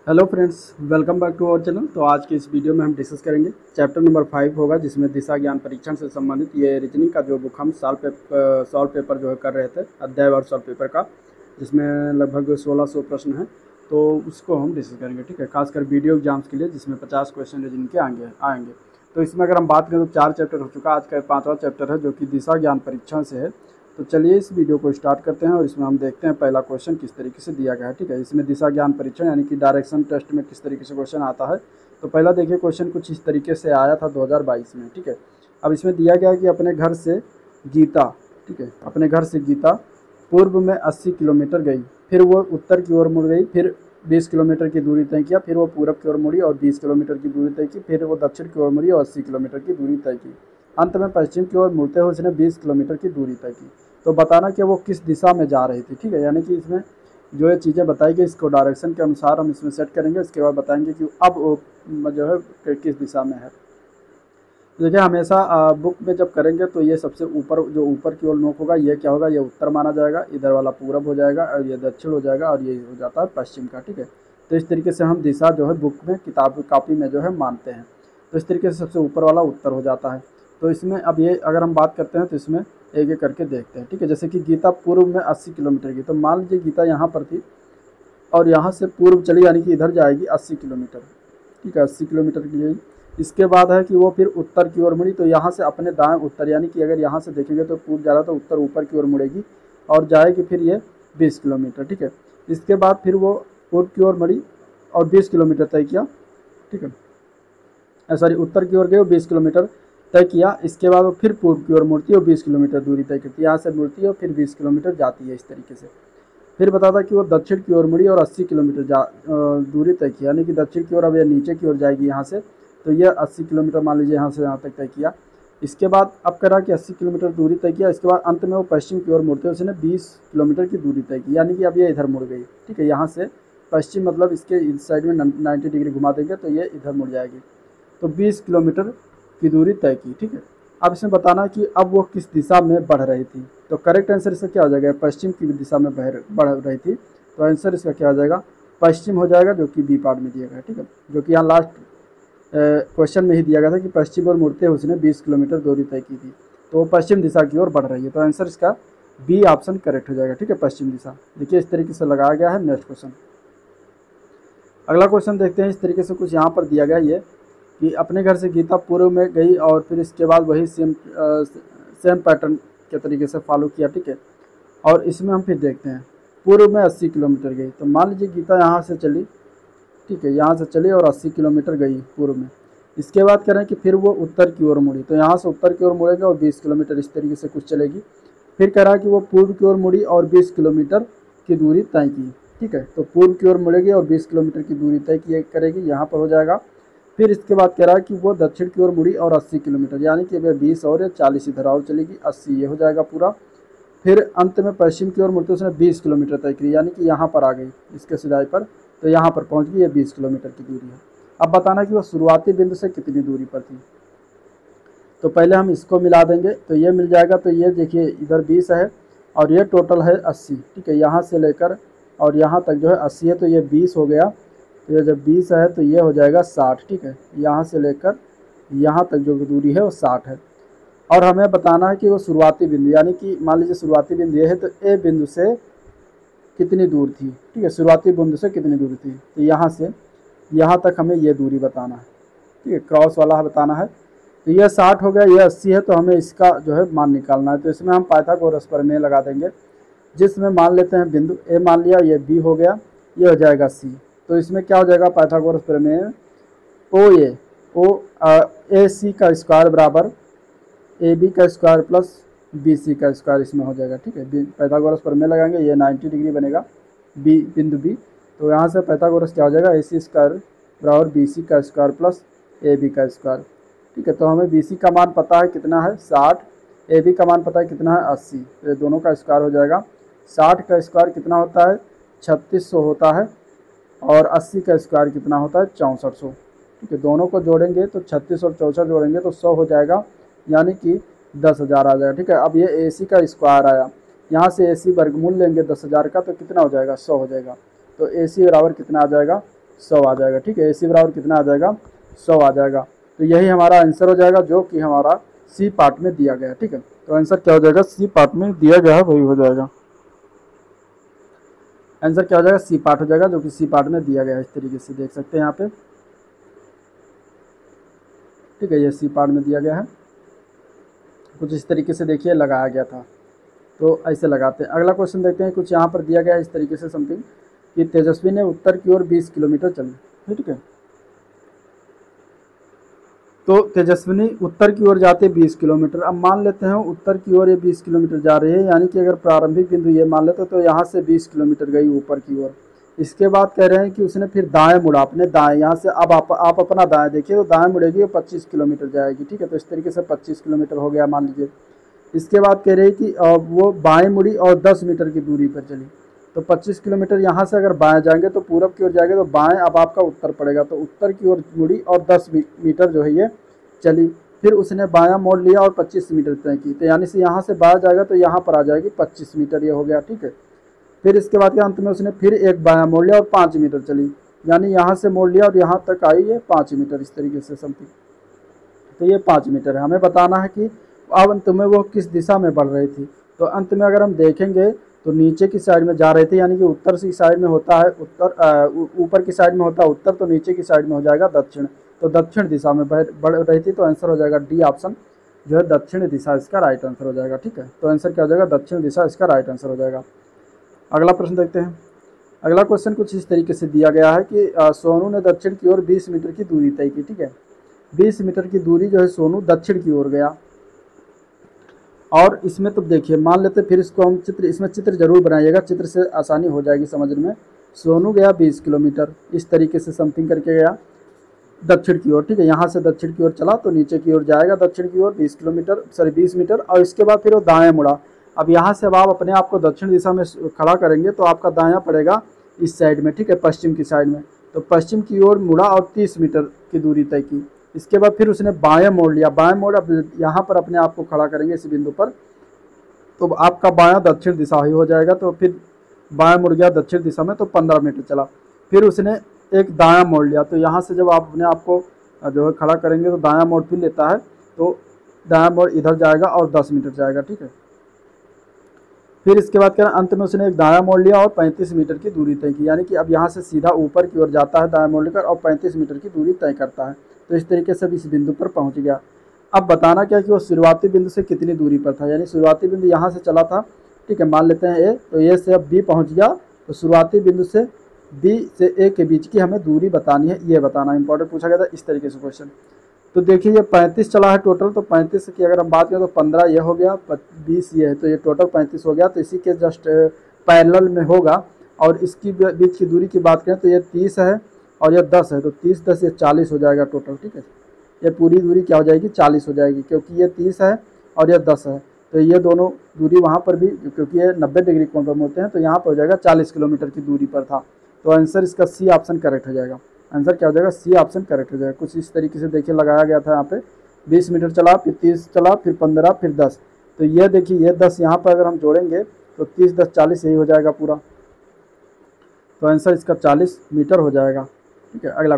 Hello friends, welcome back to our channel. तो आज की इस वीडियो में हम डिस्कस करेंगे चैप्टर नंबर 5 होगा, जिसमें दिशा ज्ञान परीक्षण से संबंधित ये रीजनिंग का जो बुक हम सॉल्व पेपर जो है कर रहे थे, अध्यायवार सॉल्व पेपर का, जिसमें लगभग 1600 प्रश्न हैं। तो उसको हम डिस्कस करेंगे, ठीक है। खासकर वीडियो एग्जाम्स के लिए, जिसमें 50 क्वेश्चन रीजनिंग के आएंगे। तो इसमें अगर हम बात करें तो 4 चैप्टर हो चुका, आज का 5वां चैप्टर है जो कि दिशा ज्ञान परीक्षण से है। तो चलिए इस वीडियो को स्टार्ट करते हैं और इसमें हम देखते हैं पहला क्वेश्चन किस तरीके से दिया गया है, ठीक है। इसमें दिशा ज्ञान परीक्षण यानी कि डायरेक्शन टेस्ट में किस तरीके से क्वेश्चन आता है। तो पहला देखिए, क्वेश्चन कुछ इस तरीके से आया था 2022 में, ठीक है। अब इसमें दिया गया है कि अपने घर से गीता, ठीक है, अपने घर से गीता पूर्व में 80 किलोमीटर गई, फिर वो उत्तर की ओर मुड़ गई, फिर 20 किलोमीटर की दूरी तय किया, फिर वो पूरब की ओर मुड़ी और 20 किलोमीटर की दूरी तय की, फिर वो दक्षिण की ओर मुड़ी और 80 किलोमीटर की दूरी तय की। अंत में पश्चिम की ओर मुड़ते हुए उसने 20 किलोमीटर की दूरी तय की। तो बताना कि वो किस दिशा में जा रही थी, ठीक है। यानी कि इसमें जो ये चीज़ें बताई गई, इसको डायरेक्शन के अनुसार हम इसमें सेट करेंगे। इसके बाद बताएंगे कि अब वो जो है किस दिशा में है। देखिए, हमेशा बुक में जब करेंगे तो ये सबसे ऊपर, जो ऊपर की ओर नोक होगा, ये क्या होगा, ये उत्तर माना जाएगा, इधर वाला पूरब हो जाएगा और ये दक्षिण हो जाएगा और ये हो जाता है पश्चिम का, ठीक है। तो इस तरीके से हम दिशा जो है बुक में, किताब कॉपी में जो है मानते हैं। तो इस तरीके से सबसे ऊपर वाला उत्तर हो जाता है। तो इसमें अब ये अगर हम बात करते हैं तो इसमें एक एक करके देखते हैं, ठीक है। जैसे कि गीता पूर्व में 80 किलोमीटर की, तो मान लीजिए गीता यहाँ पर थी और यहाँ से पूर्व चली, यानी कि इधर जाएगी 80 किलोमीटर, ठीक है, 80 किलोमीटर की गई। इसके बाद है कि वो फिर उत्तर की ओर मुड़ी, तो यहाँ से अपने दाएं उत्तर, यानी कि अगर यहाँ से देखेंगे तो पूर्व जा रहा तो उत्तर ऊपर की ओर मुड़ेगी और जाएगी फिर ये 20 किलोमीटर, ठीक है। इसके बाद फिर वो पूर्व की ओर मुड़ी और 20 किलोमीटर तय किया, ठीक है, सॉरी, उत्तर की ओर गए और 20 किलोमीटर तय किया। इसके बाद वो फिर पूर्व की ओर मुड़ती है और 20 किलोमीटर दूरी तय करती है, यहाँ से मुड़ती है और फिर 20 किलोमीटर जाती है इस तरीके से। फिर बताता कि वो दक्षिण की ओर मुड़ी और 80 किलोमीटर दूरी तय की, यानी कि दक्षिण की ओर अब ये नीचे की ओर जाएगी यहाँ से, तो ये 80 किलोमीटर मान लीजिए यहाँ से यहाँ तक तय किया। इसके बाद अब करा कि 80 किलोमीटर दूरी तय किया। इसके बाद अंत में वो पश्चिम की ओर मुड़ते हुए उसने 20 किलोमीटर की दूरी तय की, यानी कि अब ये इधर मुड़ गई, ठीक है। यहाँ से पश्चिम मतलब इसके इस साइड में 90 डिग्री घुमा देंगे तो ये इधर मुड़ जाएगी। तो 20 किलोमीटर की दूरी तय की, ठीक है। अब इसमें बताना कि अब वो किस दिशा में बढ़ रही थी। तो करेक्ट आंसर इसका क्या हो जाएगा, पश्चिम की दिशा में बढ़ रही थी। तो आंसर इसका क्या हो जाएगा, पश्चिम हो जाएगा, जो कि बी पार्ट में दिया गया है, ठीक है। जो कि यहाँ लास्ट क्वेश्चन में ही दिया गया था कि पश्चिम ओर मुड़ते हुए उसने 20 किलोमीटर दूरी तय की थी, तो वो पश्चिम दिशा की ओर बढ़ रही है। तो आंसर इसका बी ऑप्शन करेक्ट हो जाएगा, ठीक है, पश्चिम दिशा। देखिए इस तरीके से लगाया गया है। नेक्स्ट क्वेश्चन, अगला क्वेश्चन देखते हैं। इस तरीके से कुछ यहाँ पर दिया गया ये कि अपने घर से गीता पूर्व में गई और फिर इसके बाद वही सेम पैटर्न के तरीके से फॉलो किया, ठीक है। और इसमें हम फिर देखते हैं पूर्व में 80 किलोमीटर गई। तो मान लीजिए गीता यहाँ से चली, ठीक है, यहाँ से चली और 80 किलोमीटर गई पूर्व में। इसके बाद कह रहे हैं कि फिर वो उत्तर की ओर मुड़ी, तो यहाँ से उत्तर की ओर मुड़ेगा और 20 किलोमीटर इस तरीके से कुछ चलेगी। फिर कह रहा है कि वो पूर्व की ओर मुड़ी और 20 किलोमीटर की दूरी तय की, ठीक है। तो पूर्व की ओर मुड़ेगी और 20 किलोमीटर की दूरी तय की करेगी, यहाँ पर हो जाएगा। फिर इसके बाद कह रहा है कि वो दक्षिण की ओर मुड़ी और 80 किलोमीटर, यानी कि वह 20 और 40 इधर और चलेगी, 80 ये हो जाएगा पूरा। फिर अंत में पश्चिम की ओर मुड़ते उसने 20 किलोमीटर तय की, यानी कि यहाँ पर आ गई इसके सिराई पर, तो यहाँ पर पहुँच गई, ये 20 किलोमीटर की दूरी है। अब बताना कि वो शुरुआती बिंदु से कितनी दूरी पर थी। तो पहले हम इसको मिला देंगे तो ये मिल जाएगा। तो ये देखिए इधर 20 है और ये टोटल है 80, ठीक है। यहाँ से लेकर और यहाँ तक जो है 80 है, तो ये 20 हो गया। तो ये जब 20 है तो ये हो जाएगा 60, ठीक है। यहाँ से लेकर यहाँ तक जो दूरी है वो 60 है। और हमें बताना है कि वो शुरुआती बिंदु, यानी कि मान लीजिए शुरुआती बिंदु ये है, तो ए बिंदु से कितनी दूर थी, ठीक है, शुरुआती बिंदु से कितनी दूर थी। तो यहाँ से यहाँ तक हमें ये दूरी बताना है, ठीक है, क्रॉस वाला बताना है। तो ये 60 हो गया, ये 80 है, तो हमें इसका जो है मान निकालना है। तो इसमें हम पाइथागोरस प्रमेय लगा देंगे, जिसमें मान लेते हैं बिंदु ए मान लिया, ये बी हो गया, ये हो जाएगा सी। तो इसमें क्या हो जाएगा, पाइथागोरस प्रमेय ए सी का स्क्वायर बराबर ए बी का स्क्वायर प्लस बी सी का स्क्वायर इसमें हो जाएगा, ठीक है। पाइथागोरस प्रमेय लगाएंगे, ये 90 डिग्री बनेगा बी बिंदु बी। तो यहाँ से पाइथागोरस क्या हो जाएगा, ए सी स्क्वायर बराबर बी सी का स्क्वायर प्लस ए बी का स्क्वायर, ठीक है। तो हमें बी सी का मान पता है कितना है 60, ए बी का मान पता है कितना है 80, तो ये दोनों का स्क्वायर हो जाएगा। 60 का स्क्वायर कितना होता है 3600 होता है और 80 का स्क्वायर कितना होता है 6400, ठीक है। दोनों को जोड़ेंगे तो 36 और 64 जोड़ेंगे तो 100 हो जाएगा, यानी कि 10,000 आ जाएगा, ठीक है। अब ये ए सी का स्क्वायर आया, यहाँ से ए सी वर्गमूल लेंगे 10,000 का, तो कितना हो जाएगा 100 हो जाएगा। तो ए सी बराबर कितना आ जाएगा 100 आ जाएगा। ठीक है, AC बराबर कितना आ जाएगा, 100 आ जाएगा। तो यही हमारा आंसर हो जाएगा जो कि हमारा सी पार्ट में दिया गया है। ठीक है, तो आंसर क्या हो जाएगा, सी पार्ट में दिया गया है वही हो जाएगा। आंसर क्या हो जाएगा, सी पार्ट हो जाएगा, जो कि सी पार्ट में दिया गया है। इस तरीके से देख सकते हैं यहाँ पे। ठीक है, ये सी पार्ट में दिया गया है, कुछ इस तरीके से देखिए लगाया गया था, तो ऐसे लगाते हैं। अगला क्वेश्चन देखते हैं, कुछ यहाँ पर दिया गया है इस तरीके से समथिंग कि तेजस्वी ने उत्तर की ओर 20 किलोमीटर चली। ठीक है, तो तेजस्विनी उत्तर की ओर जाते 20 किलोमीटर। अब मान लेते हैं उत्तर की ओर ये 20 किलोमीटर जा रही है, यानी कि अगर प्रारंभिक बिंदु ये मान लेते तो यहाँ से 20 किलोमीटर गई ऊपर की ओर। इसके बाद कह रहे हैं कि उसने फिर दाएं मुड़ा, अपने दाएं यहाँ से। अब आप अपना दाएं देखिए, तो दाएं मुड़ेगी, 25 किलोमीटर जाएगी। ठीक है, तो इस तरीके से 25 किलोमीटर हो गया मान लीजिए। इसके बाद कह रहे हैं कि वो बाएं मुड़ी और 10 मीटर की दूरी पर चली। तो 25 किलोमीटर यहाँ से अगर बाएं जाएंगे तो पूरब की ओर जाएंगे, तो बाएं अब आपका उत्तर पड़ेगा, तो उत्तर की ओर मुड़ी और 10 मीटर जो है ये चली। फिर उसने बायां मोड़ लिया और 25 मीटर तय की, तो यानी से यहाँ से बायां जाएगा तो यहाँ पर आ जाएगी 25 मीटर, ये हो गया। ठीक है, फिर इसके बाद के अंत में उसने फिर एक बायां मोड़ लिया और 5 मीटर चली, यानी यहाँ से मोड़ लिया और यहाँ तक आई ये 5 मीटर, इस तरीके से समथिंग। तो ये 5 मीटर है। हमें बताना है कि अब अंत में वो किस दिशा में बढ़ रही थी। तो अंत में अगर हम देखेंगे तो नीचे की साइड में जा रहे थे, यानी कि उत्तर की साइड में होता है उत्तर, ऊपर की साइड में होता है उत्तर, तो नीचे की साइड में हो जाएगा दक्षिण। तो दक्षिण दिशा में बढ़ रही थी, तो आंसर हो जाएगा डी ऑप्शन जो है दक्षिण दिशा, इसका राइट आंसर हो जाएगा। ठीक है, तो आंसर क्या हो जाएगा, दक्षिण दिशा, इसका राइट आंसर हो जाएगा। अगला प्रश्न देखते हैं। अगला क्वेश्चन कुछ इस तरीके से दिया गया है कि सोनू ने दक्षिण की ओर 20 मीटर की दूरी तय की। ठीक है, 20 मीटर की दूरी जो है सोनू दक्षिण की ओर गया। और इसमें तो देखिए मान लेते, फिर इसको हम इसमें चित्र जरूर बनाइएगा, चित्र से आसानी हो जाएगी समझने में। सोनू गया 20 किलोमीटर, इस तरीके से समथिंग करके गया दक्षिण की ओर। ठीक है, यहाँ से दक्षिण की ओर चला तो नीचे की ओर जाएगा दक्षिण की ओर 20 मीटर, और इसके बाद फिर वो दाएं मुड़ा। अब यहाँ से अब आप अपने आप को दक्षिण दिशा में खड़ा करेंगे तो आपका दायां पड़ेगा इस साइड में। ठीक है, पश्चिम की साइड में। तो पश्चिम की ओर मुड़ा और 30 मीटर की दूरी तय की। इसके बाद फिर उसने बायां मोड़ लिया, बायां मोड़, अब यहाँ पर अपने आप को खड़ा करेंगे इस बिंदु पर, तो आपका बायां दक्षिण दिशा ही हो जाएगा। तो फिर बायां मुड़ गया दक्षिण दिशा में, तो 15 मीटर चला। फिर उसने एक दायां मोड़ लिया, तो यहाँ से जब आप अपने आप को जो है खड़ा करेंगे तो दायां मोड़ फिर लेता है, तो दायां मोड़ इधर जाएगा और 10 मीटर जाएगा। ठीक है, फिर इसके बाद क्या, अंत में उसने एक दायां मोड़ लिया और 35 मीटर की दूरी तय की, यानी कि अब यहाँ से सीधा ऊपर की ओर जाता है दायां मोड़ लेकर और 35 मीटर की दूरी तय करता है। तो इस तरीके से इस बिंदु पर पहुँच गया। अब बताना क्या कि वो शुरुआती बिंदु से कितनी दूरी पर था, यानी शुरुआती बिंदु यहाँ से चला था। ठीक है, मान लेते हैं ए, तो ए से अब बी पहुँच गया, तो शुरुआती बिंदु से बी से ए के बीच की हमें दूरी बतानी है, ये बताना इंपॉर्टेंट पूछा गया था इस तरीके से क्वेश्चन। तो देखिए ये 35 चला है टोटल, तो 35 की अगर हम बात करें तो 15 ये हो गया, 20 ये है, तो ये टोटल 35 हो गया। तो इसी के जस्ट पैरेलल में होगा। और इसकी बीच की दूरी की बात करें तो ये 30 है और ये 10 है, तो 30 10 ये 40 हो जाएगा टोटल। ठीक है, ये पूरी दूरी क्या हो जाएगी, 40 हो जाएगी, क्योंकि ये 30 है और ये 10 है। तो ये दोनों दूरी वहाँ पर भी, क्योंकि ये 90 डिग्री कोण पर होते हैं, तो यहाँ पर हो जाएगा 40 किलोमीटर की दूरी पर था। तो आंसर इसका सी ऑप्शन करेक्ट हो जाएगा। आंसर क्या हो जाएगा, सी ऑप्शन करेक्ट हो जाएगा। कुछ इस तरीके से देखिए लगाया गया था यहाँ पे, 20 मीटर चला, फिर 30 चला, फिर 15, फिर 10। तो ये देखिए ये 10 यहाँ पर अगर हम जोड़ेंगे तो 30 10 40 यही हो जाएगा पूरा। तो आंसर इसका 40 मीटर हो जाएगा। ठीक है, अगला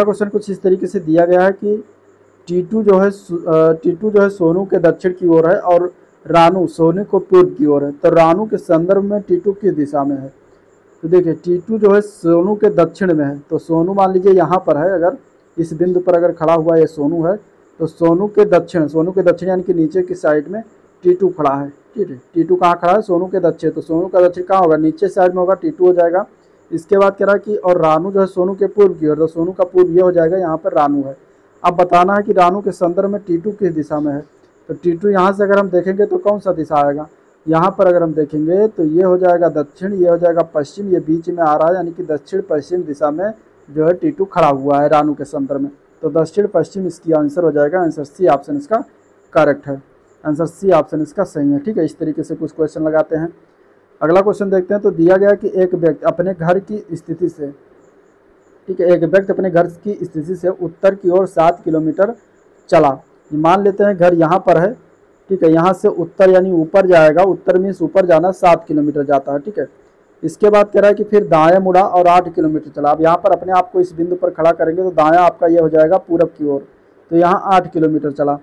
क्वेश्चन कुछ इस तरीके से दिया गया है कि टीटू जो है सोनू के दक्षिण की ओर है और रानू सोनू को पूर्व की ओर है। तो रानू के संदर्भ में टीटू किस दिशा में है। तो देखिए टीटू जो है सोनू के दक्षिण में है, तो सोनू मान लीजिए यहाँ पर है, अगर इस बिंदु पर अगर खड़ा हुआ ये सोनू है, तो सोनू के दक्षिण यानी कि नीचे की साइड में टीटू खड़ा है। ठीक है, टीटू कहाँ खड़ा है, सोनू के दक्षिण, तो सोनू का दक्षिण कहाँ होगा, नीचे साइड में होगा, टीटू हो जाएगा। इसके बाद कह रहा है कि और रानू जो है सोनू के पूर्व की ओर, तो सोनू का पूर्व ये हो जाएगा, यहाँ पर रानू है। अब बताना है कि रानू के संदर्भ में टीटू किस दिशा में है। तो टीटू यहाँ से अगर हम देखेंगे तो कौन सा दिशा आएगा, यहाँ पर अगर हम देखेंगे तो ये हो जाएगा दक्षिण, ये हो जाएगा पश्चिम, ये बीच में आ रहा है, यानी कि दक्षिण पश्चिम दिशा में जो है टीटू खड़ा हुआ है रानू के संदर्भ में। तो दक्षिण पश्चिम इसकी आंसर हो जाएगा। आंसर सी ऑप्शन इसका करेक्ट है। आंसर सी ऑप्शन इसका सही है। ठीक है, इस तरीके से कुछ क्वेश्चन लगाते हैं। अगला क्वेश्चन देखते हैं। तो दिया गया कि एक व्यक्ति अपने घर की स्थिति से, ठीक है, एक व्यक्ति अपने घर की स्थिति से उत्तर की ओर 7 किलोमीटर चला। मान लेते हैं घर यहाँ पर है। ठीक है, यहाँ से उत्तर यानी ऊपर जाएगा, उत्तर मीन्स ऊपर जाना 7 किलोमीटर जाता है। ठीक है, इसके बाद कह रहा है कि फिर दाएं मुड़ा और 8 किलोमीटर चला। अब यहाँ पर अपने आप को इस बिंदु पर खड़ा करेंगे तो दायां आपका ये हो जाएगा पूरब की ओर, तो यहाँ 8 किलोमीटर चला।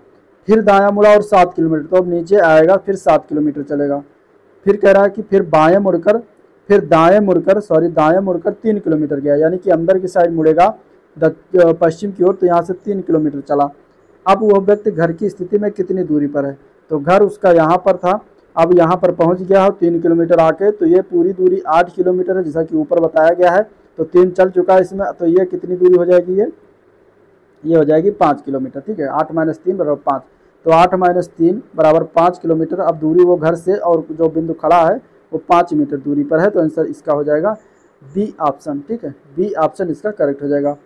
फिर दायां मुड़ा और 7 किलोमीटर, तो अब नीचे आएगा फिर 7 किलोमीटर चलेगा। फिर कह रहा है कि फिर दाएं मुड़कर 3 किलोमीटर गया, यानी कि अंदर की साइड मुड़ेगा पश्चिम की ओर, तो यहाँ से 3 किलोमीटर चला। अब वह व्यक्ति घर की स्थिति में कितनी दूरी पर है, तो घर उसका यहाँ पर था, अब यहाँ पर पहुँच गया है 3 किलोमीटर आके, तो ये पूरी दूरी 8 किलोमीटर है जैसा कि ऊपर बताया गया है। तो 3 चल चुका है इसमें, तो ये कितनी दूरी हो जाएगी, ये हो जाएगी 5 किलोमीटर। ठीक है, 8 - 3 = 5, तो 8 - 3 = 5 किलोमीटर। अब दूरी वो घर से और जो बिंदु खड़ा है वो 5 मीटर दूरी पर है, तो आंसर इसका हो जाएगा बी ऑप्शन। ठीक है, बी ऑप्शन इसका करेक्ट हो जाएगा।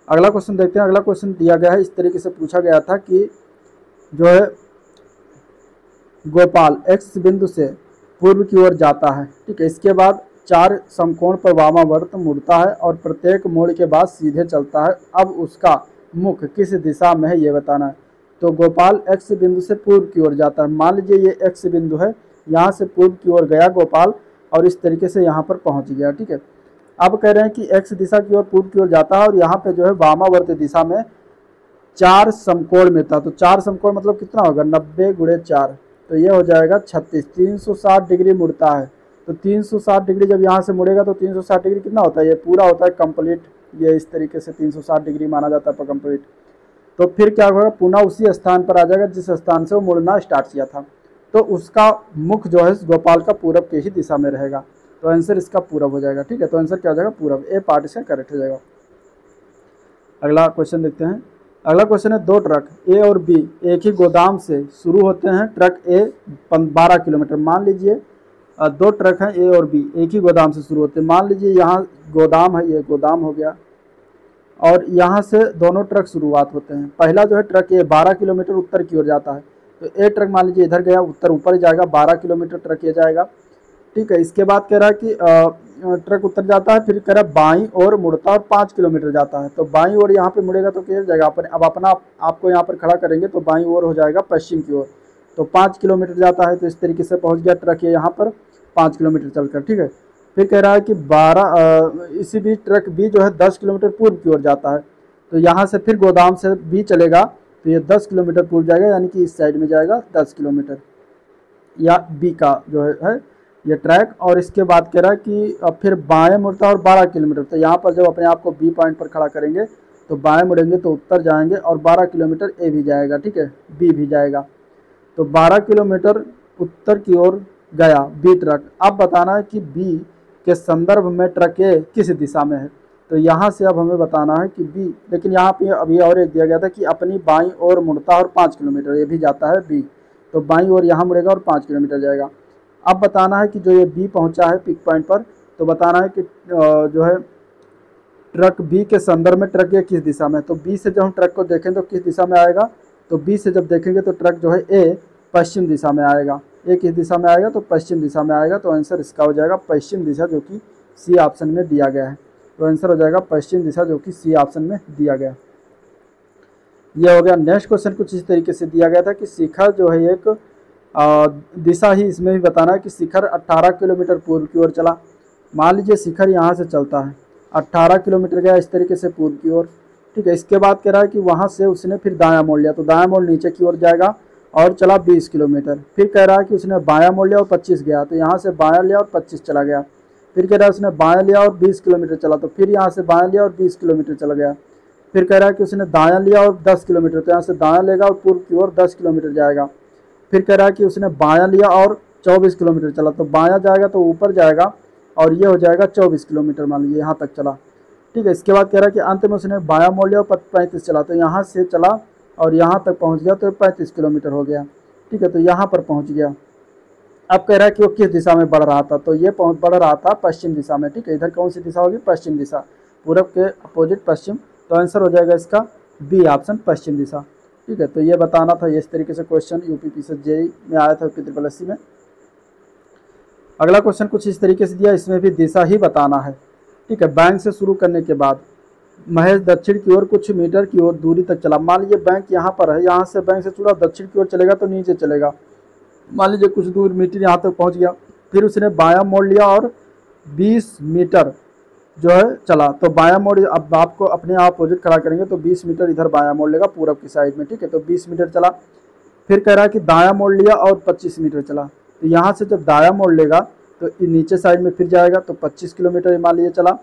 अगला क्वेश्चन देखते हैं। अगला क्वेश्चन दिया गया है, इस तरीके से पूछा गया था कि जो है गोपाल एक्स बिंदु से पूर्व की ओर जाता है। ठीक है, इसके बाद 4 समकोण पर वामावर्त मुड़ता है और प्रत्येक मोड़ के बाद सीधे चलता है। अब उसका मुख किस दिशा में है ये बताना है। तो गोपाल एक्स बिंदु से पूर्व की ओर जाता है। मान लीजिए ये एक्स बिंदु है, यहाँ से पूर्व की ओर गया गोपाल और इस तरीके से यहाँ पर पहुँच गया। ठीक है, अब कह रहे हैं कि एक्स दिशा की ओर पूर्व की ओर जाता है और यहाँ पे जो है वामावर्त दिशा में 4 समकोण में था। तो 4 समकोण मतलब कितना होगा, 90 × 4, तो ये हो जाएगा 36। 360 डिग्री मुड़ता है, तो 360 डिग्री जब यहाँ से मुड़ेगा तो 360 डिग्री कितना होता है, ये पूरा होता है कंप्लीट। ये इस तरीके से 360 डिग्री माना जाता है कंप्लीट। तो फिर क्या होगा, पुनः उसी स्थान पर आ जाएगा जिस स्थान से वो मुड़ना स्टार्ट किया था। तो उसका मुख जो है गोपाल का पूरब के ही दिशा में रहेगा, तो आंसर इसका पूरब हो जाएगा। ठीक है, तो आंसर क्या हो जाएगा, पूरब। ए पार्ट इसका करेक्ट हो जाएगा। अगला क्वेश्चन देखते हैं। अगला क्वेश्चन है, 2 ट्रक ए और बी एक ही गोदाम से शुरू होते हैं। ट्रक ए 12 किलोमीटर, मान लीजिए 2 ट्रक हैं ए और बी, एक ही गोदाम से शुरू होते हैं। मान लीजिए यहाँ गोदाम है, ये गोदाम हो गया और यहाँ से दोनों ट्रक शुरुआत होते हैं। पहला जो है ट्रक ए 12 किलोमीटर उत्तर की ओर जाता है, तो ए ट्रक मान लीजिए इधर गया, उत्तर ऊपर ही जाएगा, 12 किलोमीटर ट्रक ये जाएगा। ठीक है, इसके बाद कह रहा है कि ट्रक उत्तर जाता है, फिर कह रहा है बाईं ओर मुड़ता है और 5 किलोमीटर जाता है। तो बाईं ओर यहाँ पे मुड़ेगा तो क्या जाएगा, अब अपना आपको यहाँ पर खड़ा करेंगे तो बाईं ओर हो जाएगा पश्चिम की ओर, तो 5 किलोमीटर जाता है। तो इस तरीके से पहुँच गया ट्रक ये यहाँ पर 5 किलोमीटर चलकर। ठीक है, फिर कह रहा है कि इसी बीच ट्रक बी जो है 10 किलोमीटर पूर्व की ओर जाता है। तो यहाँ से फिर गोदाम से बी चलेगा तो ये 10 किलोमीटर पूर्व जाएगा, यानी कि इस साइड में जाएगा 10 किलोमीटर, या बी का जो है ये ट्रैक। और इसके बाद कह रहा है कि अब फिर बाएं मुड़ता है और 12 किलोमीटर। तो यहाँ पर जब अपने आप को बी पॉइंट पर खड़ा करेंगे तो बाएं मुड़ेंगे तो उत्तर जाएंगे और 12 किलोमीटर ए भी जाएगा। ठीक है, बी भी जाएगा, तो 12 किलोमीटर उत्तर की ओर गया बी ट्रक। अब बताना है कि बी के संदर्भ में ट्रक ए किस दिशा में है। तो यहाँ से अब हमें बताना है कि बी, लेकिन यहाँ पे अभी और एक दिया गया था कि अपनी बाईं ओर मुड़ता है और 5 किलोमीटर, ये भी जाता है बी, तो बाईं ओर यहाँ मुड़ेगा और 5 किलोमीटर जाएगा। अब बताना है कि जो ये बी पहुँचा है पिक पॉइंट पर, तो बताना है कि जो है ट्रक बी के संदर्भ में ट्रक ए किस दिशा में है। तो बी से जब हम ट्रक को देखें तो किस दिशा में आएगा, तो बी से जब देखेंगे तो ट्रक जो है ए पश्चिम दिशा में आएगा। ए किस दिशा में आएगा, तो पश्चिम दिशा में आएगा, तो आंसर इसका हो जाएगा पश्चिम दिशा, जो कि सी ऑप्शन में दिया गया है। तो आंसर हो जाएगा पश्चिम दिशा, जो कि सी ऑप्शन में दिया गया। ये हो गया। नेक्स्ट क्वेश्चन कुछ इस तरीके से दिया गया था कि शिखर जो है एक दिशा ही इसमें भी बताना है कि शिखर 18 किलोमीटर पूर्व की ओर चला। मान लीजिए शिखर यहाँ से चलता है, 18 किलोमीटर गया इस तरीके से पूर्व की ओर। ठीक है, इसके बाद कह रहा है कि वहाँ से उसने फिर दायां मोड़ लिया, तो दायां मोड़ नीचे की ओर जाएगा और चला 20 किलोमीटर। फिर कह रहा है कि उसने बायां मोड़ लिया और 25 गया, तो यहाँ से बायां लिया और 25 चला गया। फिर कह रहा है उसने बायां लिया और 20 किलोमीटर चला, तो फिर यहाँ से बायां लिया और 20 किलोमीटर चला गया। फिर कह रहा है कि उसने दायां लिया और 10 किलोमीटर, तो यहाँ से दायां लेगा और पूर्व की ओर 10 किलोमीटर जाएगा। फिर कह रहा है कि उसने बायां लिया और 24 किलोमीटर चला, तो बायां जाएगा तो ऊपर जाएगा और ये हो जाएगा 24 किलोमीटर, मान लीजिए यहाँ तक चला। ठीक है, इसके बाद कह रहा है कि अंत में उसने बायां मोड़ लिया और 35 चला, तो यहाँ से चला और यहाँ तक पहुँच गया, तो 35 किलोमीटर हो गया। ठीक है, तो यहाँ पर पहुँच गया। अब कह रहा है कि वो किस दिशा में बढ़ रहा था, तो ये बढ़ रहा था पश्चिम दिशा में। ठीक है, इधर कौन सी दिशा होगी, पश्चिम दिशा, पूरब के अपोजिट पश्चिम, तो आंसर हो जाएगा इसका बी ऑप्शन, पश्चिम दिशा। ठीक है, तो ये बताना था। ये इस तरीके से क्वेश्चन यूपी से जेई में आया था, UPSSC में। अगला क्वेश्चन कुछ इस तरीके से दिया, इसमें भी दिशा ही बताना है। ठीक है, बैंक से शुरू करने के बाद महेश दक्षिण की ओर कुछ मीटर की ओर दूरी तक चला। मान लीजिए बैंक यहाँ पर है, यहाँ से बैंक से जुड़ा दक्षिण की ओर चलेगा तो नीचे चलेगा। मान लीजिए कुछ दूर मीटर यहाँ तक पहुँच गया, फिर उसने बायां मोड़ लिया और 20 मीटर जो है चला, तो बायां मोड़ अब आपको अपने आप अपोजिट खड़ा करेंगे तो 20 मीटर इधर बायां मोड़ लेगा पूरब की साइड में, ठीक है। तो 20 मीटर चला, फिर कह रहा है कि दायां मोड़ लिया और 25 मीटर चला, तो यहाँ से जब दायां मोड़ लेगा तो नीचे साइड में फिर जाएगा तो 25 किलोमीटर मान लीजिए चला,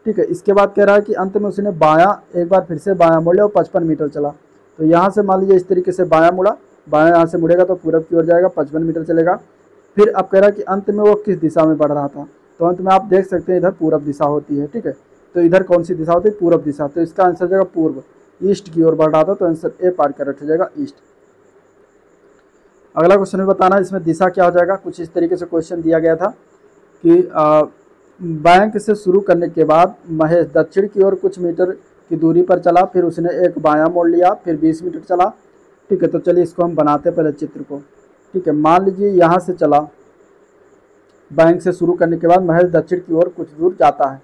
ठीक है। इसके बाद कह रहा है कि अंत में उसने बायां एक बार फिर से बायां मोड़ लिया और 55 मीटर चला, तो यहाँ से मान लीजिए इस तरीके से बायां मुड़ा, बायां यहाँ से मुड़ेगा तो पूरब की ओर जाएगा, 55 मीटर चलेगा। फिर अब कह रहा है कि अंत में वो किस दिशा में बढ़ रहा था, तो अंत में आप देख सकते हैं इधर पूरब दिशा होती है, ठीक है। तो इधर कौन सी दिशा होती है, पूरब दिशा, तो इसका आंसर जाएगा पूर्व, ईस्ट की ओर बढ़ रहा था, तो आंसर ए पार्ट करेक्ट हो जाएगा ईस्ट। अगला क्वेश्चन में बताना है इसमें दिशा क्या हो जाएगा। कुछ इस तरीके से क्वेश्चन दिया गया था कि बैंक से शुरू करने के बाद महेश दक्षिण की ओर कुछ मीटर की दूरी पर चला, फिर उसने एक बायां मोड़ लिया, फिर 20 मीटर चला, ठीक है। तो चलिए इसको हम बनाते हैं पहले चित्र को, ठीक है। मान लीजिए यहाँ से चला, बैंक से शुरू करने के बाद महेश दक्षिण की ओर कुछ दूर जाता है,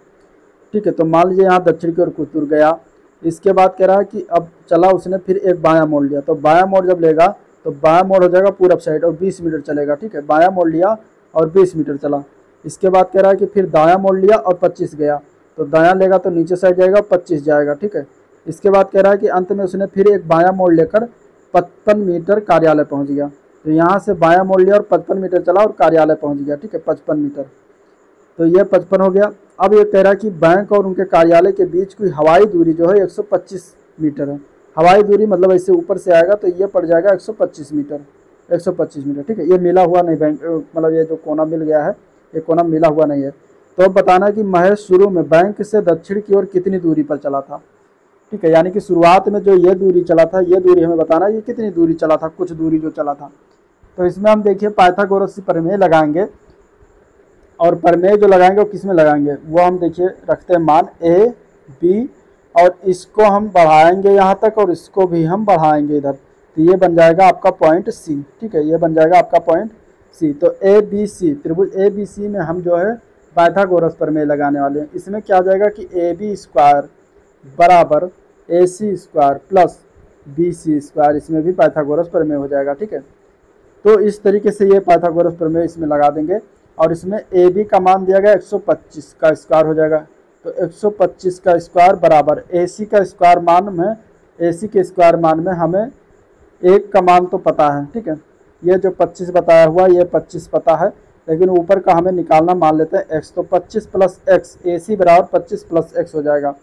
ठीक है। तो मान लीजिए यहाँ दक्षिण की ओर कुछ दूर गया, इसके बाद कह रहा है कि अब चला उसने फिर एक बायां मोड़ लिया, तो बायां मोड़ जब लेगा तो बायां मोड़ हो जाएगा पूरब साइड और 20 मीटर चलेगा, ठीक है। बायां मोड़ लिया और 20 मीटर चला, इसके बाद कह रहा है कि फिर दायां मोड़ लिया और 25 गया, तो दायां लेगा तो नीचे साइड जाएगा 25 जाएगा, ठीक है। इसके बाद कह रहा है कि अंत में उसने फिर एक बायां मोड़ लेकर 55 मीटर कार्यालय पहुंच गया, तो यहाँ से बायां मोड़ लिया और 55 मीटर चला और कार्यालय पहुंच गया, ठीक है, 55 मीटर। तो ये 55 हो गया। अब ये कह रहा है कि बैंक और उनके कार्यालय के बीच की हवाई दूरी जो है 125 मीटर है। हवाई दूरी मतलब ऐसे ऊपर से आएगा तो ये पड़ जाएगा 125 मीटर, 125 मीटर, ठीक है। ये मिला हुआ नहीं बैंक, मतलब ये जो कोना मिल गया है ये कोना मिला हुआ नहीं है। तो अब बताना है कि महेश शुरू में बैंक से दक्षिण की ओर कितनी दूरी पर चला था, ठीक है। यानी कि शुरुआत में जो ये दूरी चला था, ये दूरी हमें बताना है ये कितनी दूरी चला था, कुछ दूरी जो चला था। तो इसमें हम देखिए पाइथागोरस की प्रमेय लगाएंगे, और प्रमेय जो लगाएंगे वो किस में लगाएंगे, वो हम देखिए रखते हैं मान ए बी, और इसको हम बढ़ाएंगे यहाँ तक और इसको भी हम बढ़ाएंगे इधर, तो ये बन जाएगा आपका पॉइंट सी, ठीक है। ये बन जाएगा आपका पॉइंट सी। तो ए बी सी, त्रिभुज ए बी सी में हम जो है पाइथागोरस प्रमेय लगाने वाले हैं। इसमें क्या आ जाएगा कि ए बी स्क्वायर बराबर A C square plus B C square, इसमें भी पाइथागोरस प्रमेय हो जाएगा, ठीक है। तो इस तरीके से ये पाइथागोरस प्रमेय इसमें लगा देंगे, और इसमें ए बी का मान दिया गया 125 का स्क्वायर हो जाएगा, तो 125 का स्क्वायर बराबर ए सी का स्क्वायर मान में, ए सी के स्क्वायर मान में हमें एक का मान तो पता है, ठीक है। ये जो 25 बताया हुआ ये 25 पता है, लेकिन ऊपर का हमें निकालना, मान लेते हैं x, तो 25 प्लस एक्स, ए सी बराबर 25 प्लस एक्स हो जाएगा,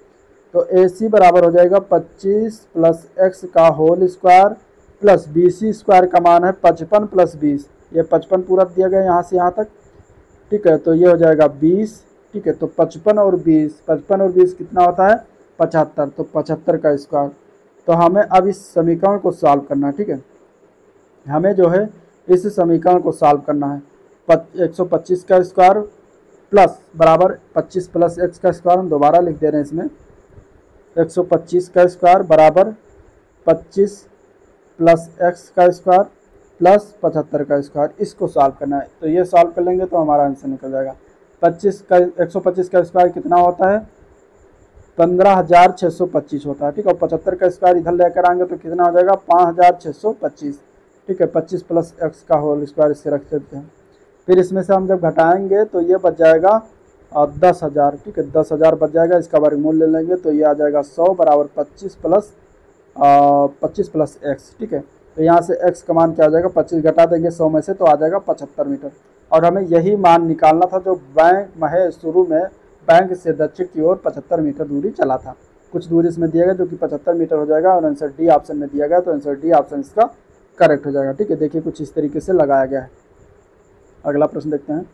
तो ए सी बराबर हो जाएगा 25 प्लस एक्स का whole square plus B C square का मान है 55 प्लस 20, ये 55 पूरा दिया गया यहाँ से यहाँ तक, ठीक है। तो ये हो जाएगा 20, ठीक है। तो 55 और 20 कितना होता है 75, तो 75 का स्क्वायर। तो हमें अब इस समीकरण को सॉल्व करना है, ठीक है। हमें जो है इस समीकरण को सॉल्व करना है, 125 का स्क्वायर प्लस बराबर 25 प्लस एक्स का स्क्वायर, हम दोबारा लिख दे रहे हैं इसमें, 125 का स्क्वायर बराबर 25 प्लस एक्स का स्क्वायर प्लस 75 का स्क्वायर, इसको सॉल्व करना है। तो ये सॉल्व कर लेंगे तो हमारा आंसर निकल जाएगा। 125 का स्क्वायर कितना होता है 15,625 होता है, ठीक है। और 75 का स्क्वायर इधर लेकर आएंगे तो कितना हो जाएगा 5,625, ठीक है। 25 प्लस एक्स का होल स्क्वायर इससे रख देते हैं, फिर इसमें से हम जब घटाएंगे तो ये बच जाएगा 10,000, ठीक है। 10,000 बच जाएगा, इसका वर्गमूल ले लेंगे तो ये आ जाएगा 100 बराबर 25 प्लस एक्स, ठीक है। तो यहाँ से x का मान क्या आ जाएगा 25 घटा देंगे 100 में से तो आ जाएगा 75 मीटर, और हमें यही मान निकालना था जो बैंक महेश शुरू में बैंक से दक्षिण की ओर 75 मीटर दूरी चला था। कुछ दूरी इसमें दिया गया जो कि 75 मीटर हो जाएगा, और आंसर डी ऑप्शन में दिया गया, तो आंसर डी ऑप्शन इसका करेक्ट हो जाएगा, ठीक है। देखिए कुछ इस तरीके से लगाया गया है। अगला प्रश्न देखते हैं।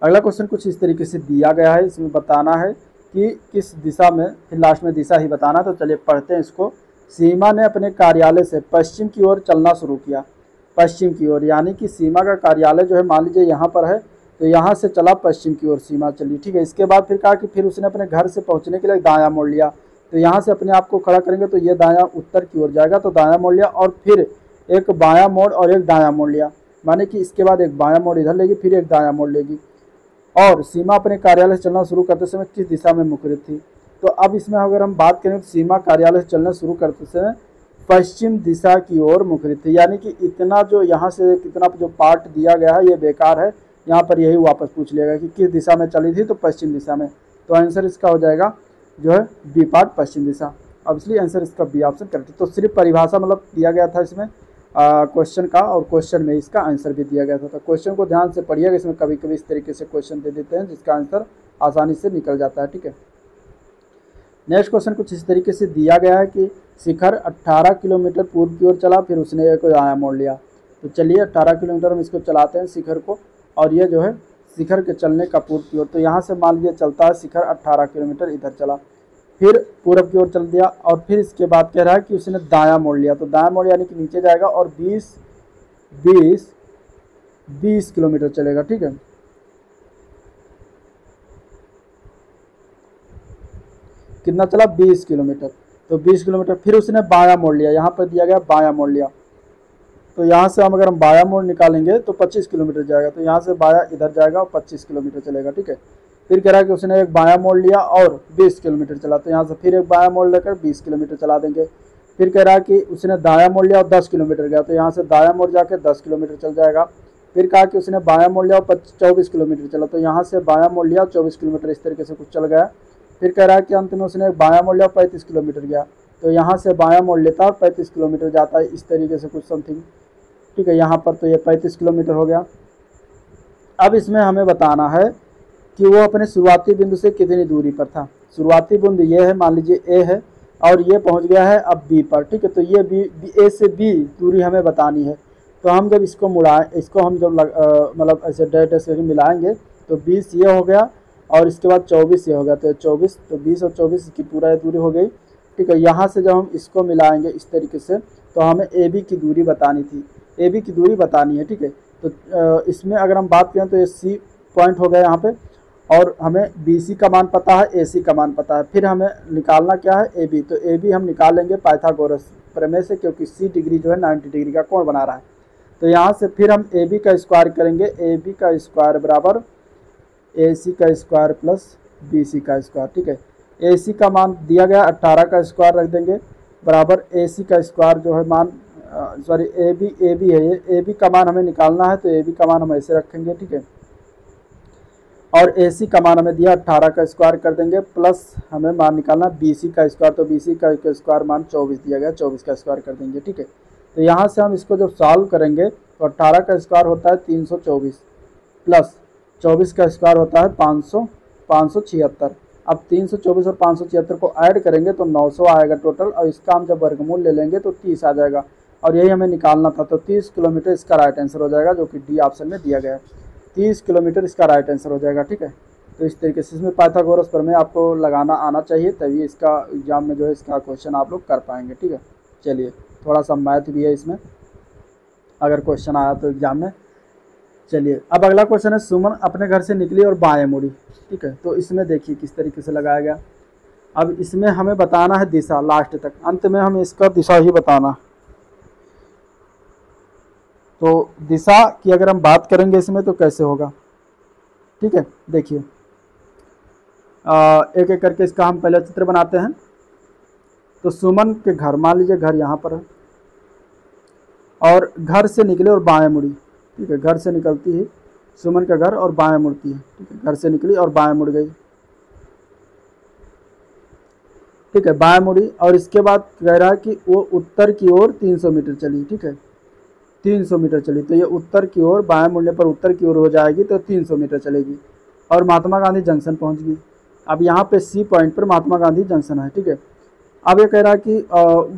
अगला क्वेश्चन कुछ इस तरीके से दिया गया है, इसमें बताना है कि किस दिशा में, फिर लास्ट में दिशा ही बताना। तो चलिए पढ़ते हैं इसको। सीमा ने अपने कार्यालय से पश्चिम की ओर चलना शुरू किया, पश्चिम की ओर, यानी कि सीमा का कार्यालय जो है मान लीजिए यहाँ पर है, तो यहाँ से चला पश्चिम की ओर सीमा चली, ठीक है। इसके बाद फिर कहा कि फिर उसने अपने घर से पहुँचने के लिए दायां मोड़ लिया, तो यहाँ से अपने आप को खड़ा करेंगे तो ये दायां उत्तर की ओर जाएगा, तो दायां मोड़ लिया और फिर एक बायां मोड़ और एक दायां मोड़ लिया, माने कि इसके बाद एक बायां मोड़ इधर लेगी फिर एक दायां मोड़ लेगी। और सीमा अपने कार्यालय से चलना शुरू करते समय किस दिशा में मुखरित थी, तो अब इसमें अगर हम बात करें तो सीमा कार्यालय से चलना शुरू करते समय पश्चिम दिशा की ओर मुखरित थी, यानी कि इतना जो यहाँ से कितना जो पार्ट दिया गया है ये बेकार है, यहाँ पर यही वापस पूछ लिएगा कि किस दिशा में चली थी, तो पश्चिम दिशा में। तो आंसर इसका हो जाएगा जो है बी पार्ट, पश्चिम दिशा। अब इसलिए आंसर इसका बी ऑप्शन करेक्ट है। तो सिर्फ परिभाषा मतलब दिया गया था इसमें क्वेश्चन का, और क्वेश्चन में इसका आंसर भी दिया गया था। तो क्वेश्चन को ध्यान से पढ़िएगा, इसमें कभी कभी इस तरीके से क्वेश्चन दे देते हैं जिसका आंसर आसानी से निकल जाता है, ठीक है। नेक्स्ट क्वेश्चन कुछ इस तरीके से दिया गया है कि शिखर 18 किलोमीटर पूर्व की ओर चला, फिर उसने एक दायां मोड़ लिया। तो चलिए 18 किलोमीटर हम इसको चलाते हैं शिखर को, और ये जो है शिखर के चलने का पूर्व की ओर। तो यहाँ से मान लीजिए चलता है शिखर 18 किलोमीटर इधर चला, फिर पूरब की ओर चल दिया, और फिर इसके बाद कह रहा है कि उसने दायां मोड़ लिया। तो दायां मोड़ यानी कि नीचे जाएगा और 20 किलोमीटर चलेगा, ठीक है। कितना चला? 20 किलोमीटर। तो 20 किलोमीटर, फिर उसने बायां मोड़ लिया, यहाँ पर दिया गया बायां मोड़ लिया। तो यहाँ से हम अगर हम बायां मोड़ निकालेंगे तो 25 किलोमीटर जाएगा। तो यहाँ से बायां इधर जाएगा और 25 किलोमीटर चलेगा, ठीक है। फिर कह रहा है कि उसने एक बायां मोड़ लिया और 20 किलोमीटर चला। तो यहाँ से फिर एक बायां मोड़ लेकर 20 किलोमीटर चला देंगे। फिर कह रहा है कि उसने दायां मोड़ लिया और 10 किलोमीटर गया। तो यहाँ से दायां मोड़ जाकर 10 किलोमीटर चल जाएगा। फिर कहा कि उसने बायां मोड़ लिया और 24 किलोमीटर चला। तो यहाँ से बायां मोड़ लिया 24 किलोमीटर, इस तरीके से कुछ चल गया। फिर कह रहा है कि अंत में उसने बायां मोड़ लिया 35 किलोमीटर गया। तो यहाँ से बायां मोड़ लेता और 35 किलोमीटर जाता है, इस तरीके से कुछ समथिंग, ठीक है। यहाँ पर तो ये 35 किलोमीटर हो गया। अब इसमें हमें बताना है कि वो अपने शुरुआती बिंदु से कितनी दूरी पर था। शुरुआती बिंदु ये है, मान लीजिए ए है, और ये पहुँच गया है अब बी पर, ठीक है। तो ये ए से बी दूरी हमें बतानी है। तो हम जब इसको मुड़ाएं, इसको हम जब मतलब ऐसे डैश करके मिलाएंगे तो 20 ये हो गया, और इसके बाद 24 ये हो गया। तो 24, तो 20 और 24 की पूरा दूरी हो गई, ठीक है। यहाँ से जब हम इसको मिलाएंगे इस तरीके से, तो हमें ए बी की दूरी बतानी थी, ए बी की दूरी बतानी है, ठीक है। तो इसमें अगर हम बात करें तो ये सी पॉइंट हो गया यहाँ पे, और हमें बी सी का मान पता है, ए सी का मान पता है। फिर हमें निकालना क्या है? A B. तो ए बी हम निकाल लेंगे पाइथागोरस प्रमेय से, क्योंकि सी डिग्री जो है 90 डिग्री का कोण बना रहा है। तो यहाँ से फिर हम ए बी का स्क्वायर करेंगे। ए बी का स्क्वायर बराबर ए सी का स्क्वायर प्लस बी सी का स्क्वायर, ठीक है। ए सी का मान दिया गया 18 का स्क्वायर रख देंगे, बराबर ए सी का स्क्वायर जो है मान सॉरी ए बी है, ये ए बी का मान हमें निकालना है। तो ए बी का मान हम ऐसे रखेंगे, ठीक है। और ए सी का मान हमें दिया 18 का स्क्वायर कर देंगे, प्लस हमें मान निकालना बी सी का स्क्वायर। तो बी सी का स्क्वायर मान 24 दिया गया, 24 का स्क्वायर कर देंगे, ठीक है। तो यहाँ से हम इसको जब सॉल्व करेंगे तो 18 का स्क्वायर होता है 324, प्लस 24 का स्क्वायर होता है 576। अब 324 और 576 को ऐड करेंगे तो 900 आएगा टोटल, और इसका हम जब वर्गमूल ले लेंगे तो 30 आ जाएगा, और यही हमें निकालना था। तो 30 किलोमीटर इसका राइट आंसर हो जाएगा, जो कि डी ऑप्शन में दिया गया है। 30 किलोमीटर इसका राइट आंसर हो जाएगा, ठीक है। तो इस तरीके से इसमें पाइथागोरस प्रमेय आपको लगाना आना चाहिए, तभी इसका एग्जाम में जो है इसका क्वेश्चन आप लोग कर पाएंगे, ठीक है। चलिए, थोड़ा सा मैथ भी है इसमें, अगर क्वेश्चन आया तो एग्जाम में। चलिए, अब अगला क्वेश्चन है, सुमन अपने घर से निकली और बाएं मुड़ी, ठीक है। तो इसमें देखिए किस तरीके से लगाया गया। अब इसमें हमें बताना है दिशा, लास्ट तक, अंत में हमें इसका दिशा ही बताना। तो दिशा की अगर हम बात करेंगे इसमें तो कैसे होगा, ठीक है। देखिए एक एक करके इसका हम पहले चित्र बनाते हैं। तो सुमन के घर, मान लीजिए घर यहाँ पर है, और घर से निकले और बाएं मुड़ी, ठीक है। घर से निकलती है सुमन का घर और बाएं मुड़ती है, ठीक है। घर से निकली और बाएं मुड़ गई, ठीक है, बाएं मुड़ी। और इसके बाद कह रहा है कि वो उत्तर की ओर 300 मीटर चली, ठीक है, 300 मीटर चली। तो ये उत्तर की ओर, बाएं मुड़ने पर उत्तर की ओर हो जाएगी, तो 300 मीटर चलेगी, और महात्मा गांधी जंक्शन पहुंच गई। अब यहाँ पे सी पॉइंट पर महात्मा गांधी जंक्शन है, ठीक है। अब ये कह रहा है कि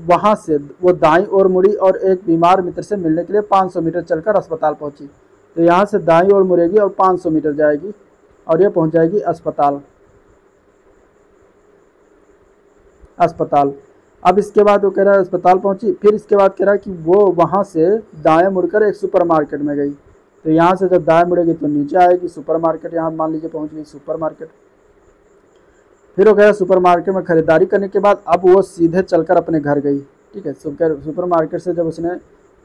वहाँ से वो दाईं ओर मुड़ी और एक बीमार मित्र से मिलने के लिए 500 मीटर चलकर अस्पताल पहुंची। तो यहाँ से दाईं ओर मुड़ेगी और 500 मीटर जाएगी, और ये पहुंच जाएगी अस्पताल। अब इसके बाद वो कह रहा है अस्पताल पहुंची। फिर इसके बाद कह रहा है कि वो वहाँ से दाएं मुड़कर एक सुपरमार्केट में गई। तो यहाँ से जब दाएं मुड़ेगी तो नीचे आएगी सुपरमार्केट, यहाँ मान लीजिए पहुँच गई सुपरमार्केट। फिर वो कह रहा है सुपरमार्केट में खरीदारी करने के बाद अब वो सीधे चलकर अपने घर गई, ठीक है। सुपरमार्केट से जब उसने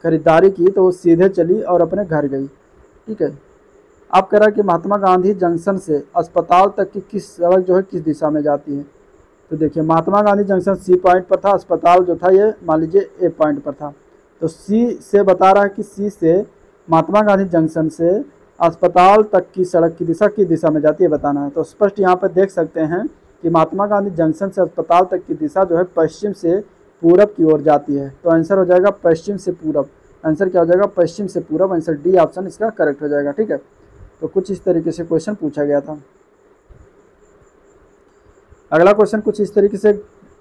खरीदारी की तो वो सीधे चली और अपने घर गई, ठीक है। अब कह रहा है कि महात्मा गांधी जंक्शन से अस्पताल तक की किस सड़क जो है किस दिशा में जाती है। तो देखिए, Mahatma Gandhi junction C point पर था, अस्पताल जो था ये मान लीजिए ए पॉइंट पर था। तो सी से बता रहा है कि सी से महात्मा गांधी जंक्शन से अस्पताल तक की सड़क की दिशा किस दिशा में जाती है बताना है। तो स्पष्ट यहाँ पर देख सकते हैं कि महात्मा गांधी जंक्शन से अस्पताल तक की दिशा जो है पश्चिम से पूरब की ओर जाती है। तो आंसर हो जाएगा पश्चिम से पूरब। आंसर क्या हो जाएगा? पश्चिम से पूरब। आंसर डी ऑप्शन इसका करेक्ट हो जाएगा। ठीक है, तो कुछ इस तरीके से क्वेश्चन पूछा गया था। अगला क्वेश्चन कुछ इस तरीके से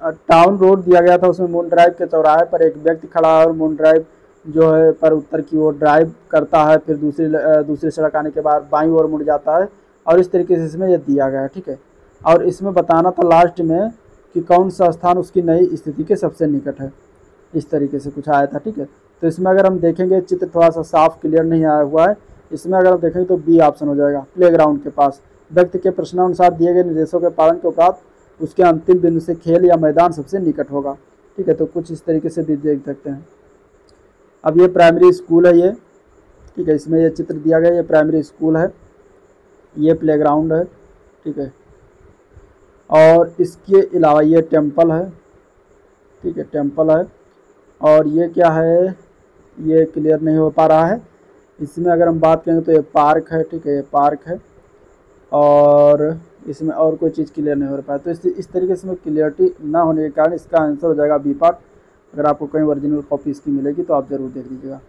टाउन रोड दिया गया था, उसमें मून ड्राइव के चौराहे पर एक व्यक्ति खड़ा है और मून ड्राइव जो है पर उत्तर की ओर ड्राइव करता है, फिर दूसरी सड़क आने के बाद बाईं ओर मुड़ जाता है और इस तरीके से इसमें यह दिया गया है। ठीक है, और इसमें बताना था लास्ट में कि कौन सा स्थान उसकी नई स्थिति के सबसे निकट है, इस तरीके से कुछ आया था। ठीक है, तो इसमें अगर हम देखेंगे चित्र थोड़ा सा साफ क्लियर नहीं आया हुआ है, इसमें अगर हम देखेंगे तो बी ऑप्शन हो जाएगा, प्लेग्राउंड के पास। व्यक्ति के प्रश्नानुसार दिए गए निर्देशों के पालन के उपरांत उसके अंतिम बिंदु से खेल या मैदान सबसे निकट होगा। ठीक है, तो कुछ इस तरीके से भी देख सकते हैं। अब ये प्राइमरी स्कूल है ये, ठीक है, इसमें ये चित्र दिया गया, ये प्राइमरी स्कूल है, ये प्लेग्राउंड है। ठीक है, और इसके अलावा ये टेम्पल है। ठीक है, टेम्पल है, और ये क्या है ये क्लियर नहीं हो पा रहा है। इसमें अगर हम बात करेंगे तो ये पार्क है। ठीक है, ये पार्क है, और इसमें और कोई चीज़ क्लियर नहीं हो पाया। तो इस तरीके से क्लियरिटी ना होने के कारण इसका आंसर हो जाएगा बी पार्ट। अगर आपको कहीं ओरिजिनल कॉपी इसकी मिलेगी तो आप ज़रूर देख लीजिएगा।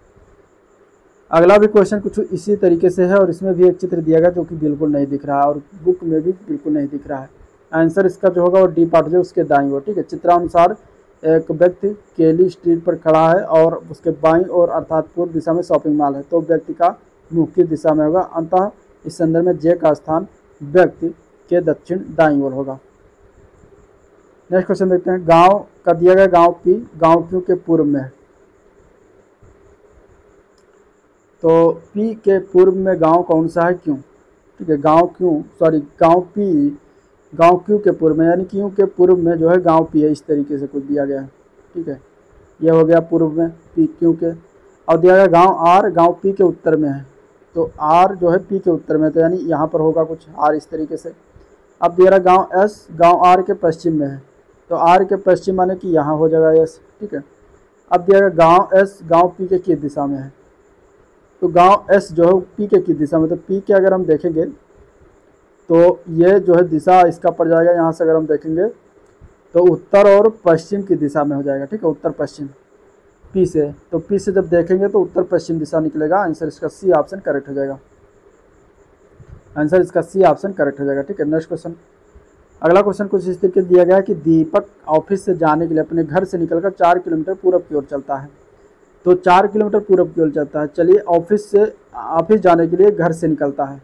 अगला भी क्वेश्चन कुछ इसी तरीके से है, और इसमें भी एक चित्र दिया गया जो कि बिल्कुल नहीं दिख रहा है, और बुक में भी बिल्कुल नहीं दिख रहा है। आंसर इसका जो होगा वो डी पार्ट जो उसके दाईं ओर। ठीक है, चित्रानुसार एक व्यक्ति केली स्ट्रीट पर खड़ा है और उसके बाईं ओर अर्थात पूर्व दिशा में शॉपिंग मॉल है, तो व्यक्ति का मुख किस दिशा में होगा? अंततः इस संदर्भ में जे का स्थान व्यक्ति के दक्षिण दाईं ओर होगा। नेक्स्ट क्वेश्चन देखते हैं। गांव का दिया गया गांव पी गांव क्यू के पूर्व में है, तो पी के पूर्व में गांव कौन सा है? क्यों? ठीक है, गांव पी गांव क्यू के पूर्व में, यानी क्यू के पूर्व में जो है गांव पी है, इस तरीके से कुछ दिया गया है। ठीक है, यह हो गया पूर्व में पी क्यू के। और दिया गया गांव आर गांव पी के उत्तर में है, तो आर जो है पी के उत्तर में, तो यानी यहाँ पर होगा कुछ आर इस तरीके से। अब दिया रहा गांव एस गांव आर के पश्चिम में है, तो आर के पश्चिम माने कि यहाँ हो जाएगा एस। ठीक है, अब दिया गया गांव एस गांव पी के किस दिशा में है, तो गांव एस जो है पी के किस दिशा में, तो पी के अगर हम देखेंगे तो ये जो है दिशा इसका पड़ जाएगा, यहाँ से अगर हम देखेंगे तो उत्तर और पश्चिम की दिशा में हो जाएगा। ठीक है, उत्तर पश्चिम पी से, तो पी से जब देखेंगे तो उत्तर पश्चिम दिशा निकलेगा। आंसर इसका सी ऑप्शन करेक्ट हो जाएगा। आंसर इसका सी ऑप्शन करेक्ट हो जाएगा। ठीक है, नेक्स्ट क्वेश्चन। अगला क्वेश्चन कुछ इस तरीके दिया गया है कि दीपक ऑफिस से जाने के लिए अपने घर से निकलकर 4 किलोमीटर पूरब की ओर चलता है, तो 4 किलोमीटर पूरब की ओर चलता है। चलिए ऑफिस जाने के लिए घर से निकलता है,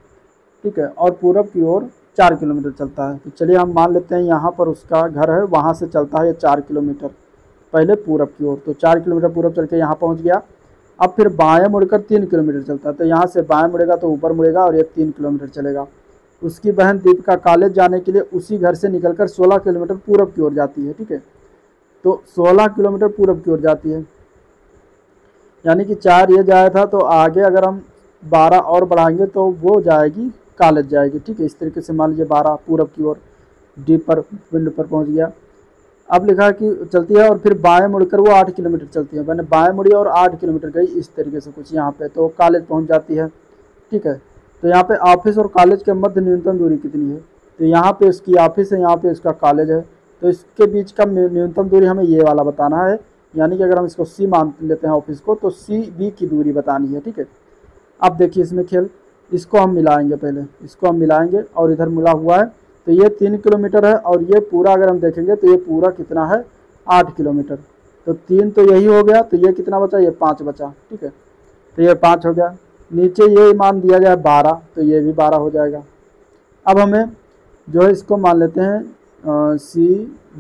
ठीक है, और पूरब की ओर 4 किलोमीटर चलता है। तो चलिए हम मान लेते हैं यहाँ पर उसका घर है, वहाँ से चलता है ये 4 किलोमीटर पहले पूरब की ओर, तो 4 किलोमीटर पूरब चल के यहाँ पहुँच गया। अब फिर बाएं मुड़कर 3 किलोमीटर चलता है, तो यहाँ से बाएं मुड़ेगा तो ऊपर मुड़ेगा और ये 3 किलोमीटर चलेगा। उसकी बहन दीपिका कॉलेज जाने के लिए उसी घर से निकलकर 16 किलोमीटर पूरब की ओर जाती है। ठीक है, तो 16 किलोमीटर पूरब की ओर जाती है, यानी कि 4 ये जाया था, तो आगे अगर हम 12 और बढ़ाएंगे तो वो जाएगी कॉलेज जाएगी। ठीक है, इस तरीके से मान लीजिए 12 पूरब की ओर डी पर बिंदु पर पहुंच गया। अब लिखा कि चलती है और फिर बाएं मुड़कर वो 8 किलोमीटर चलती है, मैंने बाएं मुड़ी और 8 किलोमीटर गई, इस तरीके से कुछ यहाँ पे, तो कॉलेज पहुँच जाती है। ठीक है, तो यहाँ पे ऑफिस और कॉलेज के मध्य न्यूनतम दूरी कितनी है, तो यहाँ पे इसकी ऑफिस है, यहाँ पे इसका कॉलेज है, तो इसके बीच का न्यूनतम दूरी हमें ये वाला बताना है, यानी कि अगर हम इसको सी मान लेते हैं ऑफिस को, तो सी बी की दूरी बतानी है। ठीक है, अब देखिए इसमें खेल, इसको हम मिलाएंगे, पहले इसको हम मिलाएंगे और इधर मिला हुआ है, तो ये 3 किलोमीटर है और ये पूरा अगर हम देखेंगे तो ये पूरा कितना है 8 किलोमीटर, तो 3 तो यही हो गया, तो ये कितना बचा, ये 5 बचा। ठीक है, तो ये 5 हो गया। नीचे ये मान दिया गया है 12, तो ये भी 12 हो जाएगा। अब हमें जो है इसको मान लेते हैं सी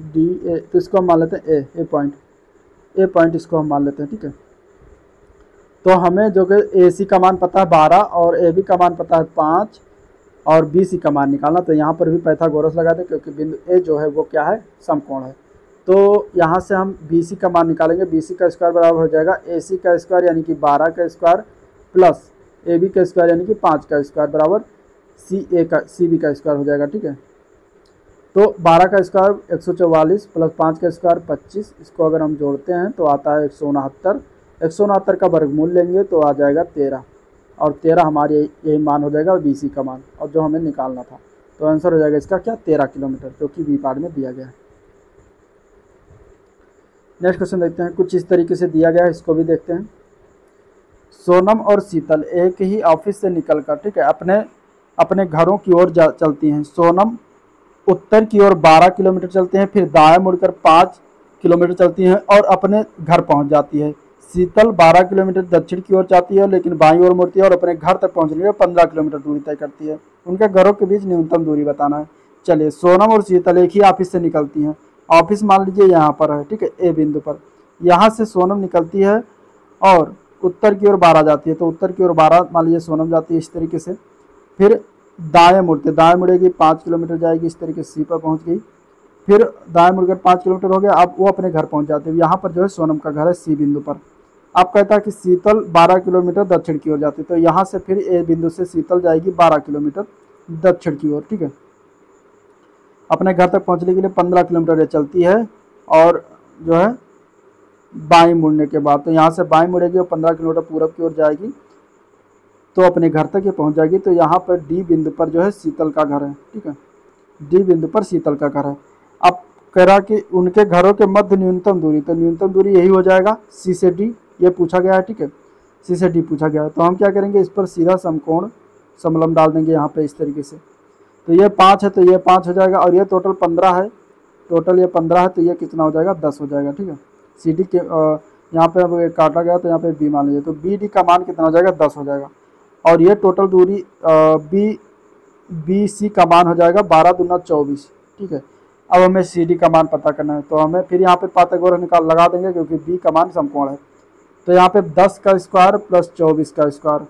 डी ए, तो इसको हम मान लेते हैं ए पॉइंट इसको हम मान लेते हैं। ठीक है, तो हमें जो कि ए सी का मान पता है 12 और ए बी का मान पता है 5 और बी सी का मान निकालना, तो यहाँ पर भी पाइथागोरस लगाते हैं क्योंकि बिंदु ए जो है वो क्या है, समकोण है। तो यहाँ से हम बी सी का मान निकालेंगे, बी सी का स्क्वायर बराबर हो जाएगा ए सी का स्क्वायर यानी कि 12 का स्क्वायर प्लस ए बी का स्क्वायर यानी कि 5 का स्क्वायर बराबर सी बी का स्क्वायर हो जाएगा। ठीक है, तो 12 का स्क्वायर 144 प्लस 5 का स्क्वायर 25, इसको अगर हम जोड़ते हैं तो आता है 169 का वर्गमूल लेंगे तो आ जाएगा 13, और 13 हमारे यही मान हो जाएगा BC का मान, और जो हमें निकालना था। तो आंसर हो जाएगा इसका क्या, 13 किलोमीटर, जो कि बी पार्ट में दिया गया है। नेक्स्ट क्वेश्चन देखते हैं, कुछ इस तरीके से दिया गया है, इसको भी देखते हैं। सोनम और शीतल एक ही ऑफिस से निकलकर, ठीक है, अपने घरों की ओर चलती हैं। सोनम उत्तर की ओर 12 किलोमीटर चलते हैं, फिर दाएं मुड़कर 5 किलोमीटर चलती हैं और अपने घर पहुंच जाती है। शीतल 12 किलोमीटर दक्षिण की ओर जाती है, लेकिन बाईं ओर मुड़ती है और अपने घर तक पहुंचने के 15 किलोमीटर दूरी तय करती है। उनके घरों के बीच न्यूनतम दूरी बताना है। चलिए, सोनम और शीतल एक ही ऑफिस से निकलती हैं। ऑफिस मान लीजिए यहाँ पर है, ठीक है, ए बिंदु पर। यहाँ से सोनम निकलती है और उत्तर की ओर 12 जाती है, तो उत्तर की ओर 12 मान लीजिए सोनम जाती है इस तरीके से। फिर दाएं मुड़ेगी 5 किलोमीटर जाएगी, इस तरीके से सी पर पहुंच गई। फिर दाएं मुड़कर 5 किलोमीटर हो गया, अब वो अपने घर पहुंच जाते हैं। यहाँ पर जो है सोनम का घर है सी बिंदु पर। अब कहता है कि शीतल 12 किलोमीटर दक्षिण की ओर जाती है, तो यहाँ से फिर ए बिंदु से शीतल जाएगी 12 किलोमीटर दक्षिण की ओर, ठीक है। अपने घर तक पहुँचने के लिए 15 किलोमीटर चलती है, और जो है बाईं मुड़ने के बाद, तो यहाँ से बाईं मुड़ेगी और 15 किलोमीटर पूरब की ओर जाएगी, तो अपने घर तक ये पहुँच जाएगी। तो यहाँ पर डी बिंदु पर जो है शीतल का घर है, ठीक है, डी बिंदु पर शीतल का घर है। अब कह रहा कि उनके घरों के मध्य न्यूनतम दूरी, तो न्यूनतम दूरी यही हो जाएगा सी से डी, ये पूछा गया है, ठीक है, सी से डी पूछा गया है। तो हम क्या करेंगे, इस पर सीधा समकोण समलंब डाल देंगे यहाँ पे इस तरीके से। तो ये 5 है, तो ये 5 हो जाएगा, और ये टोटल 15 है, टोटल ये 15 है, तो ये कितना हो जाएगा, 10 हो जाएगा, ठीक है। सी डी के यहाँ पे अब काटा गया, तो यहाँ पे बी मान लीजिए, तो बी डी का मान कितना हो जाएगा, 10 हो जाएगा। और ये टोटल दूरी बी सी का मान हो जाएगा 12 दूना 24, ठीक है। अब हमें सी डी का मान पता करना है, तो हमें फिर यहाँ पे पाइथागोरस लगा देंगे, क्योंकि बी का मान समकोण है। तो यहाँ पे 10 का स्क्वायर प्लस 24 का स्क्वायर,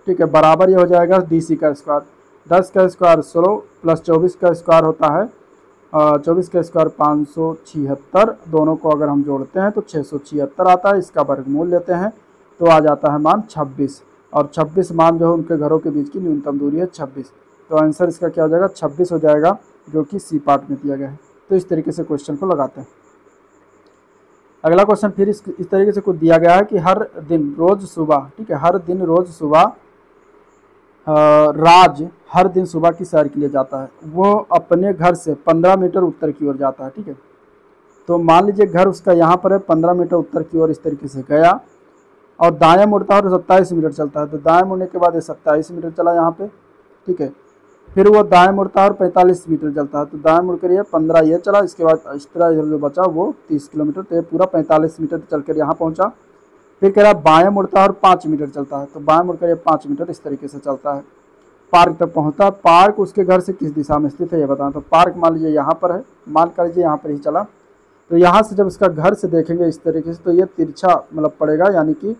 ठीक है, बराबर ये हो जाएगा डी सी का स्क्वायर। 10 का स्क्वायर 16 प्लस 24 का स्क्वायर होता है 24 का स्क्वायर 576, दोनों को अगर हम जोड़ते हैं तो 676 आता है। इसका वर्गमूल लेते हैं तो आ जाता है मान 26, और 26 मान जो है उनके घरों के बीच की न्यूनतम दूरी है 26। तो आंसर इसका क्या हो जाएगा, 26 हो जाएगा, जो कि सी पार्ट में दिया गया है। तो इस तरीके से क्वेश्चन को लगाते हैं। अगला क्वेश्चन फिर इस तरीके से कुछ दिया गया है कि हर दिन रोज सुबह, ठीक है, हर दिन रोज सुबह राज हर दिन सुबह की सैर के लिए जाता है। वो अपने घर से 15 मीटर उत्तर की ओर जाता है, ठीक है। तो मान लीजिए घर उसका यहाँ पर है, 15 मीटर उत्तर की ओर इस तरीके से गया, और दाएं मुड़ता है और 27 मीटर चलता है। तो दाएं मुड़ने के बाद ये 27 मीटर चला यहाँ पे, ठीक है। फिर वो दाएं मुड़ता है और 45 मीटर चलता है, तो दाएं मुड़ कर ये 15 ये चला, इसके बाद इस तरह इधर जो बचा वो 30 किलोमीटर, तो ये पूरा 45 मीटर चल कर यहाँ पहुँचा। फिर कह रहा है बाएं मुड़ता है और 5 मीटर चलता है, तो बाएं मुड़कर ये 5 मीटर इस तरीके से चलता है, पार्क तक पहुँचता है। पार्क उसके घर से किस दिशा में स्थित है ये बताना। तो पार्क मान लीजिए यहाँ पर है, मान कर लीजिए यहाँ पर ही चला, तो यहाँ से जब इसका घर से देखेंगे इस तरीके से, तो ये तिरछा मतलब पड़ेगा, यानी कि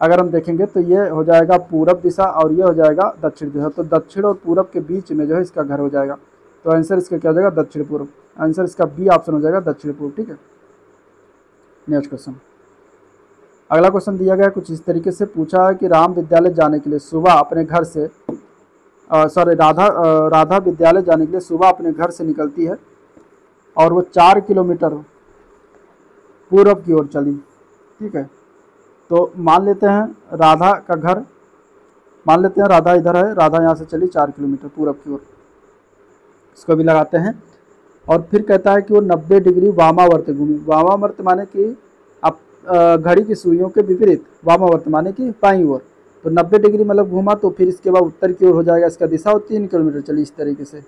अगर हम देखेंगे तो ये हो जाएगा पूरब दिशा और ये हो जाएगा दक्षिण दिशा। तो दक्षिण और पूरब के बीच में जो है इसका घर हो जाएगा। तो आंसर इसका क्या हो जाएगा, दक्षिण पूर्व। आंसर इसका बी ऑप्शन हो जाएगा, दक्षिण पूर्व, ठीक है। नेक्स्ट क्वेश्चन, अगला क्वेश्चन दिया गया कुछ इस तरीके से पूछा है कि राम विद्यालय जाने के लिए सुबह अपने घर से राधा विद्यालय जाने के लिए सुबह अपने घर से निकलती है और वो 4 किलोमीटर पूरब की ओर चली, ठीक है। तो मान लेते हैं राधा का घर, मान लेते हैं राधा इधर है, राधा यहाँ से चली 4 किलोमीटर पूरब की ओर, इसको भी लगाते हैं। और फिर कहता है कि वो 90 डिग्री वामावर्त घूमी। वामावर्त माने कि आप घड़ी की सुइयों के विपरीत, वामावर्त माने कि बाईं ओर। तो 90 डिग्री मतलब घूमा, तो फिर इसके बाद उत्तर की ओर हो जाएगा इसका दिशा, और 3 किलोमीटर चली इस तरीके से।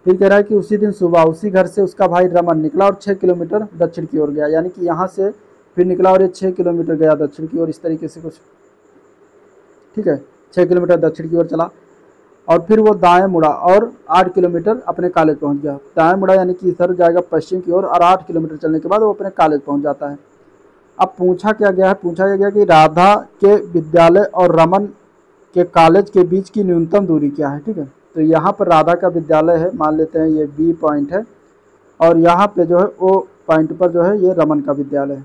फिर कह रहा है कि उसी दिन सुबह उसी घर से उसका भाई रमन निकला और 6 किलोमीटर दक्षिण की ओर गया, यानी कि यहाँ से फिर निकला और ये 6 किलोमीटर गया दक्षिण की ओर, इस तरीके से कुछ, ठीक है। 6 किलोमीटर दक्षिण की ओर चला और फिर वो दाएं मुड़ा और 8 किलोमीटर अपने कॉलेज पहुंच गया। दाएं मुड़ा यानी कि इधर जाएगा पश्चिम की ओर, और 8 किलोमीटर चलने के बाद वो अपने कॉलेज पहुंच जाता है। अब पूछा क्या गया है, पूछा गया कि राधा के विद्यालय और रमन के कॉलेज के बीच की न्यूनतम दूरी क्या है, ठीक है। तो यहाँ पर राधा का विद्यालय है, मान लेते हैं ये बी पॉइंट है, और यहाँ पे जो है ओ पॉइंट पर जो है ये रमन का विद्यालय है।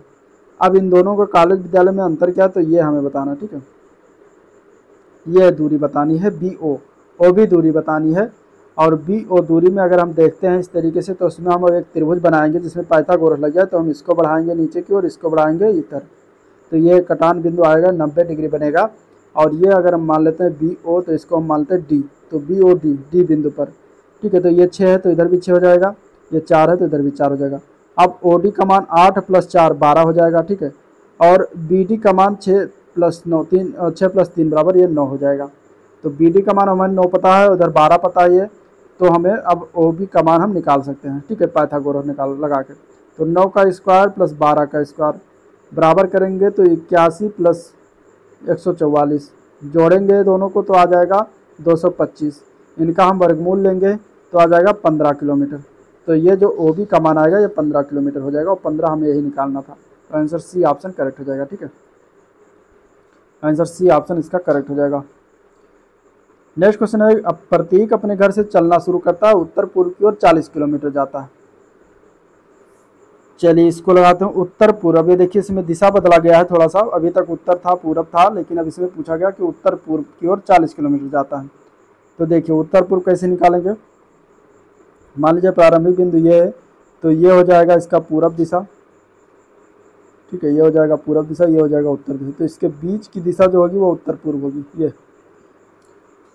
अब इन दोनों का कॉलेज विद्यालय में अंतर क्या है, तो ये हमें बताना, ठीक है। ये दूरी बतानी है बी ओ भी दूरी बतानी है। और बी ओ दूरी में अगर हम देखते हैं इस तरीके से, तो उसमें हम एक त्रिभुज बनाएंगे जिसमें पाइथागोरस लग जाए। तो हम इसको बढ़ाएंगे नीचे की ओर, इसको बढ़ाएंगे इधर, तो ये कटान बिंदु आएगा, 90 डिग्री बनेगा। और ये अगर हम मान लेते हैं बी ओ तो इसको हम मान लेते हैं डी, तो बी ओ डी, डी बिंदु पर, ठीक है। तो ये 6 है तो इधर भी 6 हो जाएगा, ये 4 है तो इधर भी 4 हो जाएगा। अब ओ डी का मान 8 + 4 12 हो जाएगा, ठीक है। और बी डी का मान 6 + 9 3 6 + 3 बराबर ये 9 हो जाएगा। तो बी डी का मान हमें 9 पता है, उधर 12 पता है ये, तो हमें अब ओ बी का मान हम निकाल सकते हैं, ठीक है, पाइथागोरस निकाल लगा के। तो 9 का स्क्वायर + 12 का स्क्वायर बराबर करेंगे तो 81 + 144, जोड़ेंगे दोनों को तो आ जाएगा 225, इनका हम वर्गमूल लेंगे तो आ जाएगा 15 किलोमीटर। तो ये जो ओ बी का मान आएगा ये 15 किलोमीटर हो जाएगा, और 15 हमें यही निकालना था। तो आंसर सी ऑप्शन करेक्ट हो जाएगा, ठीक है, आंसर सी ऑप्शन इसका करेक्ट हो जाएगा। नेक्स्ट क्वेश्चन है, अब प्रतीक अपने घर से चलना शुरू करता है, उत्तर पूर्व की ओर 40 किलोमीटर जाता है। चलिए इसको लगाते हैं उत्तर पूर्व। अब ये देखिए इसमें दिशा बदला गया है थोड़ा सा, अभी तक उत्तर था पूर्व था, लेकिन अब इसमें पूछा गया कि उत्तर पूर्व की ओर 40 किलोमीटर जाता है। तो देखिए उत्तर पूर्व कैसे निकालेंगे। मान लीजिए प्रारंभिक बिंदु ये है, तो ये हो जाएगा इसका पूर्व दिशा, ठीक है, ये हो जाएगा पूर्व दिशा, ये हो जाएगा उत्तर दिशा। तो इसके बीच की दिशा जो होगी वो उत्तर पूर्व होगी। ये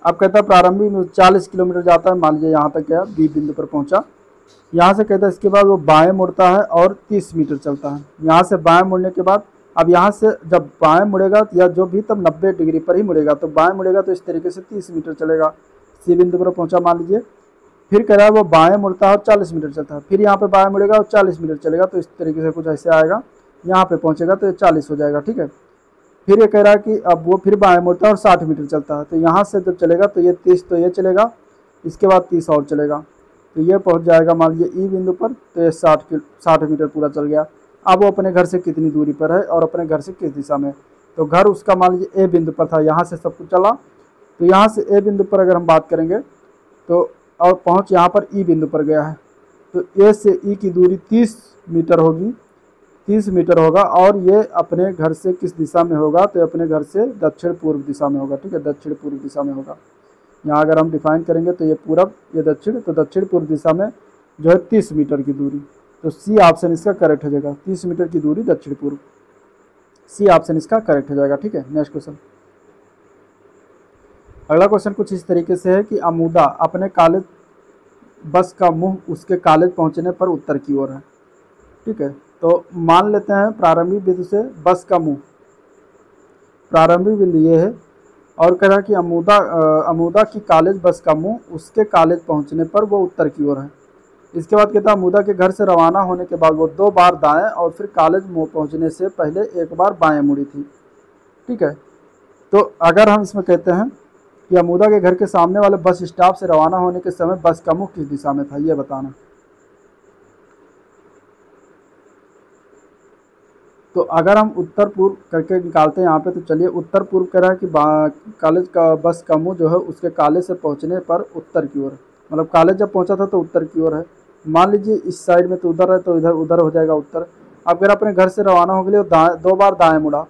अब कहता है प्रारंभिक में 40 किलोमीटर जाता है, मान लीजिए यहाँ तक गया, बी बिंदु पर पहुँचा, यहाँ से कहता है इसके बाद वो बाएं मुड़ता है और 30 मीटर चलता है। यहाँ से बाएं मुड़ने के बाद, अब यहाँ से जब बाएं मुड़ेगा या जो भी तब 90 डिग्री पर ही मुड़ेगा, तो बाएं मुड़ेगा तो इस तरीके से 30 मीटर चलेगा। सी बिंदु पर पहुँचा मान लीजिए, फिर कह रहा है वो बाएं मुड़ता है और 40 मीटर चलता है, फिर यहाँ पे बाएं मुड़ेगा और 40 मीटर चलेगा, तो इस तरीके से कुछ ऐसे आएगा, यहाँ पे पहुँचेगा तो ये 40 हो जाएगा, ठीक है। फिर ये कह रहा है कि अब वो फिर बाएं मुड़ता है और 60 मीटर चलता है, तो यहाँ से जब चलेगा तो ये 30, तो ये चलेगा, इसके बाद 30 और चलेगा, तो ये पहुँच जाएगा मान लीजिए ई बिंदु पर, तो ये 60 मीटर पूरा चल गया। अब वो अपने घर से कितनी दूरी पर है और अपने घर से किस दिशा में, तो घर उसका मान लीजिए ए बिंदु पर था, यहाँ से सब कुछ चला, तो यहाँ से ए बिंदु पर अगर हम बात करेंगे तो और पहुँच यहाँ पर ई बिंदु पर गया है, तो ए से ई की दूरी 30 मीटर होगी, 30 मीटर होगा, और ये अपने घर से किस दिशा में होगा, तो अपने घर से दक्षिण पूर्व दिशा में होगा, ठीक है, दक्षिण पूर्व दिशा में होगा। यहाँ अगर हम डिफाइन करेंगे तो ये पूरब, ये दक्षिण, तो दक्षिण पूर्व दिशा में जो है 30 मीटर की दूरी, तो सी ऑप्शन इसका करेक्ट हो जाएगा, 30 मीटर की दूरी दक्षिण पूर्व, सी ऑप्शन इसका करेक्ट हो जाएगा, ठीक है। नेक्स्ट क्वेश्चन, अगला क्वेश्चन कुछ इस तरीके से है कि अमूदा अपने कॉलेज बस का मुंह उसके कॉलेज पहुंचने पर उत्तर की ओर है, ठीक है। तो मान लेते हैं प्रारंभिक बिंदु से बस का मुंह, प्रारंभिक बिंदु ये है, और कह रहा कि अमूदा की कॉलेज बस का मुंह उसके कॉलेज पहुंचने पर वो उत्तर की ओर है। इसके बाद कहता है अमूदा के घर से रवाना होने के बाद वो 2 बार दाएं और फिर कॉलेज पहुंचने से पहले 1 बार बाएं मुड़ी थी, ठीक है। तो अगर हम इसमें कहते हैं कि अमूदा के घर के सामने वाले बस स्टॉप से रवाना होने के समय बस का मुंह किस दिशा में था, ये बताना। तो अगर हम उत्तर पूर्व करके निकालते हैं यहाँ पे, तो चलिए उत्तर पूर्व कह रहा है कि कॉलेज का बस का मुंह जो है उसके कॉलेज से पहुँचने पर उत्तर की ओर, मतलब कॉलेज जब पहुँचा था तो उत्तर की ओर है। मान लीजिए इस साइड में तो उधर है, तो इधर उधर हो जाएगा उत्तर। अब अगर अपने घर से रवाना हो गए 2 बार दाएँ मुड़ा,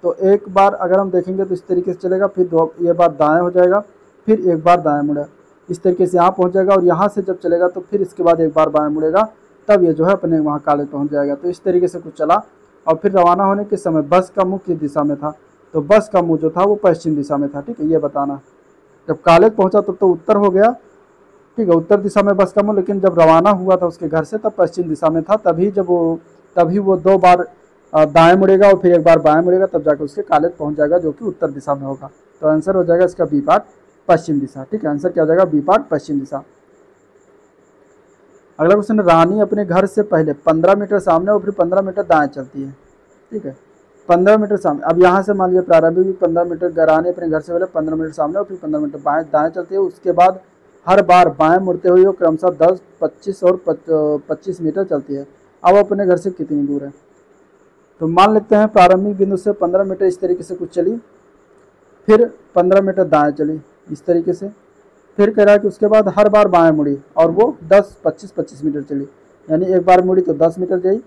तो 1 बार अगर हम देखेंगे तो इस तरीके से चलेगा, फिर ये बार दाएँ हो जाएगा, फिर 1 बार दाएँ मुड़ा, इस तरीके से यहाँ पहुँच जाएगा, और यहाँ से जब चलेगा तो फिर इसके बाद 1 बार बाएँ मुड़ेगा, तब ये जो है अपने वहाँ कॉलेज पहुँच जाएगा। तो इस तरीके से कुछ चला, और फिर रवाना होने के समय बस का मुंह किस दिशा में था, तो बस का मुंह जो था वो पश्चिम दिशा में था, ठीक है, ये बताना। जब कॉलेज पहुंचा तब तो उत्तर हो गया, ठीक है, उत्तर दिशा में बस का मुंह, लेकिन जब रवाना हुआ था उसके घर से तब पश्चिम दिशा में था, तभी वो 2 बार दाएं मुड़ेगा और फिर 1 बार बाएं मुड़ेगा, तब जाकर उसके कॉलेज पहुंच जाएगा जो कि उत्तर दिशा में होगा। तो आंसर हो जाएगा इसका बी पार्ट पश्चिम दिशा, ठीक है, आंसर क्या हो जाएगा बी पार्ट पश्चिम दिशा। अगला क्वेश्चन, रानी अपने घर से पहले 15 मीटर सामने और फिर 15 मीटर दाएं चलती है, ठीक है, 15 मीटर सामने। अब यहाँ से मान लीजिए प्रारंभिक भी 15 मीटर, रानी अपने घर से पहले 15 मीटर सामने और फिर 15 मीटर दाएं चलती है, उसके बाद हर बार बाएं मुड़ते हुए वो क्रमशः 10, 25 और 25 मीटर चलती है। अब अपने घर से कितनी दूर है, तो मान लेते हैं प्रारंभिक बिंदु से 15 मीटर इस तरीके से कुछ चली, फिर 15 मीटर दाएँ चली इस तरीके से, फिर कह रहा है कि उसके बाद हर बार बाएं मुड़ी और वो 10, 25 मीटर चली, यानी 1 बार मुड़ी तो 10 मीटर गई,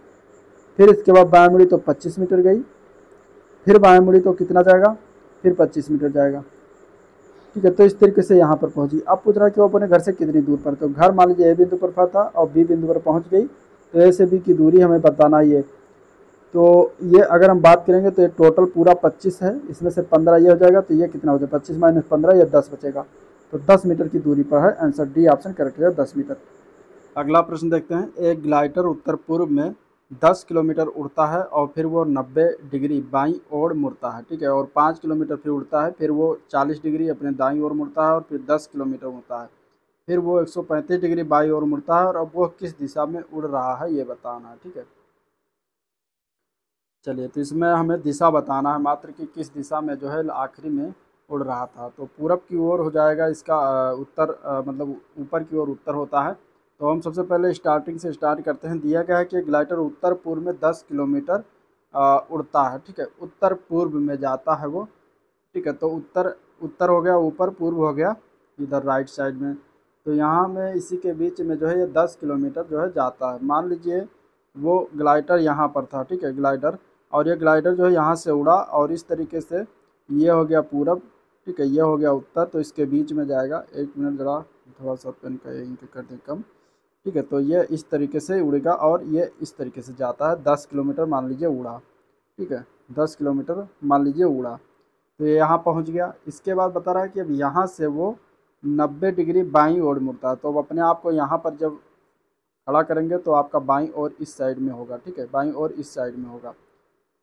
फिर इसके बाद बाएं मुड़ी तो 25 मीटर गई, फिर बाएं मुड़ी तो कितना जाएगा, फिर 25 मीटर जाएगा, ठीक है। तो इस तरीके से यहाँ पर पहुँची। अब पूछ रहा है कि वो अपने घर से कितनी दूर पर, तो घर मान लीजिए ए बिंदु पर था और बी बिंदु पर पहुँच गई, तो ए से बी की दूरी हमें बताना ये, तो ये अगर हम बात करेंगे तो ये टोटल पूरा 25 है, इसमें से 15 ये हो जाएगा, तो ये कितना हो जाएगा 25 माइनस 15, ये 10 बचेगा। तो 10 मीटर की दूरी पर है, आंसर डी ऑप्शन करेक्ट है, 10 मीटर। अगला प्रश्न देखते हैं। एक ग्लाइडर उत्तर पूर्व में 10 किलोमीटर उड़ता है और फिर वो 90 डिग्री बाईं ओर मुड़ता है, ठीक है, और 5 किलोमीटर फिर उड़ता है, फिर वो 40 डिग्री अपने दाईं ओर मुड़ता है और फिर 10 किलोमीटर उड़ता है, फिर वो 135 डिग्री बाईं ओर मुड़ता है, और अब वो किस दिशा में उड़ रहा है ये बताना है, ठीक है। चलिए, तो इसमें हमें दिशा बताना है मात्र कि किस दिशा में जो है आखिरी में उड़ रहा था। तो पूरब की ओर हो जाएगा इसका उत्तर, मतलब ऊपर की ओर उत्तर होता है। तो हम सबसे पहले स्टार्टिंग से स्टार्ट करते हैं। दिया गया है कि ग्लाइडर उत्तर पूर्व में 10 किलोमीटर उड़ता है, ठीक है, उत्तर पूर्व में जाता है वो, ठीक है। तो उत्तर उत्तर हो गया ऊपर, पूर्व हो गया इधर राइट साइड में। तो यहाँ में इसी के बीच में जो है ये 10 किलोमीटर जो है जाता है। मान लीजिए वो ग्लाइडर यहाँ पर था, ठीक है, ग्लाइडर, और ये ग्लाइडर जो है यहाँ से उड़ा और इस तरीके से ये हो गया पूरब, ठीक है, ये हो गया उत्तर, तो इसके बीच में जाएगा। एक मिनट ज़रा थोड़ा सा पेन का इंक कर दें कम, ठीक है। तो ये इस तरीके से उड़ेगा और ये इस तरीके से जाता है। 10 किलोमीटर मान लीजिए उड़ा, ठीक है, 10 किलोमीटर मान लीजिए उड़ा, तो ये यहाँ पहुँच गया। इसके बाद बता रहा है कि अब यहाँ से वो 90 डिग्री बाईं ओर मुड़ता है। तो अब अपने आप को यहाँ पर जब खड़ा करेंगे तो आपका बाईं ओर इस साइड में होगा, ठीक है, बाईं ओर इस साइड में होगा।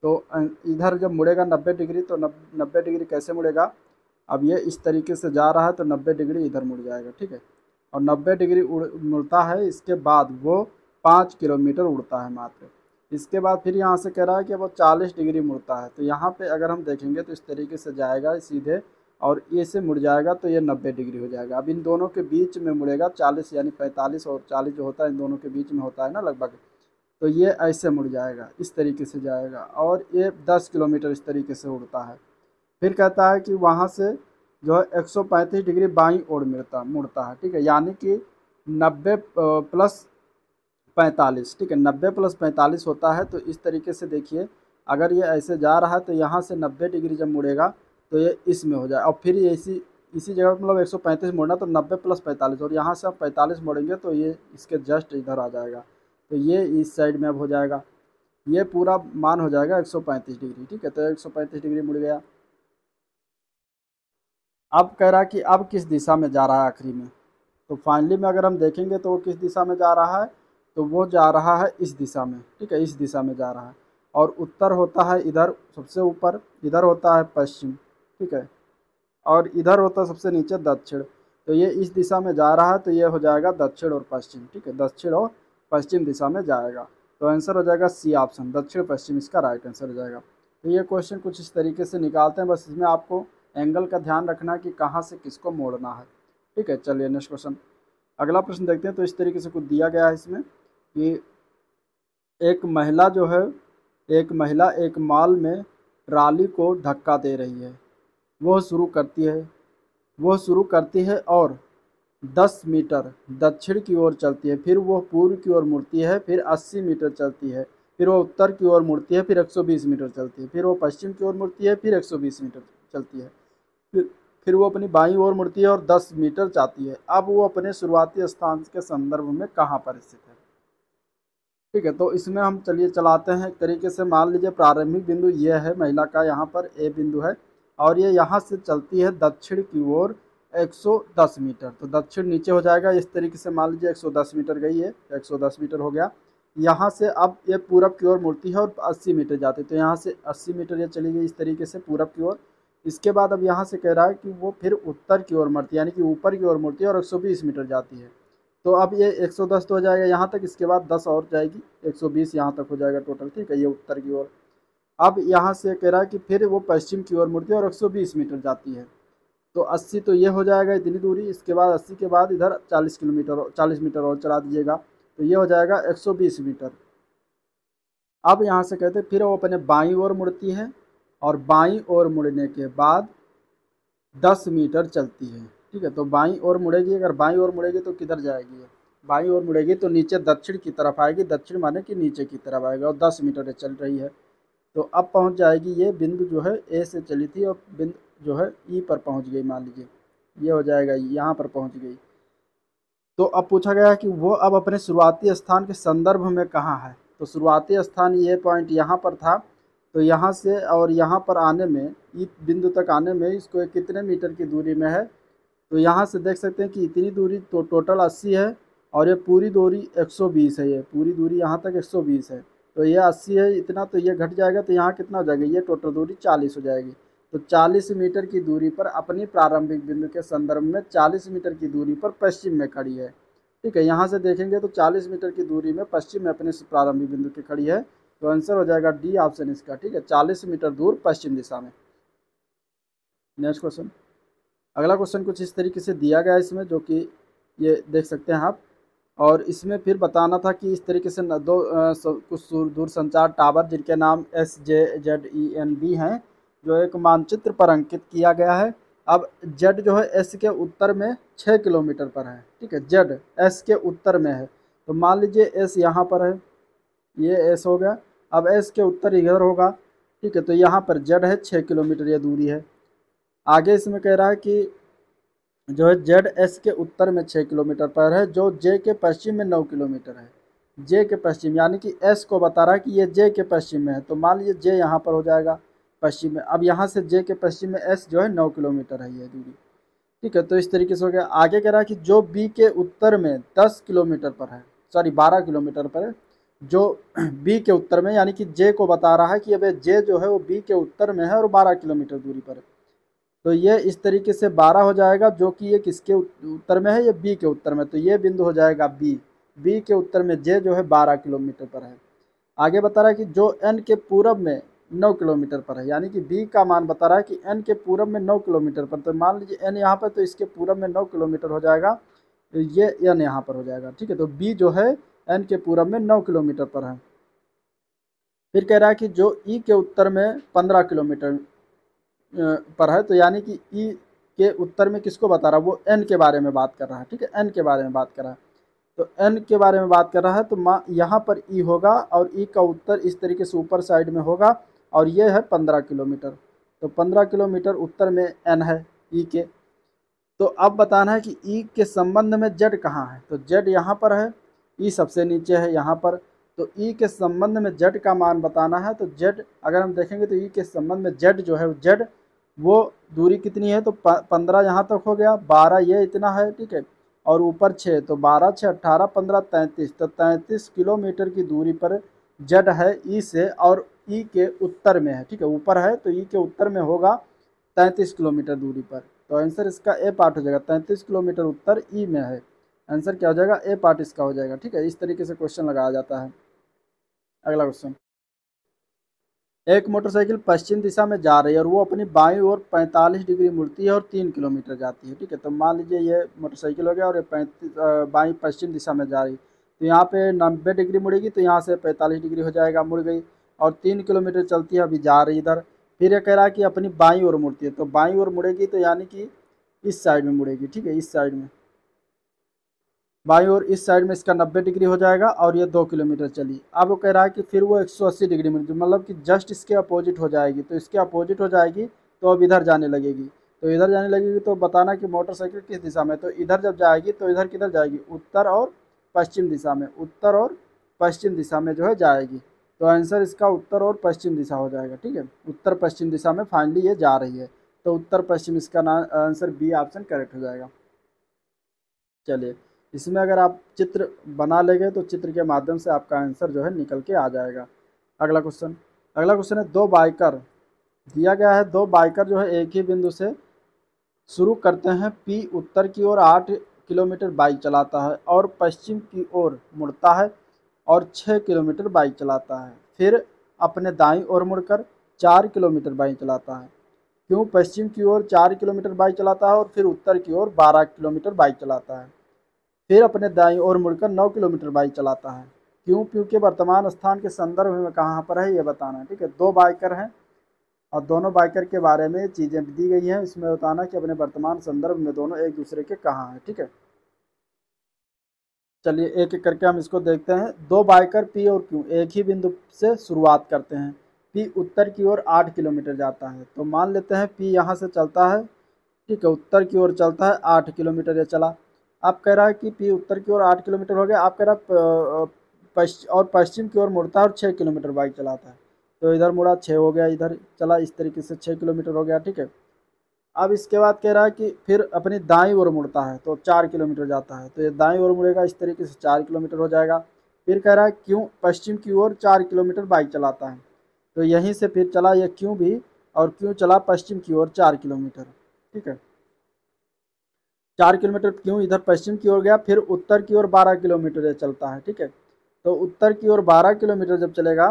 तो इधर जब मुड़ेगा 90 डिग्री, तो 90 डिग्री कैसे मुड़ेगा, अब ये इस तरीके से जा रहा है तो 90 डिग्री इधर मुड़ जाएगा, ठीक है, और 90 डिग्री मुड़ता है। इसके बाद वो 5 किलोमीटर उड़ता है मात्र। इसके बाद फिर यहाँ से कह रहा है कि वो 40 डिग्री मुड़ता है। तो यहाँ पे अगर हम देखेंगे तो इस तरीके से जाएगा सीधे और ये से मुड़ जाएगा, तो ये 90 डिग्री हो जाएगा। अब इन दोनों के बीच में मुड़ेगा 40, यानी 45 और 40 जो होता है इन दोनों के बीच में होता है ना लगभग। तो ये ऐसे मुड़ जाएगा, इस तरीके से जाएगा, और ये 10 किलोमीटर इस तरीके से उड़ता है। फिर कहता है कि वहाँ से जो है 135 डिग्री बाईं ओर मुड़ता है, ठीक है, यानी कि 90 प्लस 45, ठीक है, 90 प्लस 45 होता है। तो इस तरीके से देखिए, अगर ये ऐसे जा रहा है तो यहाँ से 90 डिग्री जब मुड़ेगा तो ये इसमें हो जाए, और फिर ये इसी जगह मतलब 135 मोड़ना, तो 90 प्लस 45, और यहाँ से आप 45 मोड़ेंगे तो ये इसके जस्ट इधर आ जाएगा। तो ये इस साइड में अब हो जाएगा, ये पूरा मान हो जाएगा 135 डिग्री, ठीक है। तो 135 डिग्री मुड़ गया। अब कह रहा है कि अब किस दिशा में जा रहा है आखिरी में। तो फाइनली में अगर हम देखेंगे तो वो किस दिशा में जा रहा है, तो वो जा रहा है इस दिशा में, ठीक है, इस दिशा में जा रहा है। और उत्तर होता है इधर सबसे ऊपर, इधर होता है पश्चिम, ठीक है, और इधर होता है सबसे नीचे दक्षिण। तो ये इस दिशा में जा रहा है, तो ये हो जाएगा दक्षिण और पश्चिम, ठीक है, दक्षिण और पश्चिम दिशा में जाएगा। तो आंसर हो जाएगा सी ऑप्शन, दक्षिण पश्चिम इसका राइट आंसर हो जाएगा। तो ये क्वेश्चन कुछ इस तरीके से निकालते हैं, बस इसमें आपको एंगल का ध्यान रखना है कि कहाँ से किसको मोड़ना है, ठीक है। चलिए नेक्स्ट क्वेश्चन, अगला प्रश्न देखते हैं। तो इस तरीके से कुछ दिया गया है इसमें कि एक महिला जो है, एक महिला एक मॉल में ट्रॉली को धक्का दे रही है। वह शुरू करती है और 10 मीटर दक्षिण की ओर चलती है, फिर वो पूर्व की ओर मुड़ती है, फिर 80 मीटर चलती है, फिर वो उत्तर की ओर मुड़ती है, फिर 120 मीटर चलती है, फिर वो पश्चिम की ओर मुड़ती है, फिर 120 मीटर चलती है, फिर वो अपनी बाईं ओर मुड़ती है और 10 मीटर जाती है। अब वो अपने शुरुआती स्थान के संदर्भ में कहाँ पर स्थित है, ठीक है। तो इसमें हम चलिए चलाते हैं एक तरीके से। मान लीजिए प्रारंभिक बिंदु ये है महिला का, यहाँ पर ए बिंदु है, और ये यहाँ से चलती है दक्षिण की ओर 110 मीटर। तो दक्षिण नीचे हो जाएगा इस तरीके से, मान लीजिए 110 मीटर गई है, 110 मीटर हो गया। यहाँ से अब ये पूरब की ओर मुड़ती है और 80 मीटर जाती है, तो यहाँ से 80 मीटर ये चली गई इस तरीके से पूरब की ओर। इसके बाद अब यहाँ से कह रहा है कि वो फिर उत्तर की ओर मुड़ती है, यानी कि ऊपर की ओर मुड़ती है और 120 मीटर जाती है। तो अब ये 110 तो हो जाएगा यहाँ तक, इसके बाद 10 और जाएगी, 120 यहाँ तक हो जाएगा टोटल, ठीक है, ये उत्तर की ओर। अब यहाँ से कह रहा है कि फिर वो पश्चिम की ओर मुड़ती है और 120 मीटर जाती है। तो 80 तो ये हो जाएगा इतनी दूरी। इसके बाद 80 के बाद इधर 40 मीटर और चला दीजिएगा, तो ये हो जाएगा 120 मीटर। अब यहाँ से कहते हैं फिर वो अपने बाईं ओर मुड़ती है, और बाईं ओर मुड़ने के बाद 10 मीटर चलती है, ठीक है। तो बाईं ओर मुड़ेगी, अगर बाईं ओर मुड़ेगी तो किधर जाएगी, बाईं ओर मुड़ेगी तो नीचे दक्षिण की तरफ आएगी, दक्षिण माने कि नीचे की तरफ आएगा, और 10 मीटर चल रही है। तो अब पहुंच जाएगी, ये बिंदु जो है ए से चली थी और बिंदु जो है ई पर पहुंच गई, मान लीजिए ये हो जाएगा, यहाँ पर पहुंच गई। तो अब पूछा गया है कि वो अब अपने शुरुआती स्थान के संदर्भ में कहाँ है। तो शुरुआती स्थान ये पॉइंट यहाँ पर था, तो यहाँ से और यहाँ पर आने में, इस बिंदु तक आने में इसको कितने मीटर की दूरी में है, तो यहाँ से देख सकते हैं कि इतनी दूरी तो टोटल 80 है और ये पूरी दूरी 120 है, ये पूरी दूरी यहाँ तक 120 है, तो ये 80 है इतना, तो ये घट जाएगा तो यहाँ कितना हो जाएगा, ये टोटल दूरी 40 हो जाएगी। तो 40 मीटर की दूरी पर अपनी प्रारंभिक बिंदु के संदर्भ में 40 मीटर की दूरी पर पश्चिम में खड़ी है। ठीक है, यहाँ से देखेंगे तो 40 मीटर की दूरी में पश्चिम में अपने प्रारंभिक बिंदु के खड़ी है, तो आंसर हो जाएगा डी ऑप्शन इसका। ठीक है, 40 मीटर दूर पश्चिम दिशा में। नेक्स्ट क्वेश्चन, अगला क्वेश्चन कुछ इस तरीके से दिया गया है इसमें, जो कि ये देख सकते हैं आप, और इसमें फिर बताना था कि इस तरीके से कुछ दूरसंचार टावर जिनके नाम SJZENB हैं, जो एक मानचित्र पर अंकित किया गया है। अब जेड जो है एस के उत्तर में 6 किलोमीटर पर है। ठीक है, जेड एस के उत्तर में है, तो मान लीजिए एस यहाँ पर है, ये एस हो गया। अब एस के उत्तर इधर होगा। ठीक है, तो यहाँ पर जेड है 6 किलोमीटर ये दूरी है। आगे इसमें कह रहा है कि जो है जेड एस के उत्तर में 6 किलोमीटर पर है, जो जे के पश्चिम में 9 किलोमीटर है। जे के पश्चिम यानी कि एस को बता रहा है कि ये जे के पश्चिम में है, तो मान लीजिए जे यहाँ पर हो जाएगा पश्चिम में। अब यहाँ से जे के पश्चिम में एस जो है 9 किलोमीटर है ये दूरी। ठीक है, तो इस तरीके से हो गया। आगे कह रहा है कि जो बी के उत्तर में 10 किलोमीटर पर है, सॉरी 12 किलोमीटर पर है, जो बी के उत्तर में, यानी कि जे को बता रहा है कि अब जे जो है वो बी के उत्तर में है और 12 किलोमीटर दूरी पर है, तो ये इस तरीके से 12 हो जाएगा, जो कि ये किसके उत्तर में है, ये बी के उत्तर में, तो ये बिंदु हो जाएगा बी। बी के उत्तर में जे जो है 12 किलोमीटर पर है। आगे बता रहा है कि जो एन के पूरब में 9 किलोमीटर पर है, यानी कि बी का मान बता रहा है कि एन के पूरब में 9 किलोमीटर पर, तो मान लीजिए एन यहाँ पर, तो इसके पूरब में 9 किलोमीटर हो जाएगा, तो ये एन यहाँ पर हो जाएगा। ठीक है, तो बी जो है एन के पूरब में 9 किलोमीटर पर है। फिर कह रहा है कि जो ई के उत्तर में 15 किलोमीटर पर है, तो यानी कि ई के उत्तर में किसको बता रहा है, वो एन के बारे में बात कर रहा है। ठीक है, एन के बारे में बात कर रहा है, तो एन के बारे में बात कर रहा है, तो यहाँ पर ई होगा और ई का उत्तर इस तरीके से ऊपर साइड में होगा, और ये है 15 किलोमीटर, तो 15 किलोमीटर उत्तर में एन है ई के। तो अब बताना है कि ई के संबंध में जेड कहाँ है, तो जेड यहाँ पर है, ई सबसे नीचे है यहाँ पर, तो ई के संबंध में जेड का मान बताना है। तो जेड अगर हम देखेंगे तो ई के संबंध में जेड जो है, जेड वो दूरी कितनी है, तो 15 यहाँ तक हो गया, 12 ये इतना है। ठीक है, और ऊपर 6, तो 12 6 18 15 33, तो 33 किलोमीटर की दूरी पर जेड है ई से, और ई के उत्तर में है। ठीक है, ऊपर है तो ई के उत्तर में होगा 33 किलोमीटर दूरी पर, तो आंसर इसका ए पार्ट हो जाएगा। 33 किलोमीटर उत्तर ई में है, आंसर क्या हो जाएगा, ए पार्ट इसका हो जाएगा। ठीक है, इस तरीके से क्वेश्चन लगाया जाता है। अगला क्वेश्चन, एक मोटरसाइकिल पश्चिम दिशा में जा रही है और वो अपनी बाईं ओर 45 डिग्री मुड़ती है और 3 किलोमीटर जाती है। ठीक है, तो मान लीजिए ये मोटरसाइकिल हो गया और ये 35 बाईं पश्चिम दिशा में जा रही, तो यहाँ पे 90 डिग्री मुड़ेगी, तो यहाँ से 45 डिग्री हो जाएगा, मुड़ गई, और 3 किलोमीटर चलती है, अभी जा रही इधर। फिर ये कह रहा है कि अपनी बाईं ओर मुड़ती है, तो बाईं ओर मुड़ेगी तो यानी कि इस साइड में मुड़ेगी। ठीक है, इस साइड में, बाईं ओर इस साइड में इसका 90 डिग्री हो जाएगा, और ये 2 किलोमीटर चली। अब वो कह रहा है कि फिर वो 180 डिग्री में, मतलब कि जस्ट इसके अपोजिट हो जाएगी, तो इसके अपोजिट हो जाएगी, तो अब इधर जाने लगेगी, तो इधर जाने लगेगी, तो बताना कि मोटरसाइकिल किस दिशा में, तो इधर जब जाएगी तो इधर किधर जाएगी, उत्तर और पश्चिम दिशा में, उत्तर और पश्चिम दिशा में जो है जाएगी, तो आंसर इसका उत्तर और पश्चिम दिशा हो जाएगा। ठीक है, उत्तर पश्चिम दिशा में फाइनली ये जा रही है, तो उत्तर पश्चिम इसका आंसर बी ऑप्शन करेक्ट हो जाएगा। चलिए, इसमें अगर आप चित्र बना लेंगे तो चित्र के माध्यम से आपका आंसर जो है निकल के आ जाएगा। अगला क्वेश्चन है, दो बाइकर दिया गया है, दो बाइकर जो है एक ही बिंदु से शुरू करते हैं, पी उत्तर की ओर 8 किलोमीटर बाइक चलाता है और पश्चिम की ओर मुड़ता है और 6 किलोमीटर बाइक चलाता है, फिर अपने दाईं ओर मुड़कर 4 किलोमीटर बाइक चलाता है। क्यों पश्चिम की ओर 4 किलोमीटर बाइक चलाता है और फिर उत्तर की ओर 12 किलोमीटर बाइक चलाता है, फिर अपने दाईं ओर मुड़कर 9 किलोमीटर बाइक चलाता है? क्यों? क्योंकि वर्तमान स्थान के संदर्भ में कहाँ पर है ये बताना है। ठीक है, दो बाइकर हैं और दोनों बाइकर के बारे में चीज़ें दी गई हैं, इसमें बताना कि अपने वर्तमान संदर्भ में दोनों एक दूसरे के कहाँ हैं। ठीक है, चलिए एक एक करके हम इसको देखते हैं। दो बाइकर पी और क्यू एक ही बिंदु से शुरुआत करते हैं। पी उत्तर की ओर 8 किलोमीटर जाता है, तो मान लेते हैं पी यहाँ से चलता है। ठीक है, उत्तर की ओर चलता है, 8 किलोमीटर ये चला। आप कह रहा है कि पी उत्तर की ओर 8 किलोमीटर हो गया, आप कह रहा है पश्चिम की ओर मुड़ता है और 6 किलोमीटर बाइक चलाता है। तो इधर मुड़ा 6 हो गया, इधर चला इस तरीके से 6 किलोमीटर हो गया, ठीक है। अब इसके बाद कह रहा है कि फिर अपनी दाईं ओर मुड़ता है तो 4 किलोमीटर जाता है, तो ये दाईं ओर मुड़ेगा इस तरीके से 4 किलोमीटर हो जाएगा। फिर कह रहा है क्यों पश्चिम की ओर 4 किलोमीटर बाइक चलाता है, तो यहीं से फिर चला ये क्यों भी, और क्यों चला पश्चिम की ओर 4 किलोमीटर, ठीक है। 4 किलोमीटर क्यों इधर पश्चिम की ओर गया, फिर उत्तर की ओर 12 किलोमीटर ये चलता है, ठीक है। तो उत्तर की ओर 12 किलोमीटर जब चलेगा,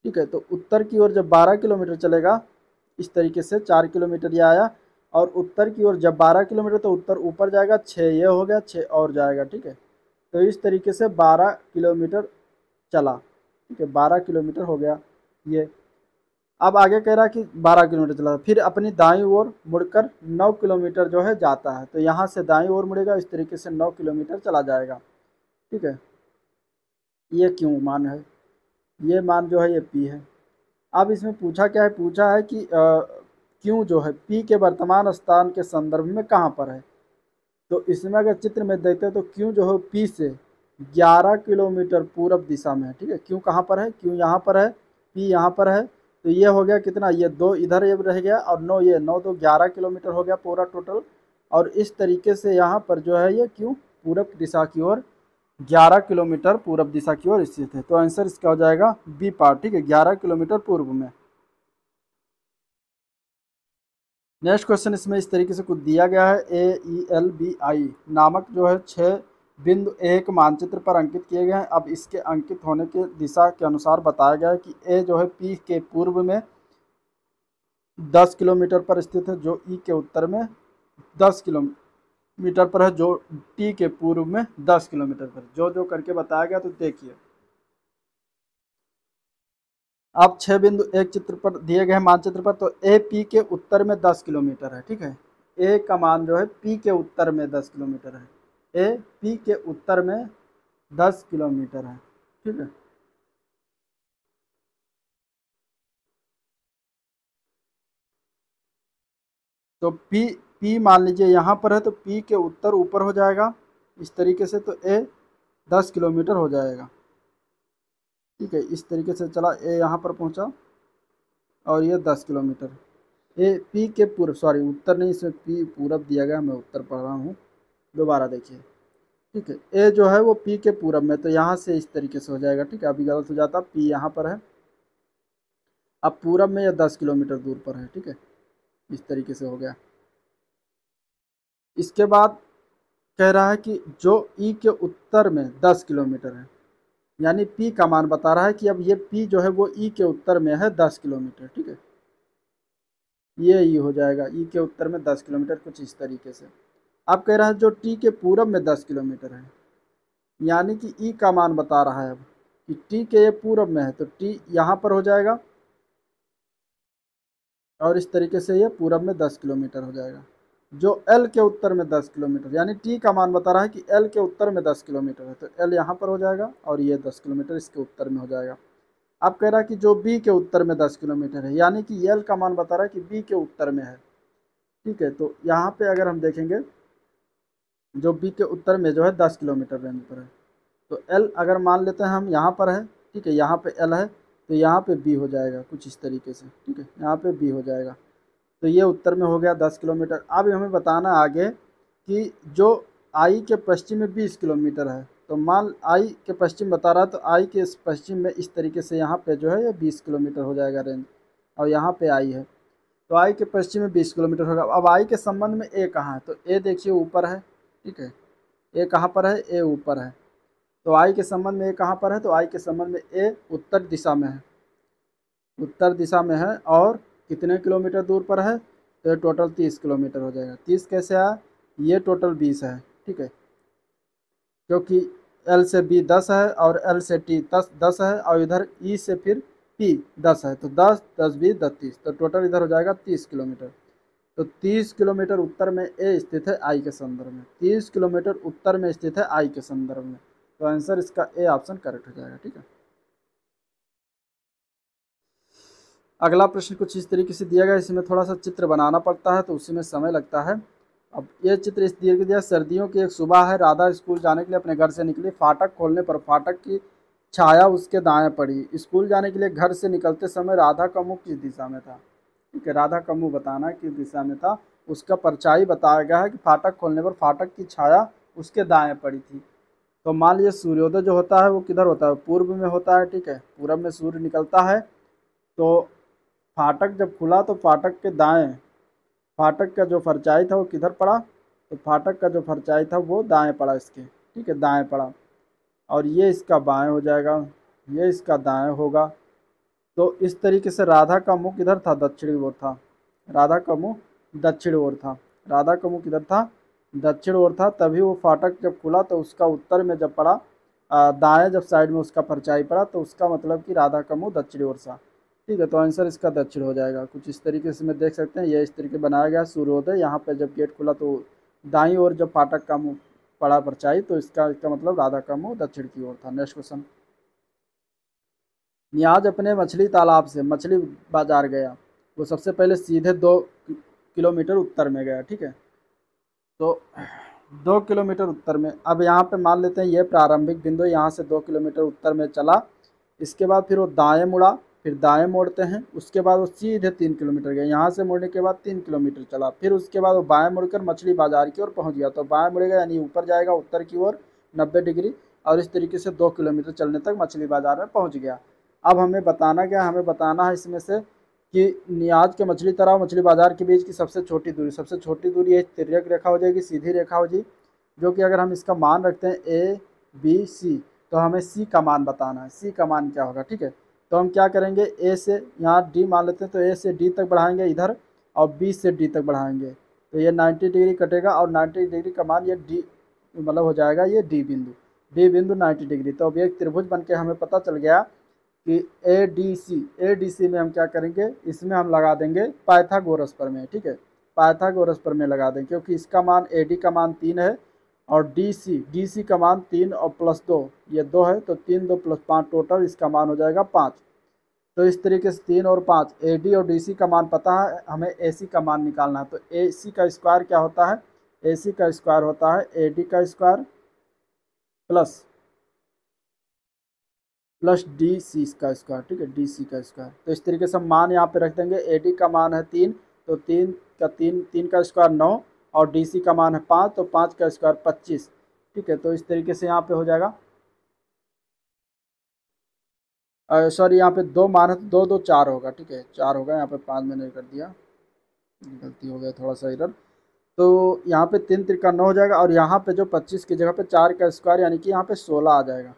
ठीक है, तो उत्तर की ओर जब 12 किलोमीटर चलेगा इस तरीके से 4 किलोमीटर ये आया, और उत्तर की ओर जब 12 किलोमीटर तो उत्तर ऊपर जाएगा 6 ये हो गया, 6 और जाएगा, ठीक है। तो इस तरीके से 12 किलोमीटर चला, ठीक है, 12 किलोमीटर हो गया ये। अब आगे कह रहा है कि 12 किलोमीटर चला, फिर अपनी दाईं ओर मुड़कर 9 किलोमीटर जो है जाता है, तो यहाँ से दाईं ओर मुड़ेगा इस तरीके से 9 किलोमीटर चला जाएगा, ठीक है। ये क्यों मान है, ये मान जो है ये पी है। अब इसमें पूछा क्या है, पूछा है कि क्यों जो है पी के वर्तमान स्थान के संदर्भ में कहाँ पर है। तो इसमें अगर चित्र में देखते हैं तो क्यों जो है पी से 11 किलोमीटर पूर्व दिशा में है, ठीक है। क्यों कहाँ पर है, क्यों यहाँ पर है, पी यहाँ पर है, तो ये हो गया कितना, ये 2 इधर ये रह गया और 9 ये 9 तो 11 किलोमीटर हो गया पूरा टोटल। और इस तरीके से यहाँ पर जो है ये क्यों पूर्व दिशा की ओर 11 किलोमीटर पूर्व दिशा की ओर स्थित है। तो आंसर इसका हो जाएगा बी पार्ट, ठीक है, 11 किलोमीटर पूर्व में। नेक्स्ट क्वेश्चन इसमें इस तरीके से कुछ दिया गया है, AELBI नामक जो है 6 बिंदु एक मानचित्र पर अंकित किए गए हैं। अब इसके अंकित होने के दिशा के अनुसार बताया गया है कि ए जो है पी के पूर्व में 10 किलोमीटर पर स्थित है, जो ई के उत्तर में 10 किलोमीटर पर है, जो टी के पूर्व में 10 किलोमीटर पर, जो करके बताया गया। तो देखिए अब 6 बिंदु एक चित्र पर दिए गए मानचित्र पर, तो ए पी के उत्तर में 10 किलोमीटर है, ठीक है। ए का मान जो है पी के उत्तर में 10 किलोमीटर है, ए पी के उत्तर में 10 किलोमीटर है, ठीक है। तो पी मान लीजिए यहाँ पर है, तो पी के उत्तर ऊपर हो जाएगा इस तरीके से, तो ए 10 किलोमीटर हो जाएगा, ठीक है। इस तरीके से चला, ए यहाँ पर पहुँचा और ये 10 किलोमीटर। ए पी के पूर्व, सॉरी उत्तर नहीं, इसमें पी पूरब दिया गया, मैं उत्तर पढ़ रहा हूँ, दोबारा देखिए, ठीक है। ए जो है वो पी के पूरब में, तो यहाँ से इस तरीके से हो जाएगा, ठीक है। अभी गलत हो जाता, पी यहाँ पर है, अब पूरब में यह 10 किलोमीटर दूर पर है, ठीक है। इस तरीके से हो गया। इसके बाद कह रहा है कि जो ई के उत्तर में 10 किलोमीटर है, यानी पी का मान बता रहा है कि अब ये पी जो है वो ई के उत्तर में है 10 किलोमीटर, ठीक है। ये ई हो जाएगा, ई के उत्तर में 10 किलोमीटर, कुछ इस तरीके से। अब कह रहा है जो टी के पूरब में 10 किलोमीटर है, यानी कि ई का मान बता रहा है अब कि टी के ये पूरब में है, तो टी यहाँ पर हो जाएगा और इस तरीके से ये पूरब में 10 किलोमीटर हो जाएगा। जो एल के उत्तर में 10 किलोमीटर, यानी टी का मान बता रहा है कि एल के उत्तर में 10 किलोमीटर है, तो एल यहाँ पर हो जाएगा और ये 10 किलोमीटर इसके उत्तर में हो जाएगा। अब कह रहा है कि जो बी के उत्तर में 10 किलोमीटर है, यानी कि एल का मान बता रहा है कि बी के उत्तर में है, ठीक है। तो यहाँ पे अगर हम देखेंगे जो बी के उत्तर में जो है 10 किलोमीटर रेंज पर है, तो एल अगर मान लेते हैं हम यहाँ पर है, ठीक है, यहाँ पे एल है, तो यहाँ पे बी हो जाएगा कुछ इस तरीके से, ठीक है, यहाँ पे बी हो जाएगा। तो ये उत्तर में हो गया 10 किलोमीटर। अब हमें बताना आगे कि जो आई के पश्चिम में 20 किलोमीटर है, तो मान आई के पश्चिम बता रहा है, तो आई के पश्चिम में इस तरीके से यहाँ पे जो है ये 20 किलोमीटर हो जाएगा रेंज, और यहाँ पे आई है, तो आई के पश्चिम में 20 किलोमीटर होगा। अब आई के संबंध में ए कहाँ है, तो ए देखिए ऊपर है, ठीक है। ए कहाँ पर है, ए ऊपर है, तो आई के संबंध में ए कहाँ पर है, तो आई के संबंध में ए उत्तर दिशा में है, उत्तर दिशा में है, और कितने किलोमीटर दूर पर है, तो ये टोटल 30 किलोमीटर हो जाएगा। 30 कैसे आया, ये टोटल 20 है, ठीक है, क्योंकि एल से बी 10 है और एल से टी 10 है, और इधर ई से फिर पी 10 है, तो 10 10 20 10 30, तो टोटल इधर हो जाएगा 30 किलोमीटर। तो 30 किलोमीटर उत्तर में ए स्थित है आई के संदर्भ में, 30 किलोमीटर उत्तर में स्थित है आई के संदर्भ में, तो आंसर इसका ए ऑप्शन करेक्ट हो जाएगा, ठीक है। अगला प्रश्न कुछ इस तरीके से दिया गया, इसमें थोड़ा सा चित्र बनाना पड़ता है, तो उसी में समय लगता है। अब ये चित्र इस दिए गया सर्दियों की एक सुबह है। राधा स्कूल जाने के लिए अपने घर से निकली। फाटक खोलने पर फाटक की छाया उसके दाएं पड़ी। स्कूल जाने के लिए घर से निकलते समय राधा का मुख किस दिशा में था? ठीक है, राधा का मुंह बताना है किस दिशा में था। उसका परछाई बताया गया है कि फाटक खोलने पर फाटक की छाया उसके दाएं पड़ी थी। तो मान लीजिए सूर्योदय जो होता है वो किधर होता है? पूर्व में होता है। ठीक है, पूरब में सूर्य निकलता है। तो फाटक जब खुला तो फाटक के दाएं, फाटक का जो परछाई था वो किधर पड़ा? तो फाटक का जो परछाई था वो दाएं पड़ा इसके। ठीक है, दाएं पड़ा। और ये इसका बाएं हो जाएगा, ये इसका दाएं होगा। तो इस तरीके से राधा का मुख किधर था? दक्षिणी ओर था। राधा का मुख दक्षिण ओर था। राधा का मुख किधर था? दक्षिण ओर था। तभी वो फाटक जब खुला तो उसका उत्तर में जब पड़ा, दाएं जब साइड में उसका परछाई पड़ा, तो उसका मतलब कि राधा का मुंह दक्षिण ओर था। ठीक है, तो आंसर इसका दक्षिण हो जाएगा। कुछ इस तरीके से मैं देख सकते हैं, ये इस तरीके बनाया गया सूर्योदय। यहाँ पे जब गेट खुला तो दाईं ओर जब फाटक का मुंह पड़ा परछाई, तो इसका मतलब राधा का मुंह दक्षिण की ओर था। Next question. नियाज अपने मछली तालाब से मछली बाजार गया। वो सबसे पहले सीधे 2 किलोमीटर उत्तर में गया। ठीक है, तो 2 किलोमीटर उत्तर में, अब यहाँ पे मान लेते हैं ये प्रारंभिक बिंदु, यहाँ से 2 किलोमीटर उत्तर में चला। इसके बाद फिर वो दाएं मुड़ा, फिर दाएं मोड़ते हैं। उसके बाद वो सीधे 3 किलोमीटर गए। यहाँ से मुड़ने के बाद 3 किलोमीटर चला। फिर उसके बाद वो बाएं मुड़कर मछली बाजार की ओर पहुँच गया। तो बाएं मुड़ेगा यानी ऊपर जाएगा उत्तर की ओर 90 डिग्री, और इस तरीके से 2 किलोमीटर चलने तक मछली बाजार में पहुँच गया। अब हमें बताना क्या? हमें बताना है इसमें से कि नियाज के मछली तालाब मछली बाजार के बीच की सबसे छोटी दूरी। सबसे छोटी दूरी एक तिर्यक रेखा हो जाएगी, सीधी रेखा हो जाएगी, जो कि अगर हम इसका मान रखते हैं ABC, तो हमें C का मान बताना है। C का मान क्या होगा? ठीक है, तो हम क्या करेंगे, A से यहाँ D मान लेते हैं, तो A से D तक बढ़ाएंगे इधर, और B से D तक बढ़ाएंगे। तो ये 90 डिग्री कटेगा, और 90 डिग्री का मान ये D मतलब हो जाएगा ये D बिंदु। D बिंदु 90 डिग्री। तो अब एक त्रिभुज बन के हमें पता चल गया कि ADC में हम क्या करेंगे, इसमें हम लगा देंगे पाइथागोरस प्रमेय। ठीक है, पाइथागोरस प्रमेय लगा देंगे, क्योंकि इसका मान AD का मान 3 है, और DC का मान 3 और प्लस 2 ये 2 है। तो 3 2 प्लस 5 टोटल इसका मान हो जाएगा 5। तो इस तरीके से 3 और 5, AD और DC का मान पता है, हमें AC का मान निकालना है। तो AC का स्क्वायर क्या होता है? AC का स्क्वायर होता है AD का स्क्वायर प्लस DC का स्क्वायर। ठीक है, DC का स्क्वायर। तो इस तरीके से हम मान यहाँ पे रख देंगे। AD का मान है 3, तो 3 का स्क्वायर 9, और DC का मान है 5, तो 5 का स्क्वायर 25। ठीक है, तो इस तरीके से यहाँ पे हो जाएगा। सॉरी, यहाँ पे 2 मान है तो 2 2 4 होगा। ठीक है, 4 होगा। यहाँ पे 5 मैंने कर दिया, गलती हो गया थोड़ा सा इधर। तो यहाँ पे 3 त्रिका 9 हो जाएगा, और यहाँ पे जो 25 की जगह पे 4 का स्क्वायर यानी कि यहाँ पे 16 आ जाएगा।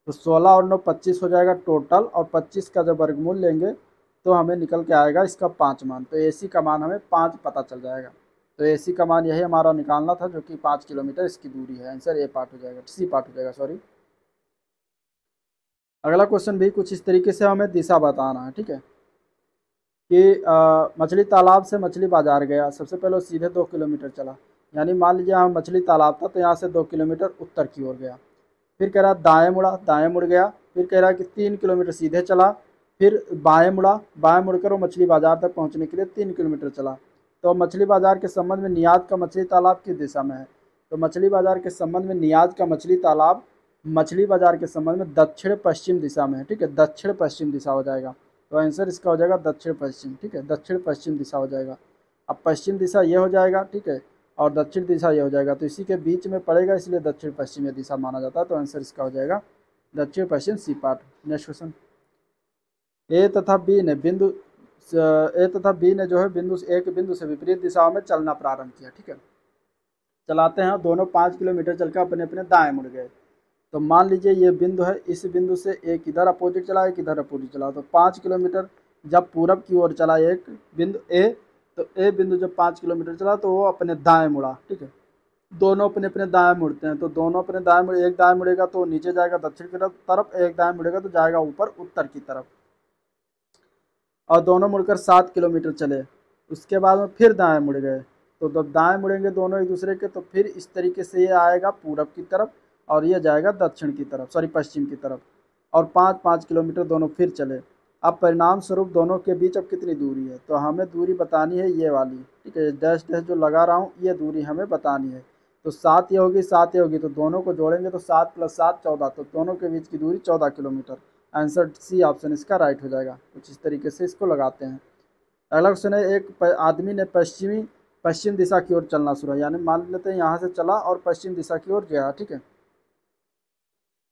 तो 16 और 9 25 हो जाएगा टोटल, और 25 का जब वर्गमूल लेंगे तो हमें निकल के आएगा इसका 5 मान। तो AC का मान हमें 5 पता चल जाएगा। तो AC का मान यही हमारा निकालना था, जो कि 5 किलोमीटर इसकी दूरी है। आंसर A पार्ट हो जाएगा, C पार्ट हो जाएगा, सॉरी। अगला क्वेश्चन भी कुछ इस तरीके से हमें दिशा बताना है। ठीक है, कि मछली तालाब से मछली बाजार गया। सबसे पहले वो सीधे 2 किलोमीटर चला, यानी मान लीजिए यहाँ मछली तालाब था, तो यहाँ से 2 किलोमीटर उत्तर की ओर गया। फिर कह रहा दाएं मुड़ा, दाएं मुड़ गया। फिर कह रहा कि 3 किलोमीटर सीधे चला। फिर बाएं मुड़ा, बाएं मुड़कर वो मछली बाजार तक पहुंचने के लिए 3 किलोमीटर चला। तो मछली बाजार के संबंध में नियाज का मछली तालाब किस दिशा में है? तो मछली बाजार के संबंध में नियाज का मछली तालाब मछली बाजार के संबंध में दक्षिण पश्चिम दिशा में है। ठीक है, दक्षिण पश्चिम दिशा हो जाएगा। तो आंसर इसका हो जाएगा दक्षिण पश्चिम। ठीक है, दक्षिण पश्चिम दिशा हो जाएगा। अब पश्चिम दिशा ये हो जाएगा। ठीक है, और दक्षिण दिशा ये हो जाएगा, तो इसी के बीच में पड़ेगा, इसलिए दक्षिण पश्चिम दिशा माना जाता है। तो आंसर इसका हो जाएगा दक्षिण पश्चिम, C part. Next question. A तथा बी ने जो है बिंदु A के बिंदु से विपरीत दिशाओं में चलना प्रारंभ किया। ठीक है, चलाते हैं, दोनों 5 किलोमीटर चलकर अपने अपने दाएं मुड़ गए। तो मान लीजिए ये बिंदु है, इस बिंदु से एक इधर अपोजिट चला, एक इधर अपोजिट चला। तो 5 किलोमीटर जब पूरब की ओर चला एक बिंदु A, तो A बिंदु जब 5 किलोमीटर चला तो वो अपने दाएं मुड़ा। ठीक है, दोनों अपने अपने दाएं मुड़ते हैं। तो दोनों अपने दाएं मुड़े, एक दाएं मुड़ेगा तो नीचे जाएगा दक्षिण की तरफ, एक दाएं मुड़ेगा तो जाएगा ऊपर उत्तर की तरफ। और दोनों मुड़कर 7 किलोमीटर चले। उसके बाद में फिर दाएं मुड़ गए। तो जब दाएं मुड़ेंगे दोनों एक दूसरे के, तो फिर इस तरीके से ये आएगा पूरब की तरफ, और ये जाएगा दक्षिण की तरफ, सॉरी पश्चिम की तरफ। और 5 5 किलोमीटर दोनों फिर चले। अब परिणाम स्वरूप दोनों के बीच अब कितनी दूरी है, तो हमें दूरी बतानी है ये वाली, ठीक है, डैश डैश जो लगा रहा हूँ ये दूरी हमें बतानी है। तो 7 ये होगी, 7 ये होगी, तो दोनों को जोड़ेंगे तो 7 + 7 14, तो दोनों के बीच की दूरी 14 किलोमीटर। आंसर सी ऑप्शन इसका राइट हो जाएगा। कुछ इस तरीके से इसको लगाते हैं। अगला क्वेश्चन है, एक आदमी ने पश्चिम दिशा की ओर चलना शुरू, यानी मान लेते हैं यहाँ से चला और पश्चिम दिशा की ओर गया, ठीक है,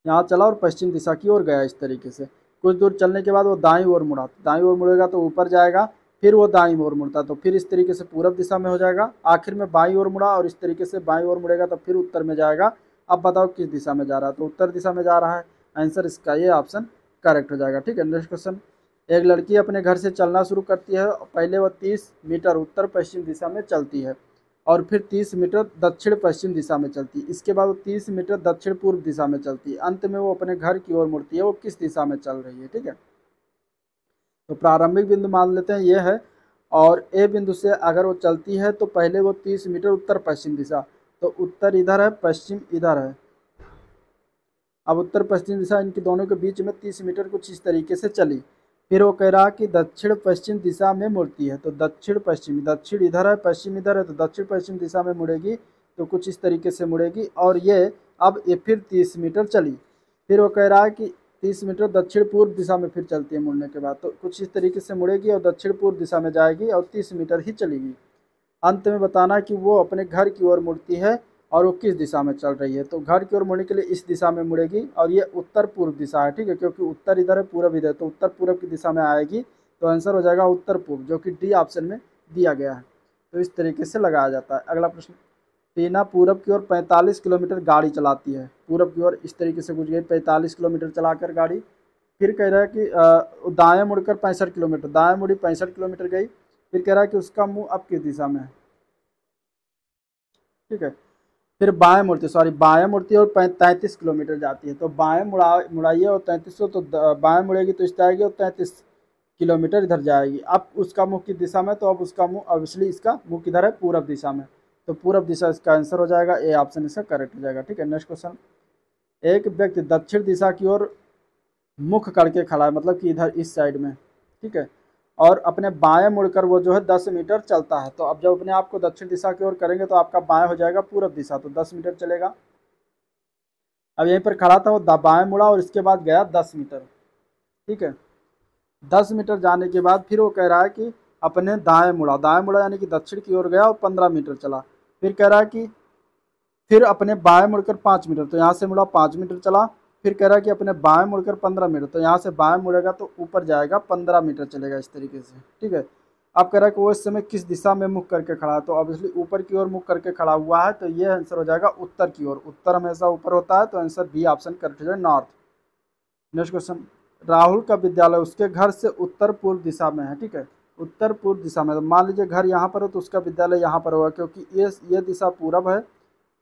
यहाँ चला और पश्चिम दिशा की ओर गया इस तरीके से। कुछ दूर चलने के बाद वो दाईं ओर मुड़ा, दाईं ओर मुड़ेगा तो ऊपर जाएगा, फिर वो दाईं ओर मुड़ता तो फिर इस तरीके से पूरब दिशा में हो जाएगा, आखिर में बाईं ओर मुड़ा और इस तरीके से बाईं ओर मुड़ेगा तो फिर उत्तर में जाएगा। अब बताओ किस दिशा में जा रहा है, तो उत्तर दिशा में जा रहा है। आंसर इसका ये ऑप्शन करेक्ट हो जाएगा, ठीक है। नेक्स्ट क्वेश्चन, एक लड़की अपने घर से चलना शुरू करती है। पहले वह 30 मीटर उत्तर पश्चिम दिशा में चलती है और फिर 30 मीटर दक्षिण पश्चिम दिशा में चलती है। इसके बाद वो 30 मीटर दक्षिण पूर्व दिशा में चलती है। अंत में वो अपने घर की ओर मुड़ती है। वो किस दिशा में चल रही है, ठीक है। तो प्रारंभिक बिंदु मान लेते हैं ये है, और ए बिंदु से अगर वो चलती है तो पहले वो 30 मीटर उत्तर पश्चिम दिशा, तो उत्तर इधर है, पश्चिम इधर है। अब उत्तर पश्चिम दिशा, इनकी दोनों के बीच में 30 मीटर कुछ इस तरीके से चली। फिर वो कह रहा कि दक्षिण पश्चिम दिशा में मुड़ती है, तो दक्षिण पश्चिम, दक्षिण इधर है, पश्चिम इधर है, तो दक्षिण पश्चिम दिशा में मुड़ेगी, तो कुछ इस तरीके से मुड़ेगी। और ये अब ये फिर 30 मीटर चली। फिर वो कह रहा है कि 30 मीटर दक्षिण पूर्व दिशा में फिर चलती है मुड़ने के बाद, तो कुछ इस तरीके से मुड़ेगी और दक्षिण पूर्व दिशा में जाएगी और 30 मीटर ही चलेगी। अंत में बताना कि वो अपने घर की ओर मुड़ती है और वो किस दिशा में चल रही है। तो घर की ओर मुड़ने के लिए इस दिशा में मुड़ेगी और ये उत्तर पूर्व दिशा है, ठीक है, क्योंकि उत्तर इधर है, पूर्व इधर, तो उत्तर पूर्व की दिशा में आएगी। तो आंसर हो जाएगा उत्तर पूर्व, जो कि डी ऑप्शन में दिया गया है। तो इस तरीके से लगाया जाता है। अगला प्रश्न, टीना पूरब की ओर 45 किलोमीटर गाड़ी चलाती है। पूरब की ओर इस तरीके से गुजर गई 45 किलोमीटर चलाकर गाड़ी। फिर कह रहा है कि दाएं मुड़कर 65 किलोमीटर, दाएं मुड़ी 65 किलोमीटर गई। फिर कह रहा है कि उसका मुंह अब किस दिशा में है, ठीक है। फिर बाएं मुड़ती है और 33 किलोमीटर जाती है। तो बाएं मुड़ाइए और 33 को, तो बाएं मुड़ेगी तो इस जाएगी और 33 किलोमीटर इधर जाएगी। अब उसका मुख किस दिशा में, तो अब उसका मुंह, ऑब्वियसली इसका मुंह किधर है, पूरब दिशा में। तो पूरब दिशा इसका आंसर हो जाएगा, ए ऑप्शन इसका करेक्ट हो जाएगा, ठीक है। नेक्स्ट क्वेश्चन, एक व्यक्ति दक्षिण दिशा की ओर मुख करके खड़ा है, मतलब कि इधर इस साइड में, ठीक है, और अपने बाएं मुड़कर वो जो है 10 मीटर चलता है। तो अब जब अपने आप को दक्षिण दिशा की ओर करेंगे तो आपका बाएं हो जाएगा पूरब दिशा, तो 10 मीटर चलेगा। अब यहीं पर खड़ा था, वो बाएं मुड़ा और इसके बाद गया 10 मीटर, ठीक है। 10 मीटर जाने के बाद फिर वो कह रहा है कि अपने दाएं मुड़ा यानी कि दक्षिण की ओर गया और 15 मीटर चला। फिर कह रहा है कि फिर अपने बाएं मुड़कर 5 मीटर, तो यहाँ से मुड़ा 5 मीटर चला। फिर कह रहा है कि अपने बाएं मुड़कर 15 मीटर, तो यहाँ से बाएं मुड़ेगा तो ऊपर जाएगा 15 मीटर चलेगा इस तरीके से, ठीक है। अब कह रहा है कि वो इस समय किस दिशा में मुख करके खड़ा है, तो ऑब्वियसली ऊपर की ओर मुख करके खड़ा हुआ है, तो ये आंसर हो जाएगा उत्तर की ओर। उत्तर हमेशा ऊपर होता है, तो आंसर बी ऑप्शन करेक्ट हो जाएगा, नॉर्थ। नेक्स्ट क्वेश्चन, राहुल का विद्यालय उसके घर से उत्तर पूर्व दिशा में है, ठीक है, उत्तर पूर्व दिशा में। तो मान लीजिए घर यहाँ पर हो तो उसका विद्यालय यहाँ पर होगा, क्योंकि ये दिशा पूरब है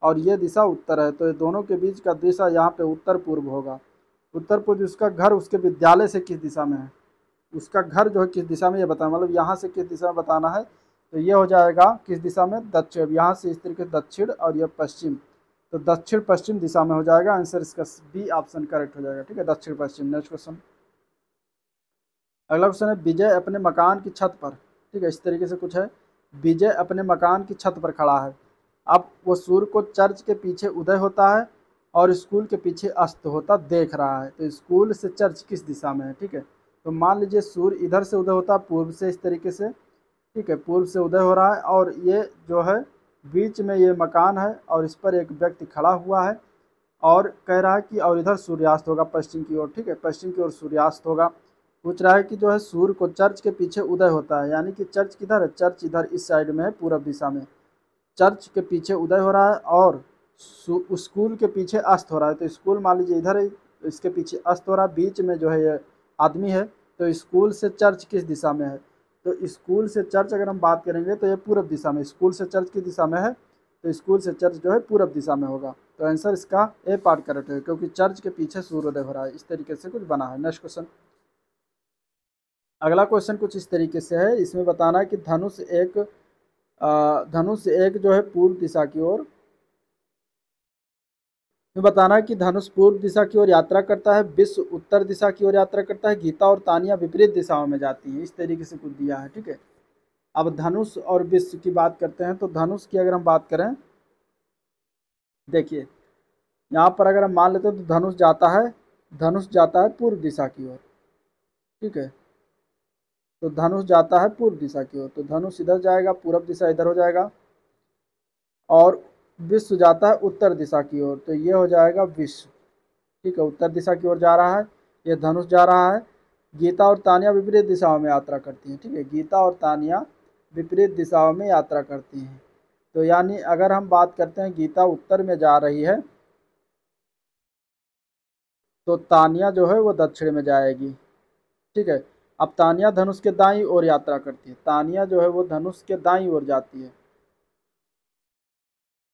और ये दिशा उत्तर है, तो ये दोनों के बीच का दिशा यहाँ पे उत्तर पूर्व होगा। उत्तर पूर्व, उसका घर उसके विद्यालय से किस दिशा में है, उसका घर जो है किस दिशा में, ये बताना, मतलब यहाँ से किस दिशा में बताना है। तो ये हो जाएगा किस दिशा में, दक्षिण। यहाँ से इस तरीके दक्षिण और ये पश्चिम, तो दक्षिण पश्चिम दिशा में हो जाएगा। आंसर इसका बी ऑप्शन करेक्ट हो जाएगा, ठीक है, दक्षिण पश्चिम। नेक्स्ट क्वेश्चन, अगला क्वेश्चन है, विजय अपने मकान की छत पर, ठीक है, इस तरीके से कुछ है। विजय अपने मकान की छत पर खड़ा है। अब वो सूर्य को चर्च के पीछे उदय होता है और स्कूल के पीछे अस्त होता देख रहा है। तो स्कूल से चर्च किस दिशा में है, ठीक है। तो मान लीजिए सूर्य इधर से उदय होता है, पूर्व से, इस तरीके से, ठीक है, पूर्व से उदय हो रहा है और ये जो है बीच में ये मकान है और इस पर एक व्यक्ति खड़ा हुआ है और कह रहा है कि और इधर सूर्यास्त होगा पश्चिम की ओर, ठीक है, पश्चिम की ओर सूर्यास्त होगा। पूछ रहा है कि जो है सूर्य को चर्च के पीछे उदय होता है, यानी कि चर्च किधर है, चर्च इधर इस साइड में है, पूरब दिशा में। चर्च के पीछे उदय हो रहा है और स्कूल के पीछे अस्त हो रहा है। तो स्कूल मान लीजिए इधर है, इसके पीछे अस्त हो रहा है, बीच में जो है ये आदमी है। तो स्कूल से चर्च किस दिशा में है, तो स्कूल से चर्च अगर हम बात करेंगे तो ये पूरब दिशा में, स्कूल से चर्च की दिशा में है, तो स्कूल से चर्च जो है पूरब दिशा में होगा। तो आंसर इसका ए पार्ट करेक्ट है, क्योंकि चर्च के पीछे सूर्योदय हो रहा है। इस तरीके से कुछ बना है। नेक्स्ट क्वेश्चन, अगला क्वेश्चन कुछ इस तरीके से है। इसमें बताना है कि धनुष एक जो है पूर्व दिशा की ओर में बताना है कि धनुष पूर्व दिशा की ओर यात्रा करता है, विश्व उत्तर दिशा की ओर यात्रा करता है, गीता और तानिया विपरीत दिशाओं में जाती है। इस तरीके से कुछ दिया है, ठीक है। अब धनुष और विश्व की बात करते हैं। तो धनुष की अगर हम बात करें, देखिए यहाँ पर अगर हम मान लेते हैं तो धनुष जाता है पूर्व दिशा की ओर, ठीक है। तो धनुष जाता है पूर्व दिशा की ओर, तो धनुष इधर जाएगा, पूर्व दिशा इधर हो जाएगा, और विश्व जाता है उत्तर दिशा की ओर, तो ये हो जाएगा विश्व, ठीक है। उत्तर दिशा की ओर जा रहा है, ये धनुष जा रहा है। गीता और तानिया विपरीत दिशाओं में यात्रा करती हैं, ठीक है। गीता और तानिया विपरीत दिशाओं में यात्रा करती हैं। तो यानी अगर हम बात करते हैं गीता उत्तर में जा रही है तो तानिया जो है वो दक्षिण में जाएगी, ठीक है। अब तानिया धनुष के दाईं ओर यात्रा करती है, तानिया जो है वो धनुष के दाईं ओर जाती है।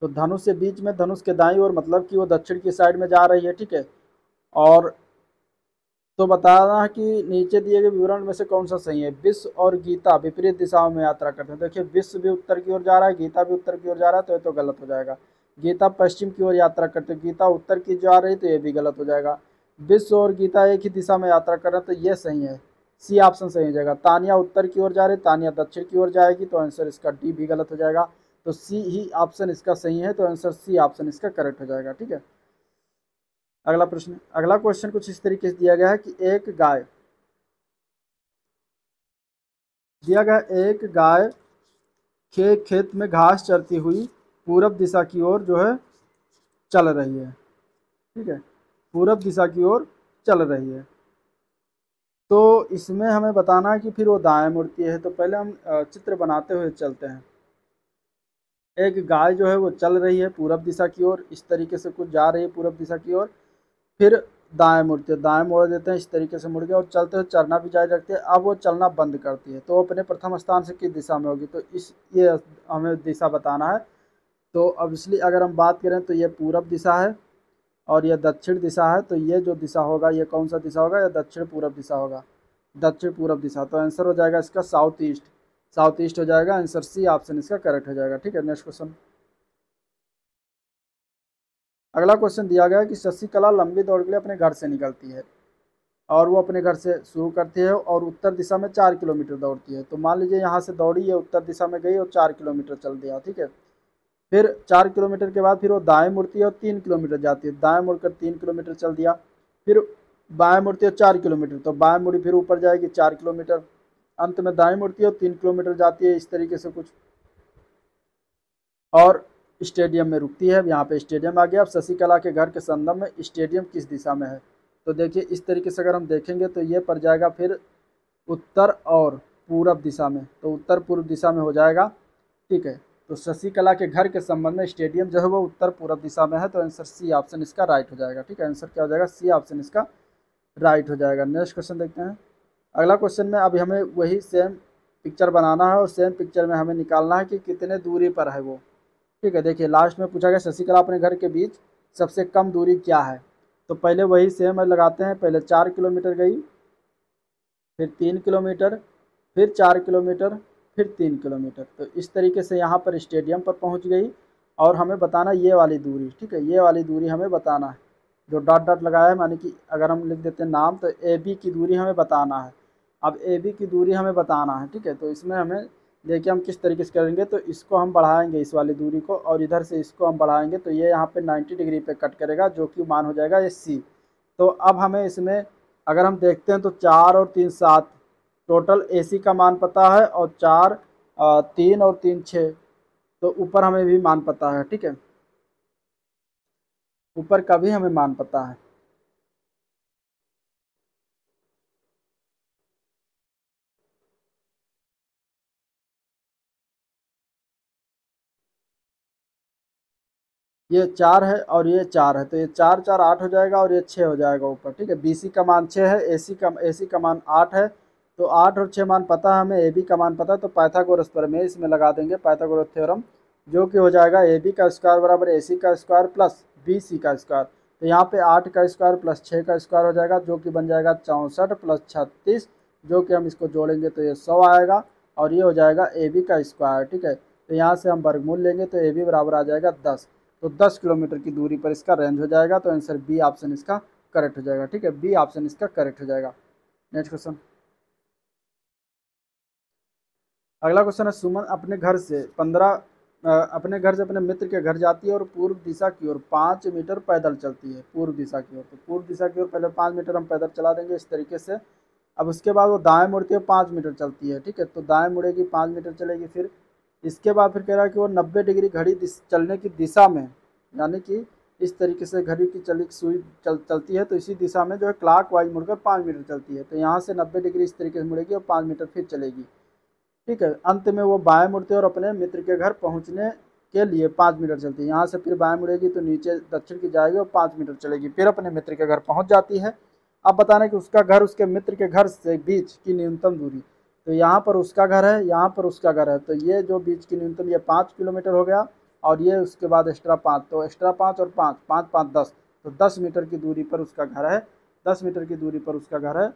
तो धनुष से बीच में धनुष के दाईं ओर मतलब कि वो दक्षिण की साइड में जा रही है, ठीक है। और तो बताना है कि नीचे दिए गए विवरण में से कौन सा सही है। विश्व और गीता विपरीत दिशाओं में यात्रा करते हैं। देखिए विश्व भी उत्तर की ओर जा रहा है, गीता भी उत्तर की ओर जा रहा है, तो ये तो गलत हो जाएगा। गीता पश्चिम की ओर यात्रा करते हैं, गीता उत्तर की जा रही, तो ये भी गलत हो जाएगा। विश्व और गीता एक ही दिशा में यात्रा कर रहे हैं, तो ये सही है, सी ऑप्शन सही हो जाएगा। तानिया उत्तर की ओर जा रही, तानिया दक्षिण की ओर जाएगी, तो आंसर इसका डी भी गलत हो जाएगा। तो सी ही ऑप्शन इसका सही है, तो आंसर सी ऑप्शन इसका करेक्ट हो जाएगा, ठीक है। अगला क्वेश्चन कुछ इस तरीके से दिया गया है कि एक गाय खेत में घास चरती हुई पूरब दिशा की ओर जो है चल रही है, ठीक है। पूरब दिशा की ओर चल रही है, तो इसमें हमें बताना है कि फिर वो दाएं मुड़ती है। तो पहले हम चित्र बनाते हुए चलते हैं। एक गाय जो है वो चल रही है पूरब दिशा की ओर, इस तरीके से कुछ जा रही है पूरब दिशा की ओर, फिर दाएं मुड़ती है, दाएं मोड़ देते हैं, इस तरीके से मुड़ गया, और चलते हुए चलना भी जारी रखती है। अब वो चलना बंद करती है, तो वो अपने प्रथम स्थान से किस दिशा में होगी, तो ये हमें दिशा बताना है। तो अब इसलिए अगर हम बात करें तो ये पूरब दिशा है और ये दक्षिण दिशा है, तो ये जो दिशा होगा ये कौन सा दिशा होगा, ये दक्षिण पूरब दिशा होगा, दक्षिण पूरब दिशा। तो आंसर हो जाएगा इसका साउथ ईस्ट हो जाएगा। आंसर सी ऑप्शन इसका करेक्ट हो जाएगा, ठीक है। Next question. अगला क्वेश्चन दिया गया है कि शशिकला लंबी दौड़ के लिए अपने घर से निकलती है, और वो अपने घर से शुरू करती है और उत्तर दिशा में 4 किलोमीटर दौड़ती है। तो मान लीजिए यहाँ से दौड़ी, ये उत्तर दिशा में गई और 4 किलोमीटर चल दिया, ठीक है। फिर 4 किलोमीटर के बाद फिर वो दाएं मुड़ती है और 3 किलोमीटर जाती है, दाएं मुड़कर 3 किलोमीटर चल दिया। फिर बाएं मुड़ती है 4 किलोमीटर, तो बाएं मुड़ी फिर ऊपर जाएगी 4 किलोमीटर, अंत में दाएं मुड़ती है और 3 किलोमीटर जाती है, इस तरीके से कुछ। और स्टेडियम में रुकती है, यहाँ पे स्टेडियम आ गया। अब शशिकला के घर के संदर्भ में स्टेडियम किस दिशा में है, तो देखिए इस तरीके से अगर हम देखेंगे तो ये पड़ जाएगा फिर उत्तर और पूरब दिशा में, तो उत्तर पूर्व दिशा में हो जाएगा, ठीक है। तो शशिकला के घर के संबंध में स्टेडियम जो है वो उत्तर पूरब दिशा में है, तो आंसर सी ऑप्शन इसका राइट हो जाएगा, ठीक है। आंसर क्या हो जाएगा, सी ऑप्शन इसका राइट हो जाएगा। नेक्स्ट क्वेश्चन देखते हैं। अगला क्वेश्चन में अभी हमें वही सेम पिक्चर बनाना है और सेम पिक्चर में हमें निकालना है कि कितने दूरी पर है वो, ठीक है। देखिए लास्ट में पूछा गया शशिकला अपने घर के बीच सबसे कम दूरी क्या है, तो पहले वही सेम लगाते हैं। पहले 4 किलोमीटर गई, फिर 3 किलोमीटर, फिर 4 किलोमीटर, फिर 3 किलोमीटर, तो इस तरीके से यहाँ पर स्टेडियम पर पहुँच गई। और हमें बताना ये वाली दूरी, ठीक है, ये वाली दूरी हमें बताना है। जो डॉट डॉट लगाया है माने कि अगर हम लिख देते हैं नाम, तो ए बी की दूरी हमें बताना है। अब ए बी की दूरी हमें बताना है, ठीक है। तो इसमें हमें देखिए हम किस तरीके से करेंगे, तो इसको हम बढ़ाएंगे इस वाली दूरी को, और इधर से इसको हम बढ़ाएंगे, तो ये यहाँ पे 90 डिग्री पे कट करेगा, जो कि मान हो जाएगा ये सी। तो अब हमें इसमें अगर हम देखते हैं तो 4 और 3 7, टोटल ए सी का मान पता है, और 4 3 और 3 6, तो ऊपर हमें भी मान पता है, ठीक है। ऊपर का भी हमें मान पता है। ये 4 है और ये 4 है, तो ये 4 4 8 हो जाएगा, और ये 6 हो जाएगा ऊपर, ठीक है। BC का मान 6 है, AC का मान 8 है, तो 8 और 6 मान पता है हमें, AB का मान पता है, तो पाइथागोरस प्रमेय इसमें लगा देंगे, पाइथागोरस थ्योरम, जो कि हो जाएगा AB का स्क्वायर बराबर AC का स्क्वायर प्लस BC का स्क्वायर। तो यहाँ पे 8 का स्क्वायर प्लस 6 का स्क्वायर हो जाएगा, जो कि बन जाएगा 64 प्लस 36, जो कि हम इसको जोड़ेंगे तो ये 100 आएगा, और ये हो जाएगा AB का स्क्वायर, ठीक है। तो यहाँ से हम वर्गमूल लेंगे तो AB बराबर आ जाएगा 10। तो 10 किलोमीटर की दूरी पर इसका रेंज हो जाएगा। तो आंसर बी ऑप्शन इसका करेक्ट हो जाएगा। ठीक है, बी ऑप्शन इसका करेक्ट हो जाएगा। नेक्स्ट क्वेश्चन, अगला क्वेश्चन है, सुमन अपने घर से अपने मित्र के घर जाती है और पूर्व दिशा की ओर 5 मीटर पैदल चलती है। पूर्व दिशा की ओर, तो पूर्व दिशा की ओर पहले 5 मीटर हम पैदल चला देंगे इस तरीके से। अब उसके बाद वो दाएं मुड़ती है, 5 मीटर चलती है। ठीक है, तो दाएं मुड़ेगी, 5 मीटर चलेगी। फिर इसके बाद फिर कह रहा है कि वो 90 डिग्री घड़ी चलने की दिशा में, यानी कि इस तरीके से घड़ी की सुई चलती है, तो इसी दिशा में जो है क्लॉक वाइज मुड़कर 5 मीटर चलती है। तो यहाँ से 90 डिग्री इस तरीके से मुड़ेगी और 5 मीटर फिर चलेगी। ठीक है, अंत में वो बाएं मुड़ते हैं और अपने मित्र के घर पहुंचने के लिए 5 मीटर चलती है। यहाँ से फिर बाएं मुड़ेगी तो नीचे दक्षिण की जाएगी और 5 मीटर चलेगी, फिर अपने मित्र के घर पहुंच जाती है। अब बताना कि उसका घर उसके मित्र के घर से बीच की न्यूनतम दूरी। तो यहाँ पर उसका घर है, यहाँ पर उसका घर है, तो ये जो बीच की न्यूनतम ये 5 किलोमीटर हो गया, और ये उसके बाद एक्स्ट्रा 5, तो एक्स्ट्रा 5 और 5, 5 5 10, तो 10 मीटर की दूरी पर उसका घर है। 10 मीटर की दूरी पर उसका घर है,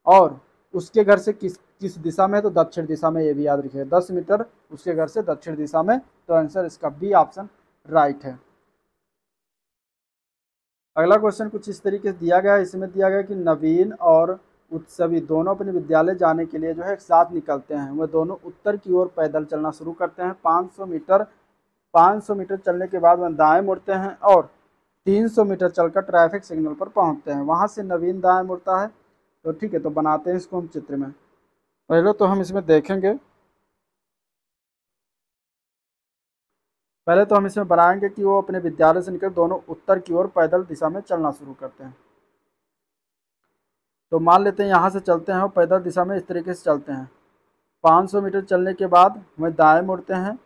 और उसके घर से किस किस दिशा में है, तो दक्षिण दिशा में, ये भी याद रखिए। 10 मीटर उसके घर से दक्षिण दिशा में, तो आंसर इसका बी ऑप्शन राइट है। अगला क्वेश्चन कुछ इस तरीके से दिया गया है। इसमें दिया गया कि नवीन और उत्सवी दोनों अपने विद्यालय जाने के लिए जो है एक साथ निकलते हैं। वह दोनों उत्तर की ओर पैदल चलना शुरू करते हैं। 500 मीटर चलने के बाद वह दाएं मुड़ते हैं और 300 मीटर चलकर ट्रैफिक सिग्नल पर पहुंचते हैं। वहां से नवीन दाएं मुड़ता है। तो ठीक है, तो बनाते हैं इसको हम चित्र में। पहले तो हम इसमें देखेंगे, पहले तो हम इसमें बनाएंगे कि वो अपने विद्यालय से निकल दोनों उत्तर की ओर पैदल दिशा में चलना शुरू करते हैं। तो मान लेते हैं यहाँ से चलते हैं और पैदल दिशा में इस तरीके से चलते हैं। 500 मीटर चलने के बाद वह दाएं मुड़ते हैं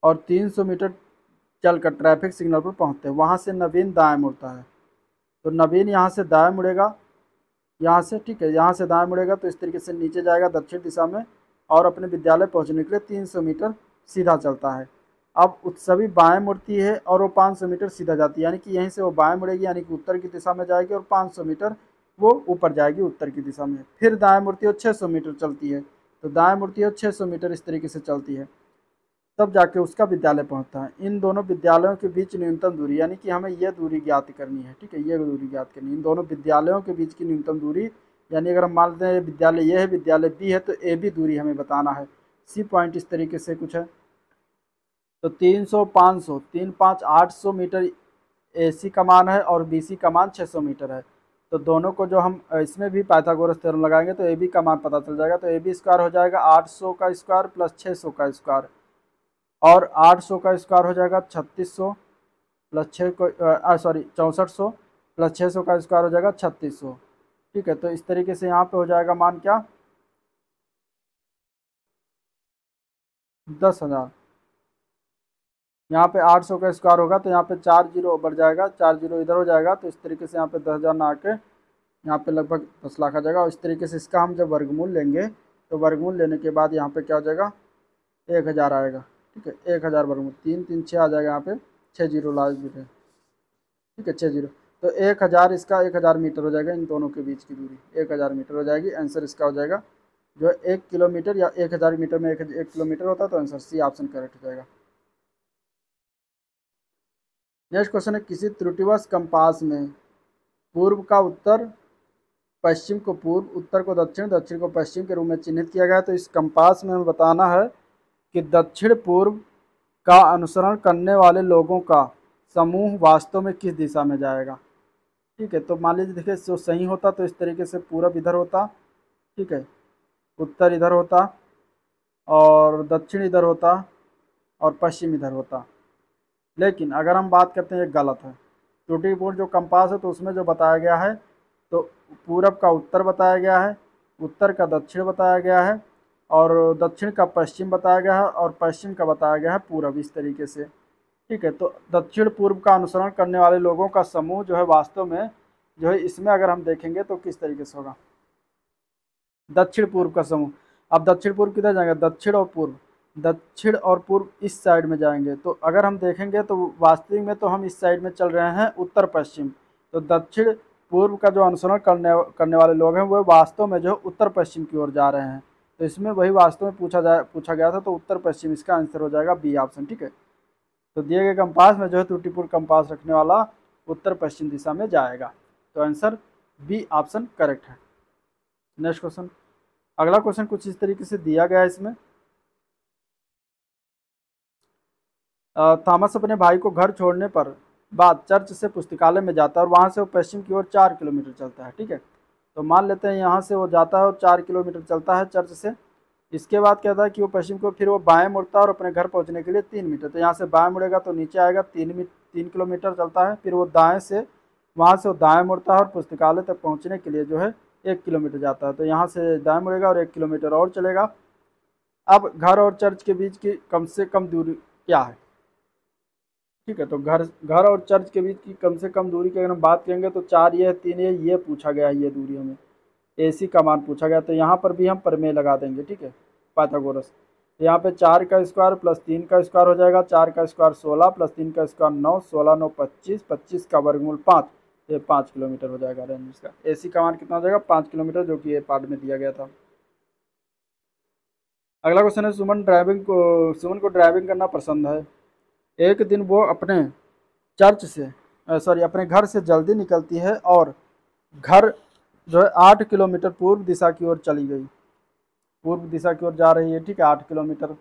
और 300 मीटर चलकर ट्रैफिक सिग्नल पर पहुँचते हैं। वहाँ से नवीन दाएं मुड़ता है। तो नवीन यहाँ से दाएं मुड़ेगा, यहाँ से, ठीक है, यहाँ से दाएं मुड़ेगा तो इस तरीके से नीचे जाएगा दक्षिण दिशा में, और अपने विद्यालय पहुँचने के लिए 300 मीटर सीधा चलता है। अब उत्सवी बाएं मुड़ती है और वो 500 मीटर सीधा जाती है, यानी कि यहीं से वो बाएं मुड़ेगी, यानी कि उत्तर की दिशा में जाएगी, और 500 मीटर वो ऊपर जाएगी उत्तर की दिशा में। फिर दाएं मुड़ती है और 600 मीटर चलती है। तो दाएं मुड़ती है और 600 मीटर इस तरीके से चलती है, तब जाके उसका विद्यालय पहुंचता है। इन दोनों विद्यालयों के बीच न्यूनतम दूरी, यानी कि हमें यह दूरी ज्ञात करनी है। ठीक है, ये दूरी ज्ञात करनी है, इन दोनों विद्यालयों के बीच की न्यूनतम दूरी। यानी अगर हम मान लेते हैं विद्यालय ये है, विद्यालय बी है, तो ए बी दूरी हमें बताना है। सी पॉइंट इस तरीके से कुछ है। तो 300 500 3 5 800 मीटर ए सी का मान है और बी सी का मान 600 मीटर है। तो दोनों को जो हम इसमें भी पाइथागोरस थ्योरम लगाएंगे तो ए बी का मान पता चल जाएगा। तो ए बी स्क्वायर हो जाएगा 800 का स्क्वायर प्लस 600 का स्क्वायर, और 800 का स्क्वायर हो जाएगा 3600 प्लस 6400 प्लस 600 का स्क्वायर हो जाएगा 3600। ठीक है, तो इस तरीके से यहाँ पे हो जाएगा मान क्या, 10,000। यहाँ पे 800 का स्क्वायर होगा तो यहाँ पे 4 जीरो बढ़ जाएगा, 4 जीरो इधर हो जाएगा, तो इस तरीके से यहाँ पे 10,000 ना आके यहाँ पे लगभग 10 लाख आ जाएगा। और इस तरीके से इसका हम जब वर्गमूल लेंगे तो वर्गमूल लेने के बाद यहाँ पे क्या हो जाएगा, 1000 आएगा। ठीक है, 1000 वर्गमूल 3 3 6 आ जाएगा, यहाँ पे 6 जीरो लास्ट बिट है। ठीक है, 6 जीरो, तो 1000 इसका 1000 मीटर हो जाएगा। इन दोनों के बीच की दूरी 1000 मीटर हो जाएगी। आंसर इसका हो जाएगा जो 1 किलोमीटर, या 1000 मीटर में 1 किलोमीटर होता है, तो आंसर सी ऑप्शन करेक्ट हो जाएगा। नेक्स्ट क्वेश्चन है, किसी त्रुटिवश कंपास में पूर्व का उत्तर, पश्चिम को पूर्व, उत्तर को दक्षिण, दक्षिण को पश्चिम के रूप में चिन्हित किया गया है। तो इस कंपास में हमें बताना है कि दक्षिण पूर्व का अनुसरण करने वाले लोगों का समूह वास्तव में किस दिशा में जाएगा। ठीक है, तो मान लीजिए देखिए, जो सही होता तो इस तरीके से पूरब इधर होता, ठीक है, उत्तर इधर होता, और दक्षिण इधर होता, और पश्चिम इधर होता। लेकिन अगर हम बात करते हैं, ये गलत है। त्रुटिपूर्ण जो कंपास है तो उसमें जो बताया गया है, तो पूरब का उत्तर बताया गया है, उत्तर का दक्षिण बताया गया है, और दक्षिण का पश्चिम बताया गया है, और पश्चिम का बताया गया है पूरब, इस तरीके से। ठीक है, तो दक्षिण पूर्व का अनुसरण करने वाले लोगों का समूह जो है वास्तव में जो है, इसमें अगर हम देखेंगे तो किस तरीके से होगा, दक्षिण पूर्व का समूह। अब दक्षिण पूर्व किधर जाएंगे, दक्षिण और पूर्व, दक्षिण और पूर्व इस साइड में जाएंगे। तो अगर हम देखेंगे तो वास्तविक में तो हम इस साइड में चल रहे हैं, उत्तर पश्चिम। तो दक्षिण पूर्व का जो अनुसरण करने वाले लोग हैं वो वास्तव में जो उत्तर पश्चिम की ओर जा रहे हैं। तो इसमें वही वास्तव में पूछा गया था, तो उत्तर पश्चिम इसका आंसर हो जाएगा बी ऑप्शन। ठीक है, तो दिए गए कंपास में जो है त्रुटिपूर्ण कंपास रखने वाला उत्तर पश्चिम दिशा में जाएगा। तो आंसर बी ऑप्शन करेक्ट है। नेक्स्ट क्वेश्चन, अगला क्वेश्चन कुछ इस तरीके से दिया गया है इसमें। थॉमस अपने भाई को घर छोड़ने पर बाद चर्च से पुस्तकालय में जाता है और वहाँ से वो पश्चिम की ओर 4 किलोमीटर चलता है। ठीक है, तो मान लेते हैं यहाँ से वो जाता है और 4 किलोमीटर चलता है चर्च से। इसके बाद क्या था कि वो पश्चिम को फिर वो बाएं मुड़ता है और अपने घर पहुँचने के लिए 3 मीटर, तो यहाँ से बाएं मुड़ेगा तो नीचे आएगा 3 किलोमीटर चलता है। फिर वो दाएँ से वहाँ से वो दाएँ मुड़ता है और पुस्तकालय तक पहुँचने के लिए जो है 1 किलोमीटर जाता है। तो यहाँ से दाएँ मुड़ेगा और 1 किलोमीटर और चलेगा। अब घर और चर्च के बीच की कम से कम दूरी क्या है? ठीक है, तो घर और चर्च के बीच की कम से कम दूरी की अगर हम बात करेंगे तो 4 ये 3 ये पूछा गया है, ये दूरी हमें AC का मान पूछा गया। तो यहाँ पर भी हम प्रमेय लगा देंगे। ठीक है, पाइथागोरस। तो यहाँ पे 4 का स्क्वायर प्लस 3 का स्क्वायर हो जाएगा, 4 का स्क्वायर 16 प्लस 3 का स्क्वायर 9, 16 9 25, 25 का वर्गमूल 5, ये 5 किलोमीटर हो जाएगा रेंज इसका। AC का मान कितना हो जाएगा? 5 किलोमीटर, जो कि ये पार्ट में दिया गया था। अगला क्वेश्चन है, सुमन को ड्राइविंग करना पसंद है। एक दिन वो अपने घर से जल्दी निकलती है और घर जो है 8 किलोमीटर पूर्व दिशा की ओर चली गई, पूर्व दिशा की ओर जा रही है। ठीक है, 8 किलोमीटर,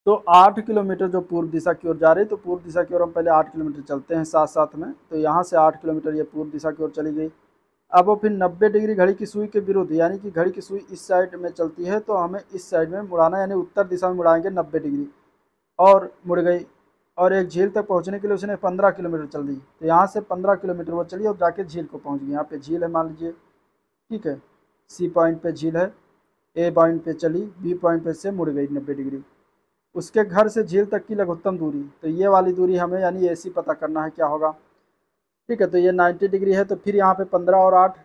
तो 8 किलोमीटर जो पूर्व दिशा की ओर जा रही है, तो पूर्व दिशा की ओर हम पहले 8 किलोमीटर चलते हैं साथ साथ में। तो यहाँ से 8 किलोमीटर ये पूर्व दिशा की ओर चली गई। अब वो फिर 90 डिग्री घड़ी की सुई के विरुद्ध, यानी कि घड़ी की सुई इस साइड में चलती है तो हमें इस साइड में मुड़ाना, यानी उत्तर दिशा में मुड़ाएंगे 90 डिग्री, और मुड़ गई। और एक झील तक पहुंचने के लिए उसने 15 किलोमीटर चल दी। तो यहाँ से 15 किलोमीटर वो चली और जाके झील को पहुंच गई। यहाँ पे झील है मान लीजिए। ठीक है, C पॉइंट पे झील है, A पॉइंट पे चली, B पॉइंट पे से मुड़ गई 90 डिग्री। उसके घर से झील तक की लघुत्तम दूरी, तो ये वाली दूरी हमें यानी AC पता करना है क्या होगा। ठीक है, तो ये 90 डिग्री है, तो फिर यहाँ पे 15 और 8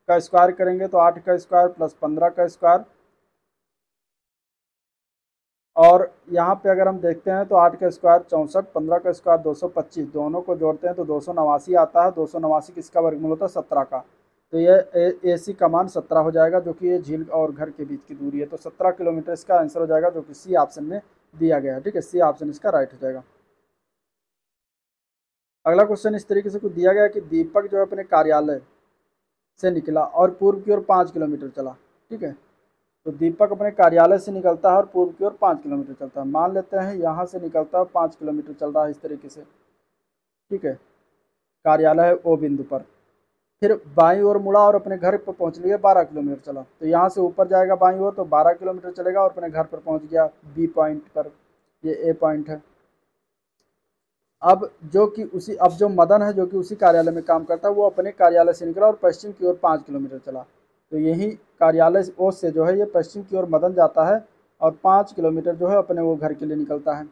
का स्क्वायर करेंगे तो 8 का स्क्वायर प्लस 15 का स्क्वायर, और यहाँ पे अगर हम देखते हैं तो 8 का स्क्वायर 64, 15 का स्क्वायर 225, दोनों को जोड़ते हैं तो 289 आता है। 289 किसका वर्गमूल होता है? 17 का। तो ये AC का मान 17 हो जाएगा, जो कि ये झील और घर के बीच की दूरी है। तो 17 किलोमीटर इसका आंसर हो जाएगा, जो कि C ऑप्शन में दिया गया है। ठीक है, C ऑप्शन इसका राइट हो जाएगा। अगला क्वेश्चन इस तरीके से कुछ दिया गया कि दीपक जो है अपने कार्यालय से निकला और पूर्व की ओर 5 किलोमीटर चला। ठीक है, तो दीपक अपने कार्यालय से निकलता है और पूर्व की ओर 5 किलोमीटर चलता है। मान लेते हैं यहाँ से निकलता है 5 किलोमीटर चल रहा है इस तरीके से। ठीक है, कार्यालय है O बिंदु पर, फिर बाईं ओर मुड़ा और अपने घर पर पहुँच लिया, 12 किलोमीटर चला। तो यहाँ से ऊपर जाएगा बाईं ओर, तो 12 किलोमीटर चलेगा और अपने घर पर पहुँच गया B पॉइंट पर, ये A पॉइंट है। अब जो मदन है जो कि उसी कार्यालय में काम करता है, वो अपने कार्यालय से निकला और पश्चिम की ओर 5 किलोमीटर चला। तो यही कार्यालय O से जो है ये पश्चिम की ओर मदन जाता है और 5 किलोमीटर जो है अपने वो घर के लिए निकलता है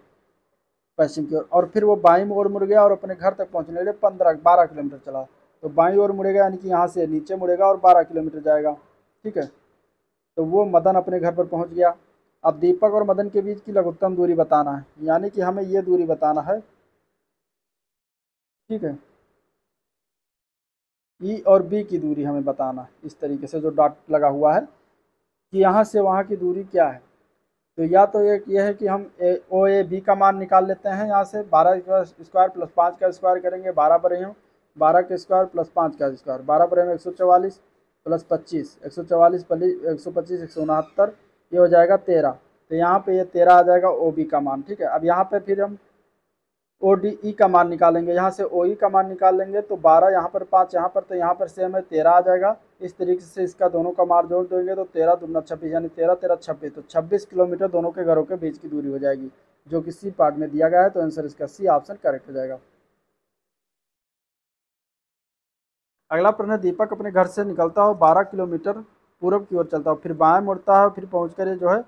पश्चिम की ओर, और फिर वो बाईं ओर मुड़ गया और अपने घर तक पहुंचने के लिए 12 किलोमीटर चला। तो बाईं ओर मुड़ेगा, यानी कि यहाँ से नीचे मुड़ेगा और 12 किलोमीटर जाएगा। ठीक है, तो वो मदन अपने घर पर पहुँच गया। अब दीपक और मदन के बीच की लघुत्तम दूरी बताना है, यानी कि हमें ये दूरी बताना है। ठीक है, E और B की दूरी हमें बताना है, इस तरीके से जो डॉट लगा हुआ है कि यहाँ से वहाँ की दूरी क्या है। तो या तो एक ये है कि हम OAB का मान निकाल लेते हैं। यहाँ से 12 का स्क्वायर प्लस 5 का स्क्वायर करेंगे, 12 बरे हूँ, 12 का स्क्वायर प्लस 5 का स्क्वायर, 12 बरे में 144 प्लस 25, 144 125 169, ये हो जाएगा 13। तो यहाँ पे ये 13 आ जाएगा OB का मान। ठीक है, अब यहाँ पे फिर हम ODE का मान निकालेंगे, यहाँ से OE का मान निकाल लेंगे। तो 12 यहाँ पर, 5 यहाँ पर, तो यहाँ पर सेम है 13 आ जाएगा। इस तरीके से इसका दोनों का मान जोड़ देंगे तो 13 दूना 26, यानी 13 13 26, तो 26 किलोमीटर दोनों के घरों के बीच की दूरी हो जाएगी, जो कि C पार्ट में दिया गया है। तो आंसर इसका C ऑप्शन करेक्ट हो जाएगा। अगला प्रश्न, दीपक अपने घर से निकलता है 12 किलोमीटर पूर्व की ओर चलता है, फिर बाएं मुड़ता है, फिर पहुँच कर ये जो है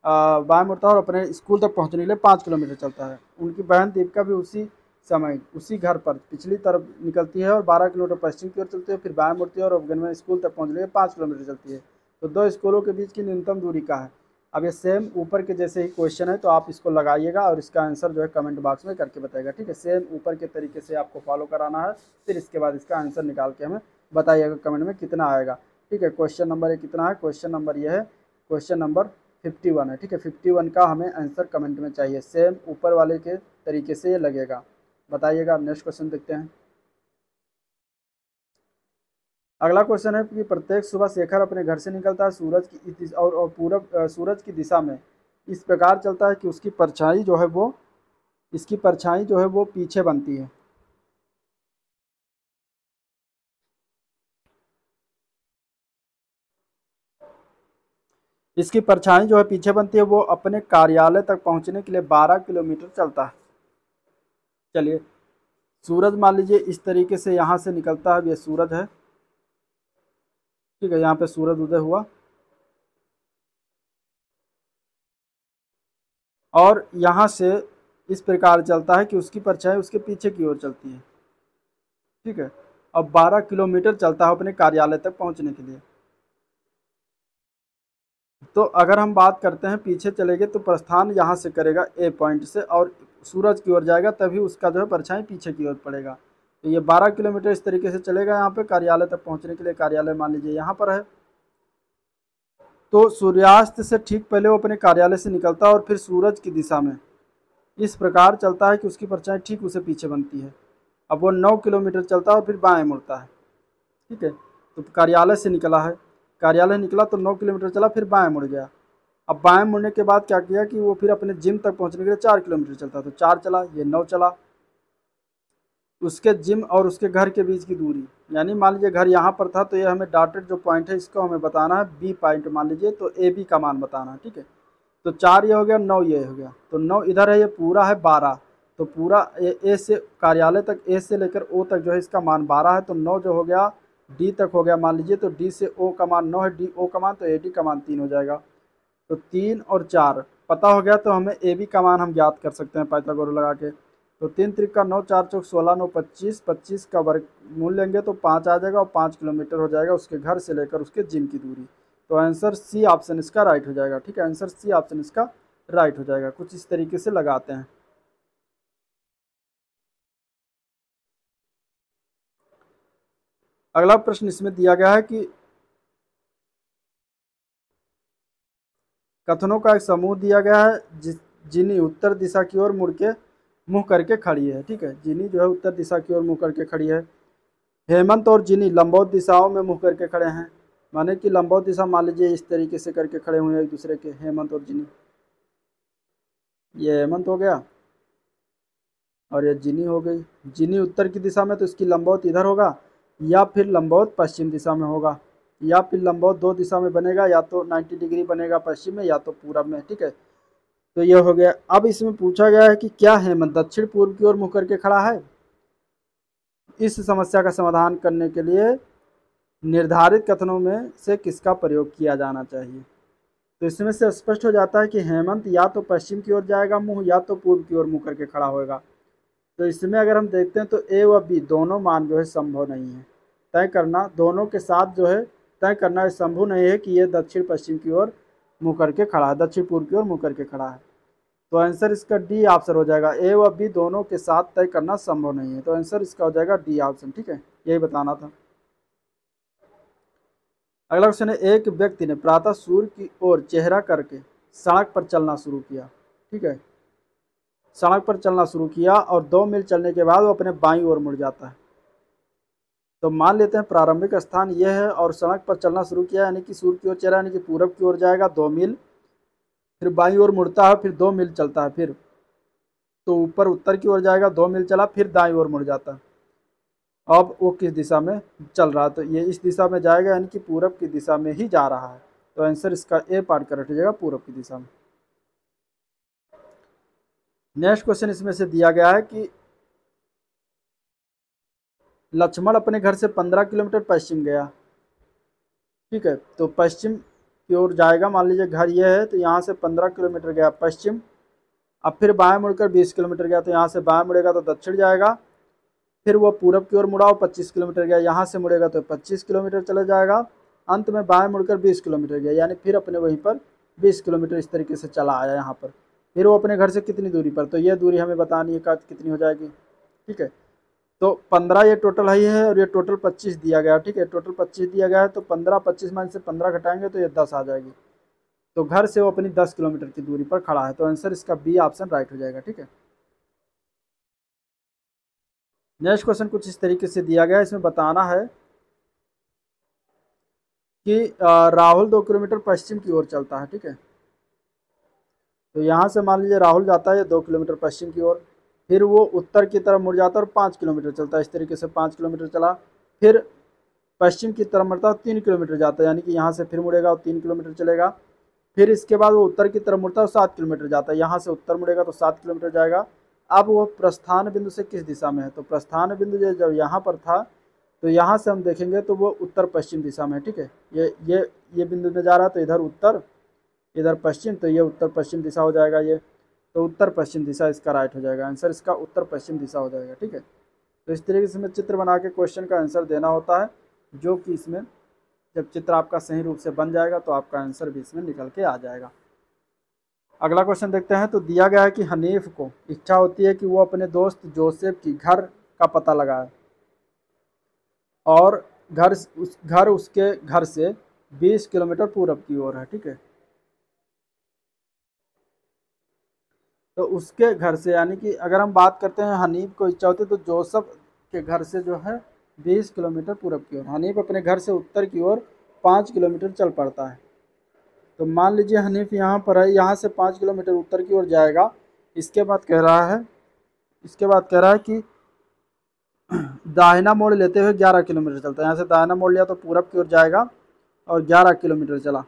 बाएं मुड़ता है और अपने स्कूल तक पहुँचने के लिए 5 किलोमीटर चलता है। उनकी बहन दीपिका भी उसी समय उसी घर पर पिछली तरफ निकलती है और 12 किलोमीटर पश्चिम की ओर चलती है, फिर बाएं मुड़ती है और अफगान में स्कूल तक पहुँचने के लिए 5 किलोमीटर चलती है। तो दो स्कूलों के बीच की न्यूनतम दूरी क्या है? अब ये सेम ऊपर के जैसे ही क्वेश्चन है, तो आप इसको लगाइएगा और इसका आंसर जो है कमेंट बॉक्स में करके बताइएगा। ठीक है, सेम ऊपर के तरीके से आपको फॉलो कराना है, फिर इसके बाद इसका आंसर निकाल के हमें बताइएगा कमेंट में कितना आएगा। ठीक है, क्वेश्चन नंबर ये कितना है? क्वेश्चन नंबर ये है, क्वेश्चन नंबर 51 है। ठीक है, 51 का हमें आंसर कमेंट में चाहिए। सेम ऊपर वाले के तरीके से ये लगेगा, बताइएगा। नेक्स्ट क्वेश्चन देखते हैं। अगला क्वेश्चन है कि प्रत्येक सुबह शेखर अपने घर से निकलता है सूरज की इस दिशा और पूरब सूरज की दिशा में इस प्रकार चलता है कि उसकी परछाई जो है वो इसकी परछाई जो है वो पीछे बनती है। इसकी परछाई जो है पीछे बनती है। वो अपने कार्यालय तक पहुंचने के लिए 12 किलोमीटर चलता है। चलिए, सूरज मान लीजिए इस तरीके से यहाँ से निकलता है। ये सूरज है, ठीक है, यहाँ पे सूरज उदय हुआ और यहाँ से इस प्रकार चलता है कि उसकी परछाई उसके पीछे की ओर चलती है। ठीक है, अब 12 किलोमीटर चलता है अपने कार्यालय तक पहुंचने के लिए। तो अगर हम बात करते हैं पीछे चलेंगे तो प्रस्थान यहाँ से करेगा ए पॉइंट से और सूरज की ओर जाएगा, तभी उसका जो है परछाई पीछे की ओर पड़ेगा। तो ये 12 किलोमीटर इस तरीके से चलेगा यहाँ पे कार्यालय तक पहुँचने के लिए। कार्यालय मान लीजिए यहाँ पर है। तो सूर्यास्त से ठीक पहले वो अपने कार्यालय से निकलता है और फिर सूरज की दिशा में इस प्रकार चलता है कि उसकी परछाई ठीक उसे पीछे बनती है। अब वो 9 किलोमीटर चलता है और फिर बाएं मुड़ता है। ठीक है, तो कार्यालय से निकला है, कार्यालय निकला तो 9 किलोमीटर चला, फिर बाएं मुड़ गया। अब बाएं मुड़ने के बाद क्या किया कि वो फिर अपने जिम तक पहुंचने के लिए 4 किलोमीटर चलता, तो 4 चला, ये 9 चला। उसके जिम और उसके घर के बीच की दूरी, यानी मान लीजिए घर यहाँ पर था तो ये हमें डॉटेड जो पॉइंट है इसको हमें बताना है बी पॉइंट मान लीजिए, तो ए बी का मान बताना है। ठीक है, तो 4 ये हो गया, 9 ये हो गया, तो 9 इधर है, ये पूरा है 12। तो पूरा ए से कार्यालय तक, ए से लेकर ओ तक जो है इसका मान 12 है। तो 9 जो हो गया डी तक हो गया मान लीजिए, तो डी से ओ का मान 9 है, डी ओ का मान, तो ए डी का मान 3 हो जाएगा। तो 3 और 4 पता हो गया, तो हमें ए बी का मान हम ज्ञात कर सकते हैं पाइथागोरस लगा के। तो 3 त्रिक 9, 4 चौक 16, 9 25, 25 का वर्ग मूल लेंगे तो 5 आ जाएगा और 5 किलोमीटर हो जाएगा उसके घर से लेकर उसके जिम की दूरी। तो आंसर सी ऑप्शन इसका राइट हो जाएगा। ठीक है, आंसर सी ऑप्शन इसका राइट हो जाएगा। कुछ इस तरीके से लगाते हैं। अगला प्रश्न इसमें दिया गया है कि कथनों का एक समूह दिया गया है जिनी उत्तर दिशा की ओर मुड़ के मुंह करके खड़ी है। ठीक है, जिनी जो है उत्तर दिशा की ओर मुंह करके खड़ी है। हेमंत और जिनी लंबवत दिशाओं में मुंह करके खड़े हैं, माने कि लंबवत दिशा मान लीजिए इस तरीके से करके खड़े हुए हैं एक दूसरे के, हेमंत और जिनी। ये हेमंत हो गया और ये जिनी हो गई। जिनी उत्तर की दिशा में तो इसकी लंबवत इधर होगा, या फिर लंबवत पश्चिम दिशा में होगा, या फिर लंबवत दो दिशा में बनेगा, या तो 90 डिग्री बनेगा पश्चिम में या तो पूरब में। ठीक है, तो ये हो गया। अब इसमें पूछा गया है कि क्या हेमंत दक्षिण पूर्व की ओर मुँह करके खड़ा है। इस समस्या का समाधान करने के लिए निर्धारित कथनों में से किसका प्रयोग किया जाना चाहिए। तो इसमें से स्पष्ट हो जाता है कि हेमंत या तो पश्चिम की ओर जाएगा मुंह, या तो पूर्व की ओर मुंह करके खड़ा होगा। तो इसमें अगर हम देखते हैं तो ए व बी दोनों मान जो है संभव नहीं है। तय करना दोनों के साथ जो है तय करना संभव नहीं है कि ये दक्षिण पश्चिम की ओर मुँह करके खड़ा है, दक्षिण पूर्व की ओर मुँह करके खड़ा है। तो आंसर इसका डी ऑप्शन हो जाएगा। ए व बी दोनों के साथ तय करना संभव नहीं है, तो आंसर इसका हो जाएगा डी ऑप्शन। ठीक है, यही बताना था। अगला क्वेश्चन है, एक व्यक्ति ने प्रातः सूर्य की ओर चेहरा करके सड़क पर चलना शुरू किया। ठीक है, सड़क पर चलना शुरू किया और 2 मील चलने के बाद वो अपने बाईं ओर मुड़ जाता है। तो मान लेते हैं प्रारंभिक स्थान यह है और सड़क पर चलना शुरू किया, यानी कि सूर्य की ओर चेहरा, यानी कि पूरब की ओर जाएगा 2 मील, फिर बाईं ओर मुड़ता है, फिर 2 मील चलता है, फिर तो ऊपर उत्तर की ओर जाएगा 2 मील चला, फिर दाईं ओर मुड़ जाता है। अब वो किस दिशा में चल रहा है, तो ये इस दिशा में जाएगा, यानी कि पूरब की दिशा में ही जा रहा है। तो आंसर इसका ए पार्ट करेक्ट हो जाएगा, पूरब की दिशा में। नेक्स्ट क्वेश्चन इसमें से दिया गया है कि लक्ष्मण अपने घर से 15 किलोमीटर पश्चिम गया। ठीक है, तो पश्चिम की ओर जाएगा, मान लीजिए घर ये है, तो यहाँ से 15 किलोमीटर गया पश्चिम। अब फिर बाएं मुड़कर 20 किलोमीटर गया, तो यहाँ से बाएं मुड़ेगा तो दक्षिण जाएगा, फिर वो पूरब की ओर मुड़ा और 25 किलोमीटर गया, यहाँ से मुड़ेगा तो 25 किलोमीटर चला जाएगा, अंत में बाएं मुड़कर 20 किलोमीटर गया, यानी फिर अपने वहीं पर 20 किलोमीटर इस तरीके से चला आया यहाँ पर। फिर वो अपने घर से कितनी दूरी पर, तो ये दूरी हमें बतानी है कितनी हो जाएगी। ठीक है, तो 15 ये टोटल है और ये टोटल 25 दिया गया। ठीक है, टोटल 25 दिया गया है, तो 15 25 में से 15 घटाएंगे तो ये 10 आ जाएगी। तो घर से वो अपनी 10 किलोमीटर की दूरी पर खड़ा है। तो आंसर इसका बी ऑप्शन राइट हो जाएगा। ठीक है, नेक्स्ट क्वेश्चन कुछ इस तरीके से दिया गया है। इसमें बताना है कि राहुल 2 किलोमीटर पश्चिम की ओर चलता है। ठीक है, तो यहाँ से मान लीजिए राहुल जाता है 2 किलोमीटर पश्चिम की ओर, फिर वो उत्तर की तरफ मुड़ जाता है और 5 किलोमीटर चलता है। इस तरीके से 5 किलोमीटर चला, फिर पश्चिम की तरफ मुड़ता है, 3 किलोमीटर जाता है, यानी कि यहाँ से फिर मुड़ेगा और 3 किलोमीटर चलेगा। फिर इसके बाद वो उत्तर की तरफ मुड़ता है और 7 किलोमीटर जाता है, यहाँ से उत्तर मुड़ेगा तो 7 किलोमीटर जाएगा। अब वो प्रस्थान बिंदु से किस दिशा में है? तो प्रस्थान बिंदु जब यहाँ पर था, तो यहाँ से हम देखेंगे तो वो उत्तर पश्चिम दिशा में है। ठीक है, ये बिंदु में जा रहा है, तो इधर उत्तर इधर पश्चिम, तो ये उत्तर पश्चिम दिशा हो जाएगा। ये तो उत्तर पश्चिम दिशा इसका राइट हो जाएगा। आंसर इसका उत्तर पश्चिम दिशा हो जाएगा। ठीक है, तो इस तरीके से हमें चित्र बना के क्वेश्चन का आंसर देना होता है, जो कि इसमें जब चित्र आपका सही रूप से बन जाएगा तो आपका आंसर भी इसमें निकल के आ जाएगा। अगला क्वेश्चन देखते हैं। तो दिया गया है कि हनीफ को इच्छा होती है कि वो अपने दोस्त जोसेफ की घर का पता लगाए, और घर उसके घर से 20 किलोमीटर पूरब की ओर है। ठीक है, तो उसके घर से, यानी कि अगर हम बात करते हैं हनीफ को इच्छा होती है, तो जोसेफ के घर से जो है 20 किलोमीटर पूरब की ओर, हनीफ अपने घर से उत्तर की ओर 5 किलोमीटर चल पड़ता है। तो मान लीजिए हनीफ यहाँ पर है, यहाँ से 5 किलोमीटर उत्तर की ओर जाएगा। इसके बाद कह रहा है कि दाहिना मोड़ लेते हुए 11 किलोमीटर चलता है। यहाँ से दाहिना मोड़ लिया तो पूरब की ओर जाएगा और 11 किलोमीटर चला।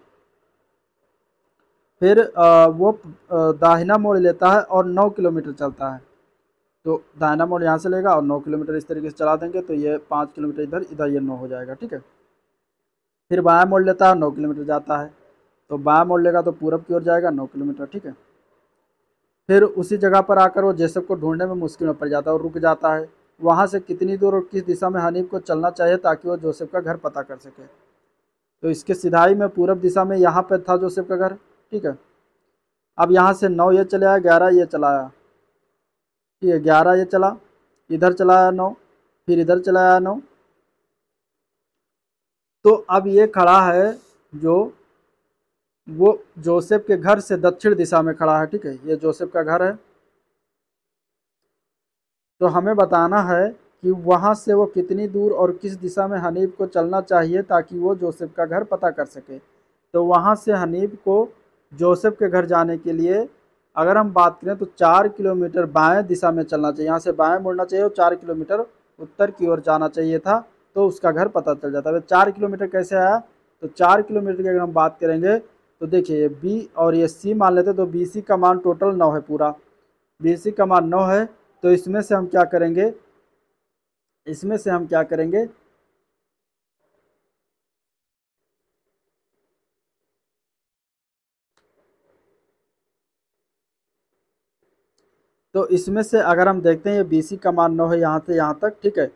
फिर वो दाहिना मोड़ लेता है और 9 किलोमीटर चलता है। तो दाहिना मोड़ यहाँ से लेगा और 9 किलोमीटर इस तरीके से चला देंगे, तो ये 5 किलोमीटर इधर, इधर ये 9 हो जाएगा। ठीक है, फिर बायां मोड़ लेता है, 9 किलोमीटर जाता है। तो बायां मोड़ लेगा तो पूरब की ओर जाएगा 9 किलोमीटर। ठीक है, फिर उसी जगह पर आकर वो जोसेफ को ढूंढने में मुश्किल में पड़ जाता है और रुक जाता है। वहाँ से कितनी दूर और किस दिशा में हनीफ को चलना चाहिए ताकि वो जोसेफ का घर पता कर सके? तो इसके सिधाई में पूरब दिशा में यहाँ पर था जोसेफ का घर। ठीक है, अब यहाँ से 9 ये चले आया, 11 ये चला आया। ठीक है, 11 ये चला, इधर चला आया 9, फिर इधर चला आया 9। तो अब ये खड़ा है जो वो जोसेफ के घर से दक्षिण दिशा में खड़ा है। ठीक है, ये जोसेफ का घर है। तो हमें बताना है कि वहाँ से वो कितनी दूर और किस दिशा में हनीफ को चलना चाहिए ताकि वो जोसेफ का घर पता कर सके। तो वहाँ से हनीफ को जोसेफ के घर जाने के लिए अगर हम बात करें तो 4 किलोमीटर बाएं दिशा में चलना चाहिए। यहाँ से बाएं मुड़ना चाहिए और 4 किलोमीटर उत्तर की ओर जाना चाहिए था, तो उसका घर पता चल जाता है। 4 किलोमीटर कैसे आया? तो 4 किलोमीटर की अगर हम बात करेंगे तो देखिए ये बी और ये सी मान लेते, तो बी सी का मान टोटल 9 है, पूरा बी सी का मान 9 है। तो इसमें से हम क्या करेंगे, तो इसमें से अगर हम देखते हैं ये बी सी का मान 9 है यहाँ से यहाँ तक। ठीक है,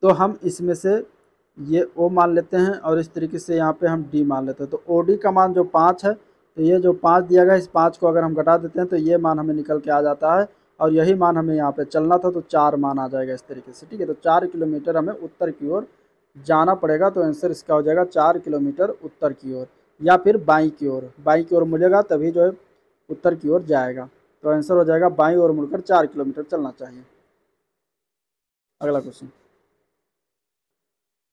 तो हम इसमें से ये ओ मान लेते हैं और इस तरीके से यहाँ पे हम डी मान लेते हैं। तो ओ डी का मान जो 5 है, तो ये जो 5 दिया गया, इस 5 को अगर हम घटा देते हैं तो ये मान हमें निकल के आ जाता है, और यही मान हमें यहाँ पे चलना था, तो 4 मान आ जाएगा इस तरीके से। ठीक है, तो 4 किलोमीटर हमें उत्तर की ओर जाना पड़ेगा। तो आंसर इसका हो जाएगा 4 किलोमीटर उत्तर की ओर, या फिर बाई की ओर मुड़ेगा तभी जो है उत्तर की ओर जाएगा। तो आंसर हो जाएगा बाई ओर मुड़कर 4 किलोमीटर चलना चाहिए। अगला क्वेश्चन,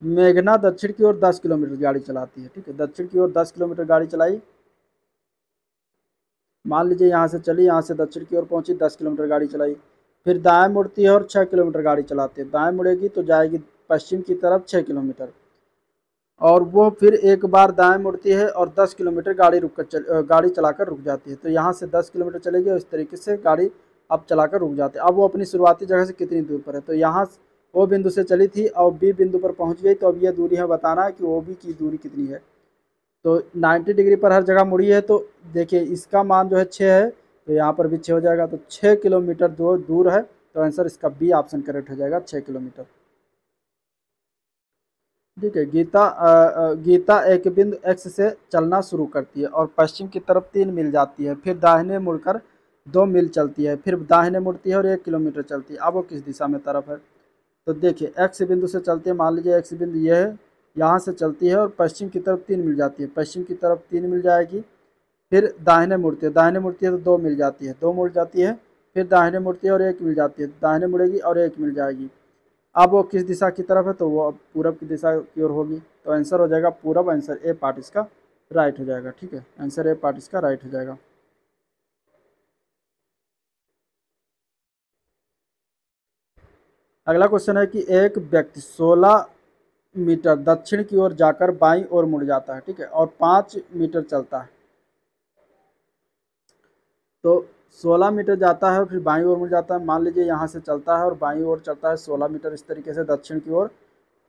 मेघना दक्षिण की ओर 10 किलोमीटर गाड़ी चलाती है। ठीक है, दक्षिण की ओर 10 किलोमीटर गाड़ी चलाई। मान लीजिए यहाँ से चली, यहाँ से दक्षिण की ओर पहुंची, 10 किलोमीटर गाड़ी चलाई। फिर दाएं मुड़ती है और 6 किलोमीटर गाड़ी चलाती है। दाएं मुड़ेगी तो जाएगी पश्चिम की तरफ 6 किलोमीटर, और वो फिर एक बार दाएं मुड़ती है और 10 किलोमीटर गाड़ी चलाकर रुक जाती है। तो यहाँ से 10 किलोमीटर चलेगी और इस तरीके से गाड़ी अब चलाकर रुक जाती है। अब वो अपनी शुरुआती जगह से कितनी दूर पर है? तो यहाँ ओ बिंदु से चली थी और बी बिंदु पर पहुँच गई, तो अब ये दूरी है बताना है कि ओ बी की दूरी कितनी है। तो 90 डिग्री पर हर जगह मुड़ी है, तो देखिए इसका मान जो है 6 है, तो यहाँ पर भी 6 हो जाएगा। तो 6 किलोमीटर दूर है, तो आंसर इसका बी ऑप्शन करेक्ट हो जाएगा, 6 किलोमीटर। ठीक है, गीता एक बिंदु एक्स से चलना शुरू करती है और पश्चिम की तरफ 3 मील जाती है, फिर दाहिने मुड़कर 2 मील चलती है, फिर दाहिने मुड़ती है और 1 किलोमीटर चलती है। अब वो किस दिशा में तरफ है? तो देखिए एक्स बिंदु से चलती है, मान लीजिए एक्स बिंदु ये है, यहाँ से चलती है और पश्चिम की तरफ 3 मील जाती है, पश्चिम की तरफ 3 मील जाएगी। फिर दाहिने मुड़ती है, दाहिने मुड़ती है तो दो मिल जाती है, दो मुड़ जाती है, फिर दाहिने मुड़ती है और एक मिल जाती है, दाहिने मुड़ेगी और एक मिल जाएगी। अब वो किस दिशा की तरफ है, तो वो अब पूरब की दिशा की ओर होगी, तो आंसर हो जाएगा पूरब। आंसर ए पार्ट इसका राइट हो जाएगा। ठीक है, आंसर ए पार्ट इसका राइट हो जाएगा। अगला क्वेश्चन है कि एक व्यक्ति 16 मीटर दक्षिण की ओर जाकर बाईं ओर मुड़ जाता है, ठीक है, और 5 मीटर चलता है। तो 16 मीटर जाता है और फिर बाईं ओर मुड़ जाता है। मान लीजिए यहाँ से चलता है और बाईं ओर चलता है 16 मीटर इस तरीके से दक्षिण की ओर,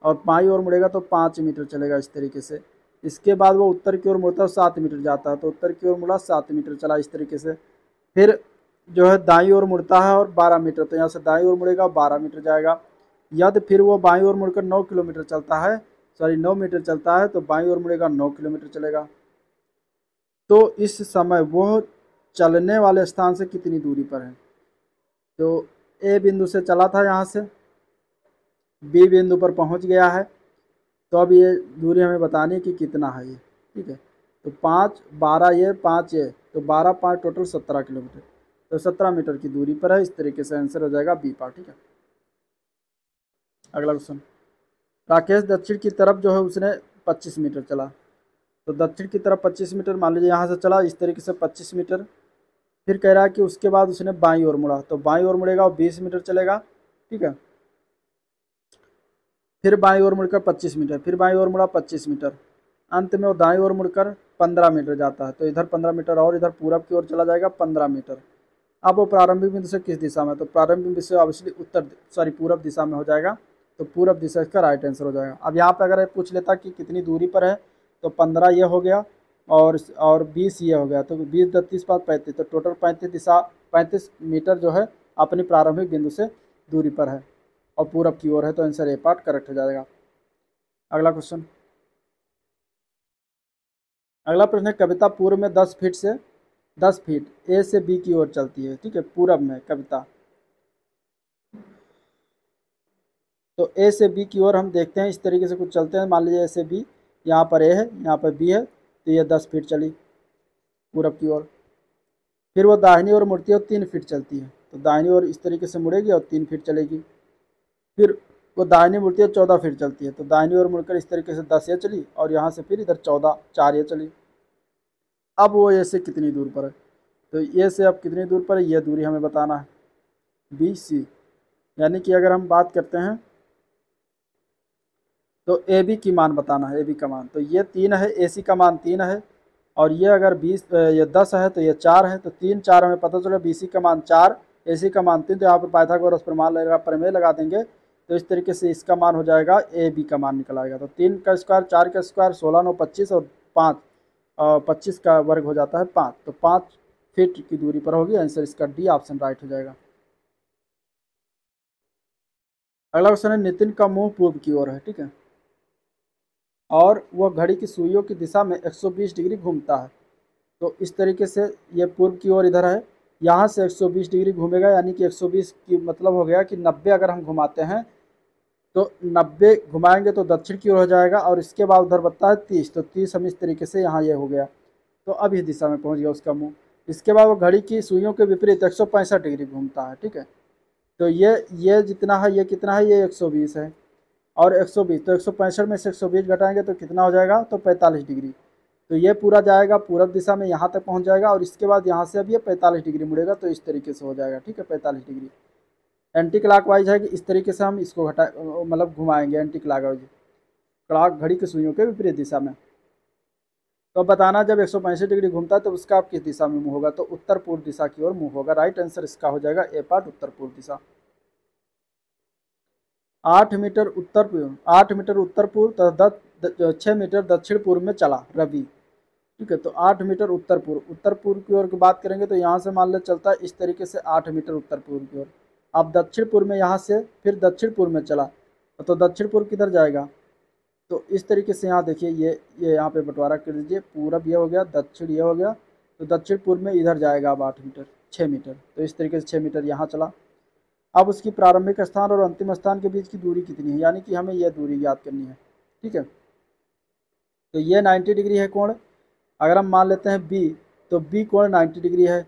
और बाईं ओर मुड़ेगा तो 5 मीटर चलेगा इस तरीके से। इसके बाद वो उत्तर की ओर मुड़ता है, 7 मीटर जाता है, तो उत्तर की ओर मुड़ा 7 मीटर चला इस तरीके से। फिर जो है दाईं ओर मुड़ता है और 12 मीटर, तो यहाँ से दाईं ओर मुड़ेगा 12 मीटर जाएगा। यदि फिर वो बाईं ओर मुड़कर 9 किलोमीटर चलता है, सॉरी 9 मीटर चलता है, तो बाईं ओर मुड़ेगा 9 किलोमीटर चलेगा। तो इस समय वो चलने वाले स्थान से कितनी दूरी पर है। तो ए बिंदु से चला था, यहाँ से बी बिंदु पर पहुँच गया है, तो अब ये दूरी हमें बतानी है कि कितना है ये। ठीक है, तो 5 12 ये 5 ये, तो 12 5 टोटल 17 किलोमीटर, तो 17 मीटर की दूरी पर है। इस तरीके से आंसर हो जाएगा बी पार्ट। ठीक है, अगला क्वेश्चन। राकेश दक्षिण की तरफ जो है उसने 25 मीटर चला, तो दक्षिण की तरफ 25 मीटर, मान लीजिए यहाँ से चला इस तरीके से 25 मीटर। फिर कह रहा है कि उसके बाद उसने बाईं ओर मुड़ा, तो बाईं ओर मुड़ेगा और 20 मीटर चलेगा। ठीक है, फिर बाईं ओर मुड़कर 25 मीटर, फिर बाईं ओर मुड़ा 25 मीटर, अंत में वो दाईं ओर मुड़कर 15 मीटर जाता है, तो इधर 15 मीटर और इधर पूरब की ओर चला जाएगा 15 मीटर। अब वो प्रारंभिक बिंदु से किस दिशा में, तो प्रारंभिक बिंदु से ऑब्वियसली पूरब दिशा में हो जाएगा, तो पूरब दिशा इसका राइट आंसर हो जाएगा। अब यहाँ पे अगर पूछ लेता कि कितनी दूरी पर है, तो 15 ये हो गया और 20 ये हो गया, तो 20 30 5 35, तो टोटल 35 मीटर जो है अपनी प्रारंभिक बिंदु से दूरी पर है और पूरब की ओर है, तो आंसर ए पार्ट करेक्ट हो जाएगा। अगला क्वेश्चन। अगला प्रश्न है कविता पूर्व में 10 फीट ए से बी की ओर चलती है। ठीक है, पूरब में कविता, तो ए से बी की ओर हम देखते हैं इस तरीके से कुछ चलते हैं। मान लीजिए ए से बी, यहाँ पर ए है, यहाँ पर बी है, तो ये 10 फीट चली पूरब की ओर। फिर वो दाहिनी ओर मुड़ती है और 3 फीट चलती है, तो दाहिनी ओर इस तरीके से मुड़ेगी और 3 फीट चलेगी। फिर वो दाहिनी मुड़ती है 14 फीट चलती है, तो दाहिनी ओर मुड़कर इस तरीके से 10 ये चली और यहाँ से फिर इधर 14 4 ये चली। अब वो ए से कितनी दूर पर है, तो ए से अब कितनी दूर पर है ये दूरी हमें बताना है, बी सी। यानी कि अगर हम बात करते हैं तो ए बी की मान बताना है, ए बी का मान, तो ये 3 है, ए सी का मान 3 है, और ये अगर 20 ये 10 है तो ये 4 है, तो 3 4 हमें पता चला, बी सी का मान 4, ए सी का मान 3, तो यहाँ पर पाइथागोरस प्रमेय लगा देंगे, तो इस तरीके से इसका मान हो जाएगा ए बी का मान निकल आएगा। तो 3 का स्क्वायर 4 का स्क्वायर 16 9 25 और 5 25 का वर्ग हो जाता है 5, तो 5 फीट की दूरी पर होगी। आंसर इसका डी ऑप्शन राइट हो जाएगा। अगला क्वेश्चन है नितिन का मुंह पूर्व की ओर है। ठीक है, और वह घड़ी की सुइयों की दिशा में 120 डिग्री घूमता है, तो इस तरीके से ये पूर्व की ओर इधर है, यहाँ से 120 डिग्री घूमेगा, यानी कि 120 की मतलब हो गया कि 90 अगर हम घुमाते हैं तो 90 घुमाएंगे तो दक्षिण की ओर हो जाएगा, और इसके बाद उधर बनता है 30, तो 30 हम इस तरीके से यहाँ ये हो गया, तो अब इस दिशा में पहुँच गया उसका मुँह। इसके बाद वो घड़ी की सुइयों के विपरीत 165 डिग्री घूमता है। ठीक है, तो ये जितना है, ये कितना है, ये 120 है और 120, तो 165 में से 120 घटाएंगे तो कितना हो जाएगा, तो 45 डिग्री। तो ये पूरा जाएगा पूरब दिशा में, यहाँ तक पहुँच जाएगा, और इसके बाद यहाँ से अब ये 45 डिग्री मुड़ेगा, तो इस तरीके से हो जाएगा। ठीक है, 45 डिग्री एंटी क्लॉक वाइज है कि इस तरीके से हम इसको मतलब घुमाएंगे एंटी क्लॉक वाइज, क्लॉक घड़ी की सुइयों के विपरीत दिशा में। तो अब बताना जब 165 डिग्री घूमता है तो उसका आप किस दिशा में मुँह होगा, तो उत्तर पूर्व दिशा की ओर मुँह होगा। राइट आंसर इसका हो जाएगा ए पार्ट उत्तर पूर्व दिशा। 8 मीटर उत्तर पूर्व 8 मीटर उत्तर पूर्व तथा 6 मीटर दक्षिण पूर्व में चला रवि। ठीक है, तो 8 मीटर उत्तर पूर्व की ओर की बात करेंगे, तो यहाँ से मान ले चलता है इस तरीके से 8 मीटर उत्तर पूर्व की ओर। अब दक्षिण पूर्व में यहाँ से फिर दक्षिण पूर्व में चला, तो दक्षिण पूर्व किधर जाएगा, तो इस तरीके से यहाँ देखिए ये यहाँ पे बंटवारा कर दीजिए, पूरब ये हो गया, दक्षिण ये हो गया, तो दक्षिण पूर्व में इधर जाएगा अब 8 मीटर 6 मीटर, तो इस तरीके से 6 मीटर यहाँ चला। अब उसकी प्रारंभिक स्थान और अंतिम स्थान के बीच की दूरी कितनी है, यानी कि हमें यह दूरी याद करनी है। ठीक है, तो ये 90 डिग्री है कोण। अगर हम मान लेते हैं बी, तो बी कोण 90 डिग्री है,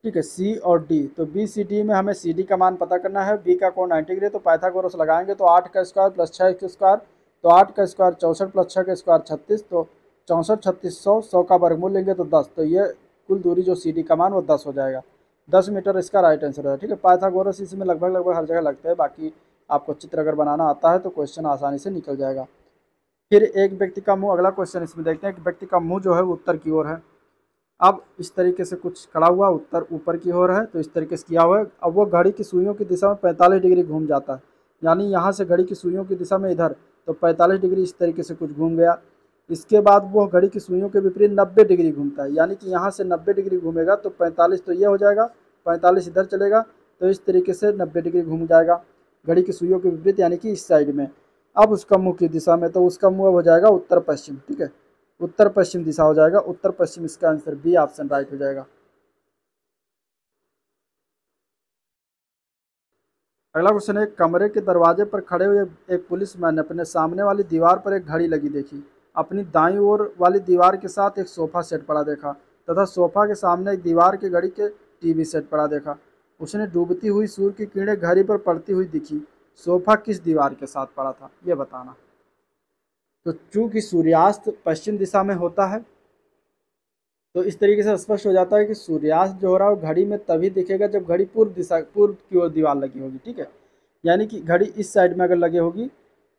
ठीक है। सी और डी, तो बी सी डी में हमें सी डी का मान पता करना है, बी का कोण 90 डिग्री, तो पाइथागोरस लगाएंगे तो 8 का स्क्वायर प्लस 6 का स्क्वायर, तो 8 का स्क्वायर 64 प्लस 6 का स्क्वायर 36, तो 64 36 100, 100 का वर्गमूल लेंगे तो 10, तो ये कुल दूरी जो सी डी का मान वो 10 हो जाएगा। 10 मीटर इसका राइट आंसर है, ठीक है। पाइथागोरस इसमें लगभग लगभग हर जगह लगता है, बाकी आपको चित्र अगर बनाना आता है तो क्वेश्चन आसानी से निकल जाएगा। फिर एक व्यक्ति का मुंह, अगला क्वेश्चन इसमें देखते हैं। एक व्यक्ति का मुंह जो है वो उत्तर की ओर है। अब इस तरीके से कुछ खड़ा हुआ, उत्तर ऊपर की ओर है, तो इस तरीके से किया हुआ है। अब वो घड़ी की सुइयों की दिशा में 45 डिग्री घूम जाता है, यानी यहाँ से घड़ी की सुइयों की दिशा में इधर, तो 45 डिग्री इस तरीके से कुछ घूम गया। इसके बाद वो घड़ी की सुइयों के विपरीत 90 डिग्री घूमता है, यानी कि यहाँ से 90 डिग्री घूमेगा तो 45 तो ये हो जाएगा, 45 इधर चलेगा, तो इस तरीके से 90 डिग्री घूम जाएगा घड़ी की सुइयों के विपरीत, यानी कि इस साइड में। अब उसका मुँह की दिशा में, तो उसका मुँह अब हो जाएगा उत्तर पश्चिम, ठीक है, उत्तर पश्चिम दिशा हो जाएगा, उत्तर पश्चिम। इसका आंसर बी ऑप्शन राइट हो जाएगा। अगला क्वेश्चन है, कमरे के दरवाजे पर खड़े हुए एक पुलिसमैन ने अपने सामने वाली दीवार पर एक घड़ी लगी देखी। अपनी दाईं ओर वाली दीवार के साथ एक सोफा सेट पड़ा देखा तथा सोफा के सामने एक दीवार के घड़ी के टीवी सेट पड़ा देखा। उसने डूबती हुई सूर्य की किरणें घड़ी पर पड़ती हुई दिखी। सोफा किस दीवार के साथ पड़ा था, ये बताना। तो चूंकि सूर्यास्त पश्चिम दिशा में होता है, तो इस तरीके से स्पष्ट हो जाता है कि सूर्यास्त जो हो रहा है वो घड़ी में तभी दिखेगा जब घड़ी पूर्व की ओर दीवार लगी होगी, ठीक है। यानी कि घड़ी इस साइड में अगर लगी होगी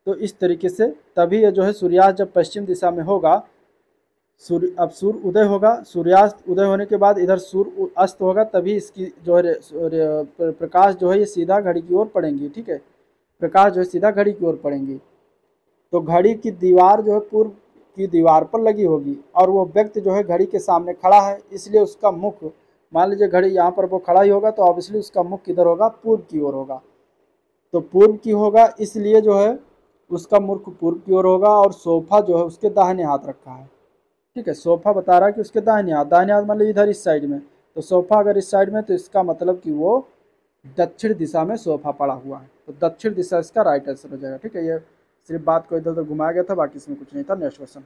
तो इस तरीके से तभी ये जो है सूर्यास्त जब पश्चिम दिशा में होगा, सूर्य उदय होगा, सूर्यास्त उदय होने के बाद इधर सूर्य अस्त होगा, तभी इसकी जो है प्रकाश जो है ये सीधा घड़ी की ओर पड़ेंगी, ठीक है, प्रकाश जो है सीधा घड़ी की ओर पड़ेंगी। तो घड़ी की दीवार जो है पूर्व की दीवार पर लगी होगी और वो व्यक्ति जो है घड़ी के सामने खड़ा है, इसलिए उसका मुख, मान लीजिए घड़ी यहाँ पर वो खड़ा ही होगा तो ऑब्वियसली उसका मुख किधर होगा, पूर्व की ओर होगा। तो पूर्व की होगा इसलिए जो है उसका मुख पूर्व की ओर होगा, और सोफा जो है उसके दाहिने हाथ रखा है, ठीक है। सोफा बता रहा है कि उसके दाहिने हाथ मतलब इधर इस साइड में, तो सोफा अगर इस साइड में तो इसका मतलब कि वो दक्षिण दिशा में सोफा पड़ा हुआ है, तो दक्षिण दिशा इसका राइट आंसर हो जाएगा, ठीक है। ये सिर्फ बात को इधर उधर घुमाया गया था, बाकी इसमें कुछ नहीं था। नेक्स्ट क्वेश्चन,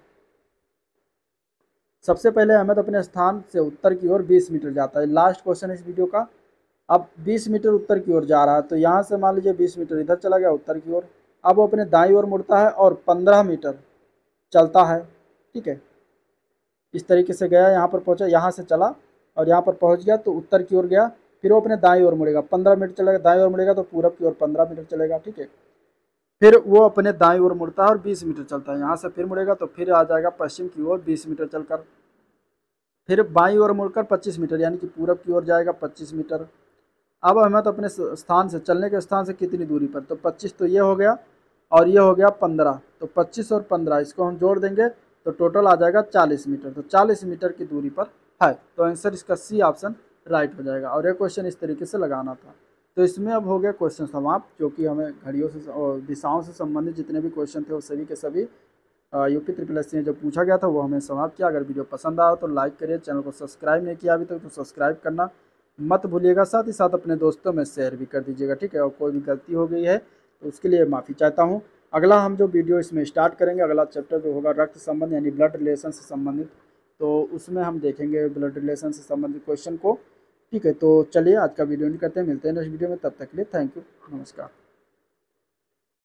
सबसे पहले अहमद अपने स्थान से उत्तर की ओर 20 मीटर जाता है। लास्ट क्वेश्चन है इस वीडियो का। अब 20 मीटर उत्तर की ओर जा रहा है, तो यहाँ से मान लीजिए 20 मीटर इधर चला गया उत्तर की ओर। अब वो अपने दाईं ओर मुड़ता है और 15 मीटर चलता है, ठीक है। इस तरीके से गया, यहाँ पर पहुँचा, यहाँ से चला और यहाँ पर पहुँच गया तो उत्तर की ओर गया। फिर वो अपने दाईं ओर मुड़ेगा, 15 मीटर चलेगा, दाईं ओर मुड़ेगा तो पूरब की ओर 15 मीटर चलेगा, ठीक है। फिर वो अपने दाईं ओर मुड़ता है और 20 मीटर चलता है, यहाँ से फिर मुड़ेगा तो फिर आ जाएगा पश्चिम की ओर 20 मीटर चलकर। फिर बाईं ओर मुड़कर 25 मीटर, यानी कि पूरब की ओर जाएगा 25 मीटर। अब अहमद अपने स्थान से, चलने के स्थान से कितनी दूरी पर, तो 25 तो ये हो गया और ये हो गया 15, तो 25 और 15 इसको हम जोड़ देंगे तो टोटल आ जाएगा 40 मीटर, तो 40 मीटर की दूरी पर है, तो आंसर इसका सी ऑप्शन राइट हो जाएगा। और ये क्वेश्चन इस तरीके से लगाना था। तो इसमें अब हो गया क्वेश्चन समाप्त, जो कि हमें घड़ियों से और दिशाओं से संबंधित जितने भी क्वेश्चन थे वो सभी के सभी यूपी ट्रिपल एस से जो पूछा गया था वो हमें समाप्त किया। अगर वीडियो पसंद आया तो लाइक करिए, चैनल को सब्सक्राइब नहीं किया अभी तक तो सब्सक्राइब करना मत भूलिएगा, साथ ही साथ अपने दोस्तों में शेयर भी कर दीजिएगा, ठीक है। और कोई भी गलती हो गई है तो उसके लिए माफ़ी चाहता हूँ। अगला हम जो वीडियो इसमें स्टार्ट करेंगे, अगला चैप्टर जो होगा रक्त संबंध यानी ब्लड रिलेशन से संबंधित, तो उसमें हम देखेंगे ब्लड रिलेशन से संबंधित क्वेश्चन को, ठीक है। तो चलिए आज का वीडियो नहीं करते हैं, मिलते हैं नेक्स्ट वीडियो में, तब तक के लिए थैंक यू, नमस्कार।